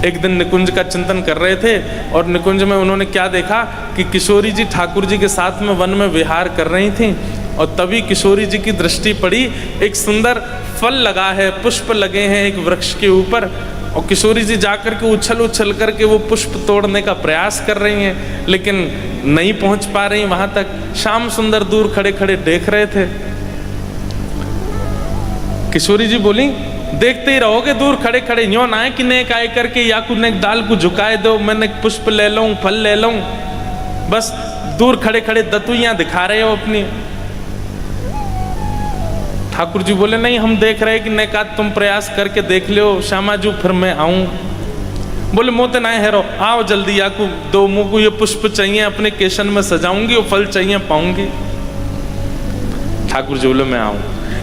एक दिन निकुंज का चिंतन कर रहे थे और निकुंज में उन्होंने क्या देखा कि किशोरी जी ठाकुर जी के साथ में वन में विहार कर रही थी, और तभी किशोरी जी की दृष्टि पड़ी, एक सुंदर फल लगा है, पुष्प लगे हैं एक वृक्ष के ऊपर, और किशोरी जी जाकर के उछल उछल करके वो पुष्प तोड़ने का प्रयास कर रही हैं, लेकिन नहीं पहुंच पा रही वहां तक। श्याम सुंदर दूर खड़े खड़े देख रहे थे। किशोरी जी बोली, देखते ही रहोगे दूर खड़े खड़े, यूं ना कि नेक आए करके या कुछ नेक दाल को झुकाए दो, मैंने पुष्प ले लूं, फल ले लूं, बस दूर खड़े खड़े दतुइयां दिखा रहे हो अपनी। ठाकुर जी बोले, नहीं हम देख रहे कि नेकात तुम प्रयास करके देख लो श्यामा जी, फिर मैं आऊं। बोले मोते ना हेरो, आओ जल्दी, आकू दो मुँह को ये पुष्प चाहिए, अपने केशन में सजाऊंगी, वो फल चाहिए पाऊंगी। ठाकुर जी बोले मैं आऊं।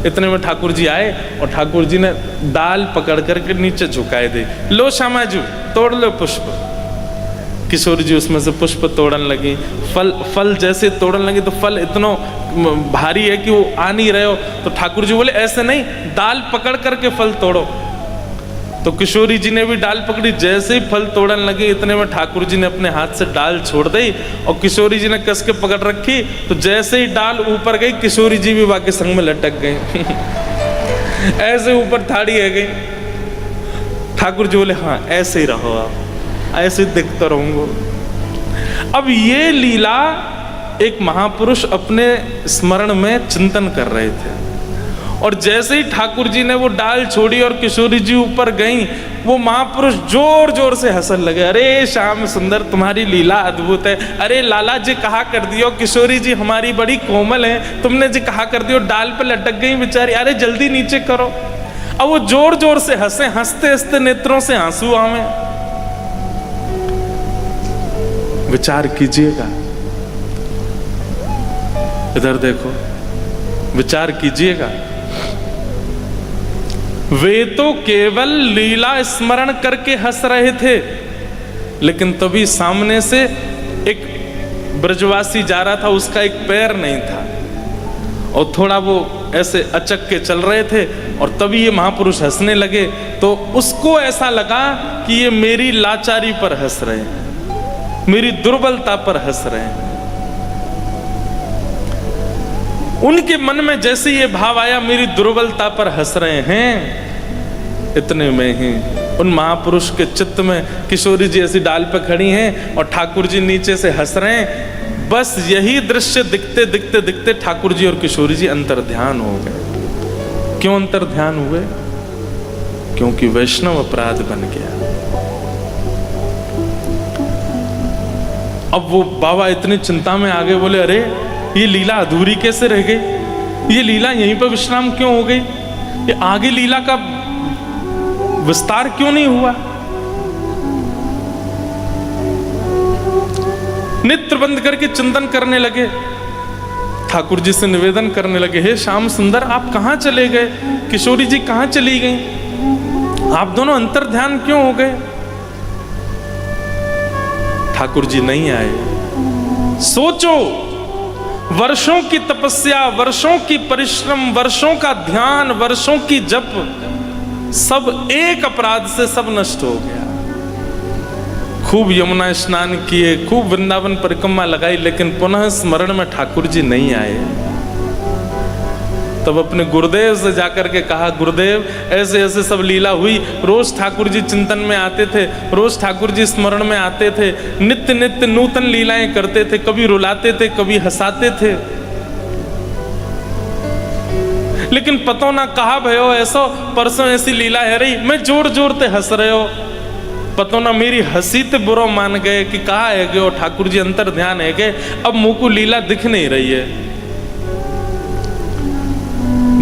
इतने में ठाकुर जी आए और ठाकुर जी ने डाल पकड़ करके नीचे झुकाए दे, लो श्यामाजू तोड़ लो पुष्प। किशोर जी उसमें से पुष्प तोड़न लगी। फल जैसे तोड़न लगी तो फल इतना भारी है कि वो आ नहीं रहे हो। तो ठाकुर जी बोले ऐसे नहीं, डाल पकड़ करके फल तोड़ो। तो किशोरी जी ने भी डाल पकड़ी, जैसे ही फल तोड़न लगे इतने में ठाकुर जी ने अपने हाथ से डाल छोड़ दी और किशोरी जी ने कस के पकड़ रखी। तो जैसे ही डाल ऊपर गई, किशोरी जी भी बाकी संग में लटक गई। ऐसे ऊपर थाड़ी है गई। ठाकुर जी बोले हाँ ऐसे ही रहो, आप ऐसे दिखता रहूंगा। अब ये लीला एक महापुरुष अपने स्मरण में चिंतन कर रहे थे और जैसे ही ठाकुर जी ने वो डाल छोड़ी और किशोरी जी ऊपर गई, वो महापुरुष जोर जोर से हंसने लगे। अरे श्याम सुंदर तुम्हारी लीला अद्भुत है। अरे लाला जी कहा कर दियो, किशोरी जी हमारी बड़ी कोमल है, तुमने जी कहा कर दियो डाल पे लटक गई बेचारी, अरे जल्दी नीचे करो। अब वो जोर जोर से हंसे, हंसते हंसते नेत्रों से आंसू आवे। विचार कीजिएगा, इधर देखो, विचार कीजिएगा। वे तो केवल लीला स्मरण करके हंस रहे थे, लेकिन तभी सामने से एक ब्रजवासी जा रहा था, उसका एक पैर नहीं था और थोड़ा वो ऐसे अचक के चल रहे थे और तभी ये महापुरुष हंसने लगे। तो उसको ऐसा लगा कि ये मेरी लाचारी पर हंस रहे हैं, मेरी दुर्बलता पर हंस रहे हैं। उनके मन में जैसे ये भाव आया मेरी दुर्बलता पर हंस रहे हैं, इतने में ही उन महापुरुष के चित्त में किशोरी जी ऐसी डाल पे खड़ी हैं और ठाकुर जी नीचे से हंस रहे हैं। बस यही दृश्य दिखते दिखते दिखते ठाकुर जी और किशोरी जी अंतर्ध्यान हो गए। क्यों अंतर्ध्यान हुए? क्योंकि वैष्णव अपराध बन गया। अब वो बाबा इतनी चिंता में आ गए, बोले अरे ये लीला अधूरी कैसे रह गई, ये लीला यहीं पर विश्राम क्यों हो गई, ये आगे लीला का विस्तार क्यों नहीं हुआ। नेत्र बंद करके चिंतन करने लगे, ठाकुर जी से निवेदन करने लगे, हे श्याम सुंदर आप कहां चले गए, किशोरी जी कहां चली गई, आप दोनों अंतर्ध्यान क्यों हो गए। ठाकुर जी नहीं आए। सोचो, वर्षों की तपस्या, वर्षों की परिश्रम, वर्षों का ध्यान, वर्षों की जप, सब एक अपराध से सब नष्ट हो गया। खूब यमुना स्नान किए, खूब वृंदावन परिक्रमा लगाई, लेकिन पुनः स्मरण में ठाकुर जी नहीं आए। तब अपने गुरुदेव से जाकर के कहा, गुरुदेव ऐसे ऐसे सब लीला हुई, रोज ठाकुर जी चिंतन में आते थे, रोज ठाकुर जी स्मरण में आते थे, नित्य नित्य नूतन लीलाएं करते थे, कभी रुलाते थे कभी हंसाते थे, लेकिन पतो ना कहा भयो ऐसो, परसों ऐसी लीला है रही, मैं जोर जोर ते हंस रहे हो, पतो ना मेरी हंसी ते बुरो मान गए कि कहा है गए ठाकुर जी अंतर ध्यान है गए, अब मुंह को लीला दिख नहीं रही है।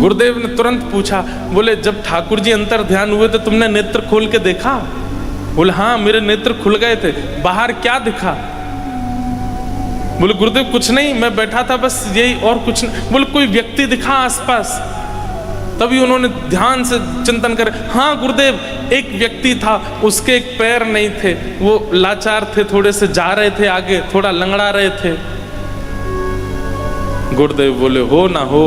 गुरुदेव ने तुरंत पूछा, बोले जब ठाकुर जी अंतर ध्यान हुए तो तुमने नेत्र खोल के देखा? बोले हाँ मेरे नेत्र खुल गए थे। बाहर क्या दिखा? बोले गुरुदेव कुछ नहीं, मैं बैठा था बस यही, और कुछ नहीं। बोले कोई व्यक्ति दिखा आसपास? तभी उन्होंने ध्यान से चिंतन कर, हाँ गुरुदेव एक व्यक्ति था, उसके एक पैर नहीं थे, वो लाचार थे, थोड़े से जा रहे थे आगे, थोड़ा लंगड़ा रहे थे। गुरुदेव बोले हो ना हो,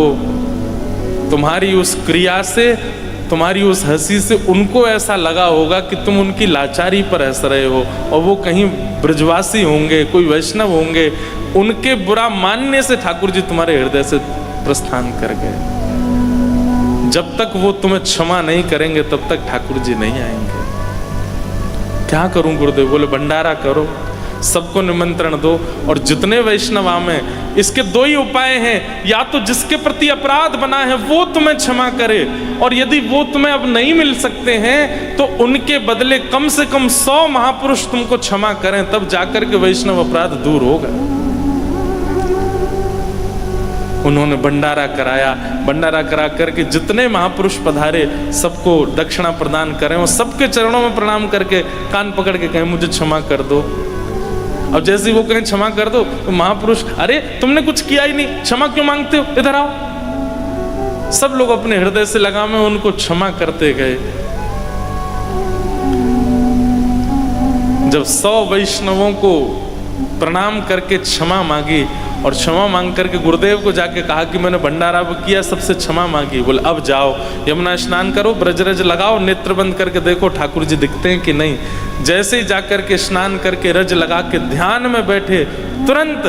तुम्हारी उस क्रिया से, तुम्हारी उस हंसी से उनको ऐसा लगा होगा कि तुम उनकी लाचारी पर हंस रहे हो, और वो कहीं ब्रजवासी होंगे, कोई वैष्णव होंगे, उनके बुरा मानने से ठाकुर जी तुम्हारे हृदय से प्रस्थान कर गए। जब तक वो तुम्हें क्षमा नहीं करेंगे तब तक ठाकुर जी नहीं आएंगे। क्या करूं गुरुदेव? बोले भंडारा करो, सबको निमंत्रण दो, और जितने वैष्णव में इसके दो ही उपाय हैं, या तो जिसके प्रति अपराध बना है वो तुम्हें क्षमा करे, और यदि वो तुम्हें अब नहीं मिल सकते हैं तो उनके बदले कम से कम 100 महापुरुष तुमको क्षमा करें, तब जाकर के वैष्णव अपराध दूर होगा। उन्होंने भंडारा कराया, भंडारा करा करके जितने महापुरुष पधारे सबको दक्षिणा प्रदान करें और सबके चरणों में प्रणाम करके कान पकड़ के कहें मुझे क्षमा कर दो। अब जैसे ही वो कहें क्षमा कर दो तो महापुरुष, अरे तुमने कुछ किया ही नहीं, क्षमा क्यों मांगते हो, इधर आओ। सब लोग अपने हृदय से लगा में उनको क्षमा करते गए। जब 100 वैष्णवों को प्रणाम करके क्षमा मांगी और क्षमा मांग करके गुरुदेव को जाके कहा कि मैंने भंडारा किया, सबसे क्षमा मांगी। बोले अब जाओ यमुना स्नान करो, ब्रजरज लगाओ, नेत्र बंद करके देखो ठाकुर जी दिखते हैं कि नहीं। जैसे ही जाकर के स्नान करके रज लगा के ध्यान में बैठे, तुरंत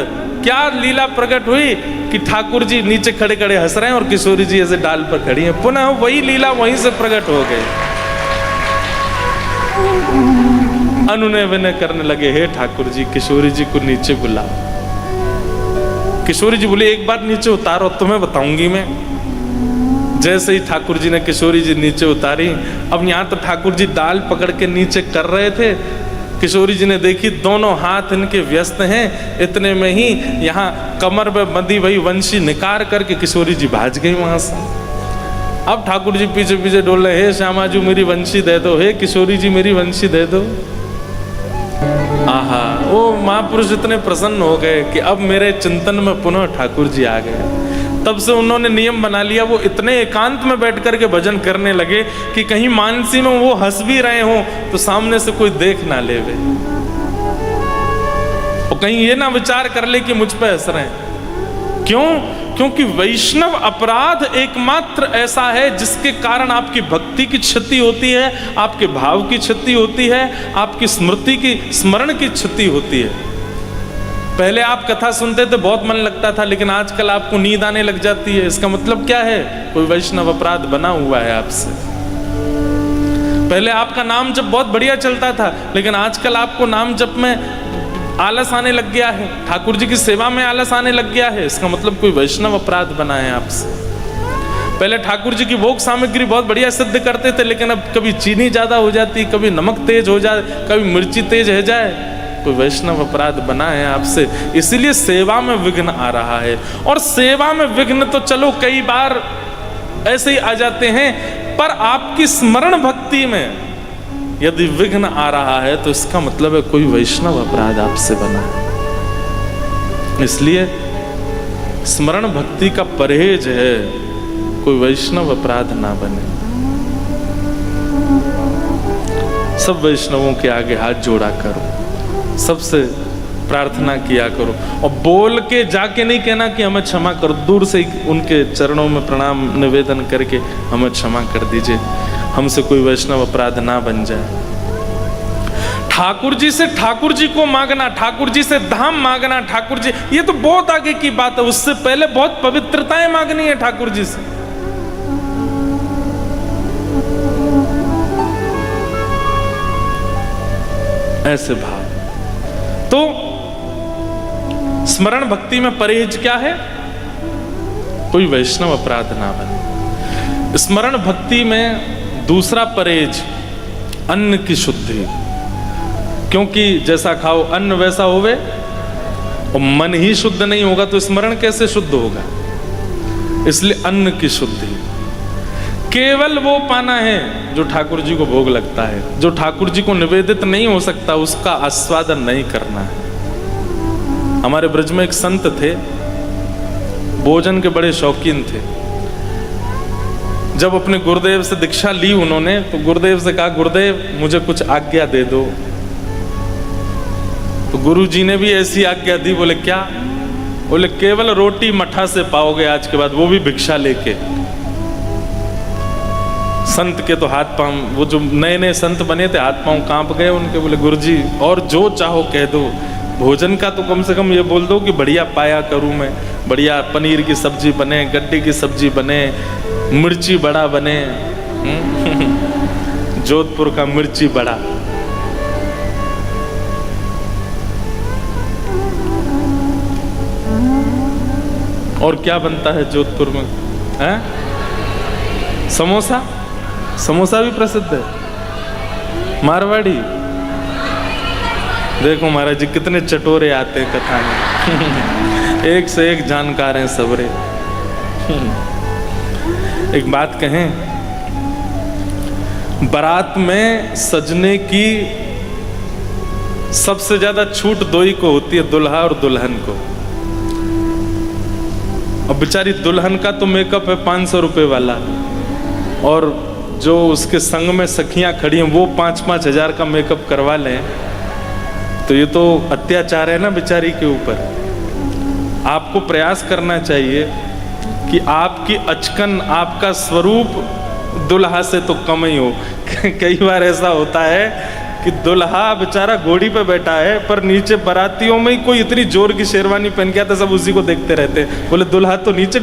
क्या लीला प्रकट हुई कि ठाकुर जी नीचे खड़े खड़े हंस रहे हैं और किशोरी जी ऐसे डाल पर खड़ी हैं। पुनः वही लीला वहीं से प्रकट हो गई। अनुनय विनय करने लगे, हे ठाकुर जी किशोरी जी को नीचे बुलाओ। किशोरी जी बोले एक बार नीचे उतारो, तुम्हें बताऊंगी मैं। जैसे ही ठाकुर जी ने किशोरी जी नीचे उतारी, अब यहाँ तो ठाकुर जी डाल पकड़ के नीचे कर रहे थे, किशोरी जी ने देखी दोनों हाथ इनके व्यस्त हैं, इतने में ही यहाँ कमर में बंधी वही वंशी निकार करके किशोरी जी भाज गई वहां से। अब ठाकुर जी पीछे पीछे डोल रहे, हे श्यामा जी मेरी वंशी दे दो, हे किशोरी जी मेरी वंशी दे दो। आहा, वो महापुरुष इतने प्रसन्न हो गए कि अब मेरे चिंतन में पुनः ठाकुर जी आ गए। तब से उन्होंने नियम बना लिया, वो इतने एकांत में बैठ करके भजन करने लगे कि कहीं मानसी में वो हंस भी रहे हो तो सामने से कोई देख ना लेवे और कहीं ये ना विचार कर ले कि मुझ पे हंस रहे हैं। क्यों? क्योंकि वैष्णव अपराध एकमात्र ऐसा है जिसके कारण आपकी भक्ति की क्षति होती है, आपके भाव की क्षति होती है, आपकी स्मृति की स्मरण की क्षति होती है। पहले आप कथा सुनते थे बहुत मन लगता था, लेकिन आजकल आपको नींद आने लग जाती है। इसका मतलब क्या है? कोई वैष्णव अपराध बना हुआ है आपसे। पहले आपका नाम जप बहुत बढ़िया चलता था, लेकिन आजकल आपको नाम जप में आलस आने लग गया है, ठाकुर जी की सेवा में आलस आने लग गया है। इसका मतलब कोई वैष्णव अपराध बना है आपसे। पहले ठाकुर जी की भोग सामग्री बहुत बढ़िया सिद्ध करते थे, लेकिन अब कभी चीनी ज्यादा हो जाती, कभी नमक तेज हो जाए, कभी मिर्ची तेज हो जाए, कोई वैष्णव अपराध बना है आपसे। इसीलिए सेवा में विघ्न आ रहा है। और सेवा में विघ्न तो चलो कई बार ऐसे ही आ जाते हैं, पर आपकी स्मरण भक्ति में यदि विघ्न आ रहा है तो इसका मतलब है कोई वैष्णव अपराध आपसे बना है। इसलिए स्मरण भक्ति का परहेज है, कोई वैष्णव अपराध ना बने। सब वैष्णवों के आगे हाथ जोड़ा करो, सबसे प्रार्थना किया करो और बोल के जाके नहीं कहना कि हमें क्षमा करो, दूर से ही उनके चरणों में प्रणाम निवेदन करके हमें क्षमा कर दीजिए, हमसे कोई वैष्णव अपराध ना बन जाए। ठाकुर जी से ठाकुर जी को मांगना, ठाकुर जी से धाम मांगना, ठाकुर जी, ये तो बहुत आगे की बात है। उससे पहले बहुत पवित्रताएं मांगनी है ठाकुर जी से। ऐसे भाव। तो स्मरण भक्ति में परहेज क्या है? कोई वैष्णव अपराध ना बने। स्मरण भक्ति में दूसरा परहेज अन्न की शुद्धि, क्योंकि जैसा खाओ अन्न वैसा होवे, और मन ही शुद्ध नहीं होगा तो स्मरण कैसे शुद्ध होगा? इसलिए अन्न की शुद्धि। केवल वो पाना है जो ठाकुर जी को भोग लगता है, जो ठाकुर जी को निवेदित नहीं हो सकता उसका आस्वादन नहीं करना है। हमारे ब्रज में एक संत थे, भोजन के बड़े शौकीन थे। जब अपने गुरुदेव से दीक्षा ली उन्होंने, तो गुरुदेव से कहा, गुरुदेव मुझे कुछ आज्ञा दे दो। तो गुरु जी ने भी ऐसी आज्ञा दी। बोले क्या? बोले केवल रोटी मठा से पाओगे आज के बाद, वो भी भिक्षा लेके। संत के तो हाथ पांव, वो जो नए नए संत बने थे हाथ पांव कांप गए उनके। बोले गुरुजी और जो चाहो कह दो, भोजन का तो कम से कम ये बोल दो कि बढ़िया पाया करूं मैं, बढ़िया पनीर की सब्जी बने, गड्ढे की सब्जी बने, मिर्ची बड़ा बने। जोधपुर का मिर्ची बड़ा। और क्या बनता है जोधपुर में? है समोसा। समोसा भी प्रसिद्ध है। मारवाड़ी, देखो महाराज जी कितने चटोरे आते हैं कथा में। एक से एक जानकार हैं सबरे। एक बात कहें, बारात में सजने की सबसे ज्यादा छूट दो ही को होती है, दुल्हा और दुल्हन को। अब बेचारी दुल्हन का तो मेकअप है 500 रुपए वाला, और जो उसके संग में सखियां खड़ी हैं वो 5-5 हजार का मेकअप करवा लें, तो ये तो अत्याचार है ना बेचारी के ऊपर। आपको प्रयास करना चाहिए कि आपकी अचकन, आपका स्वरूप दुल्हा से तो कम ही हो। कई बार ऐसा होता है कि दुल्हा बेचारा घोड़ी पे बैठा है, पर नीचे बारातियों में ही कोई इतनी जोर की शेरवानी पहन के आता, सब उसी को देखते रहते हैं, बोले दुल्हा तो नीचे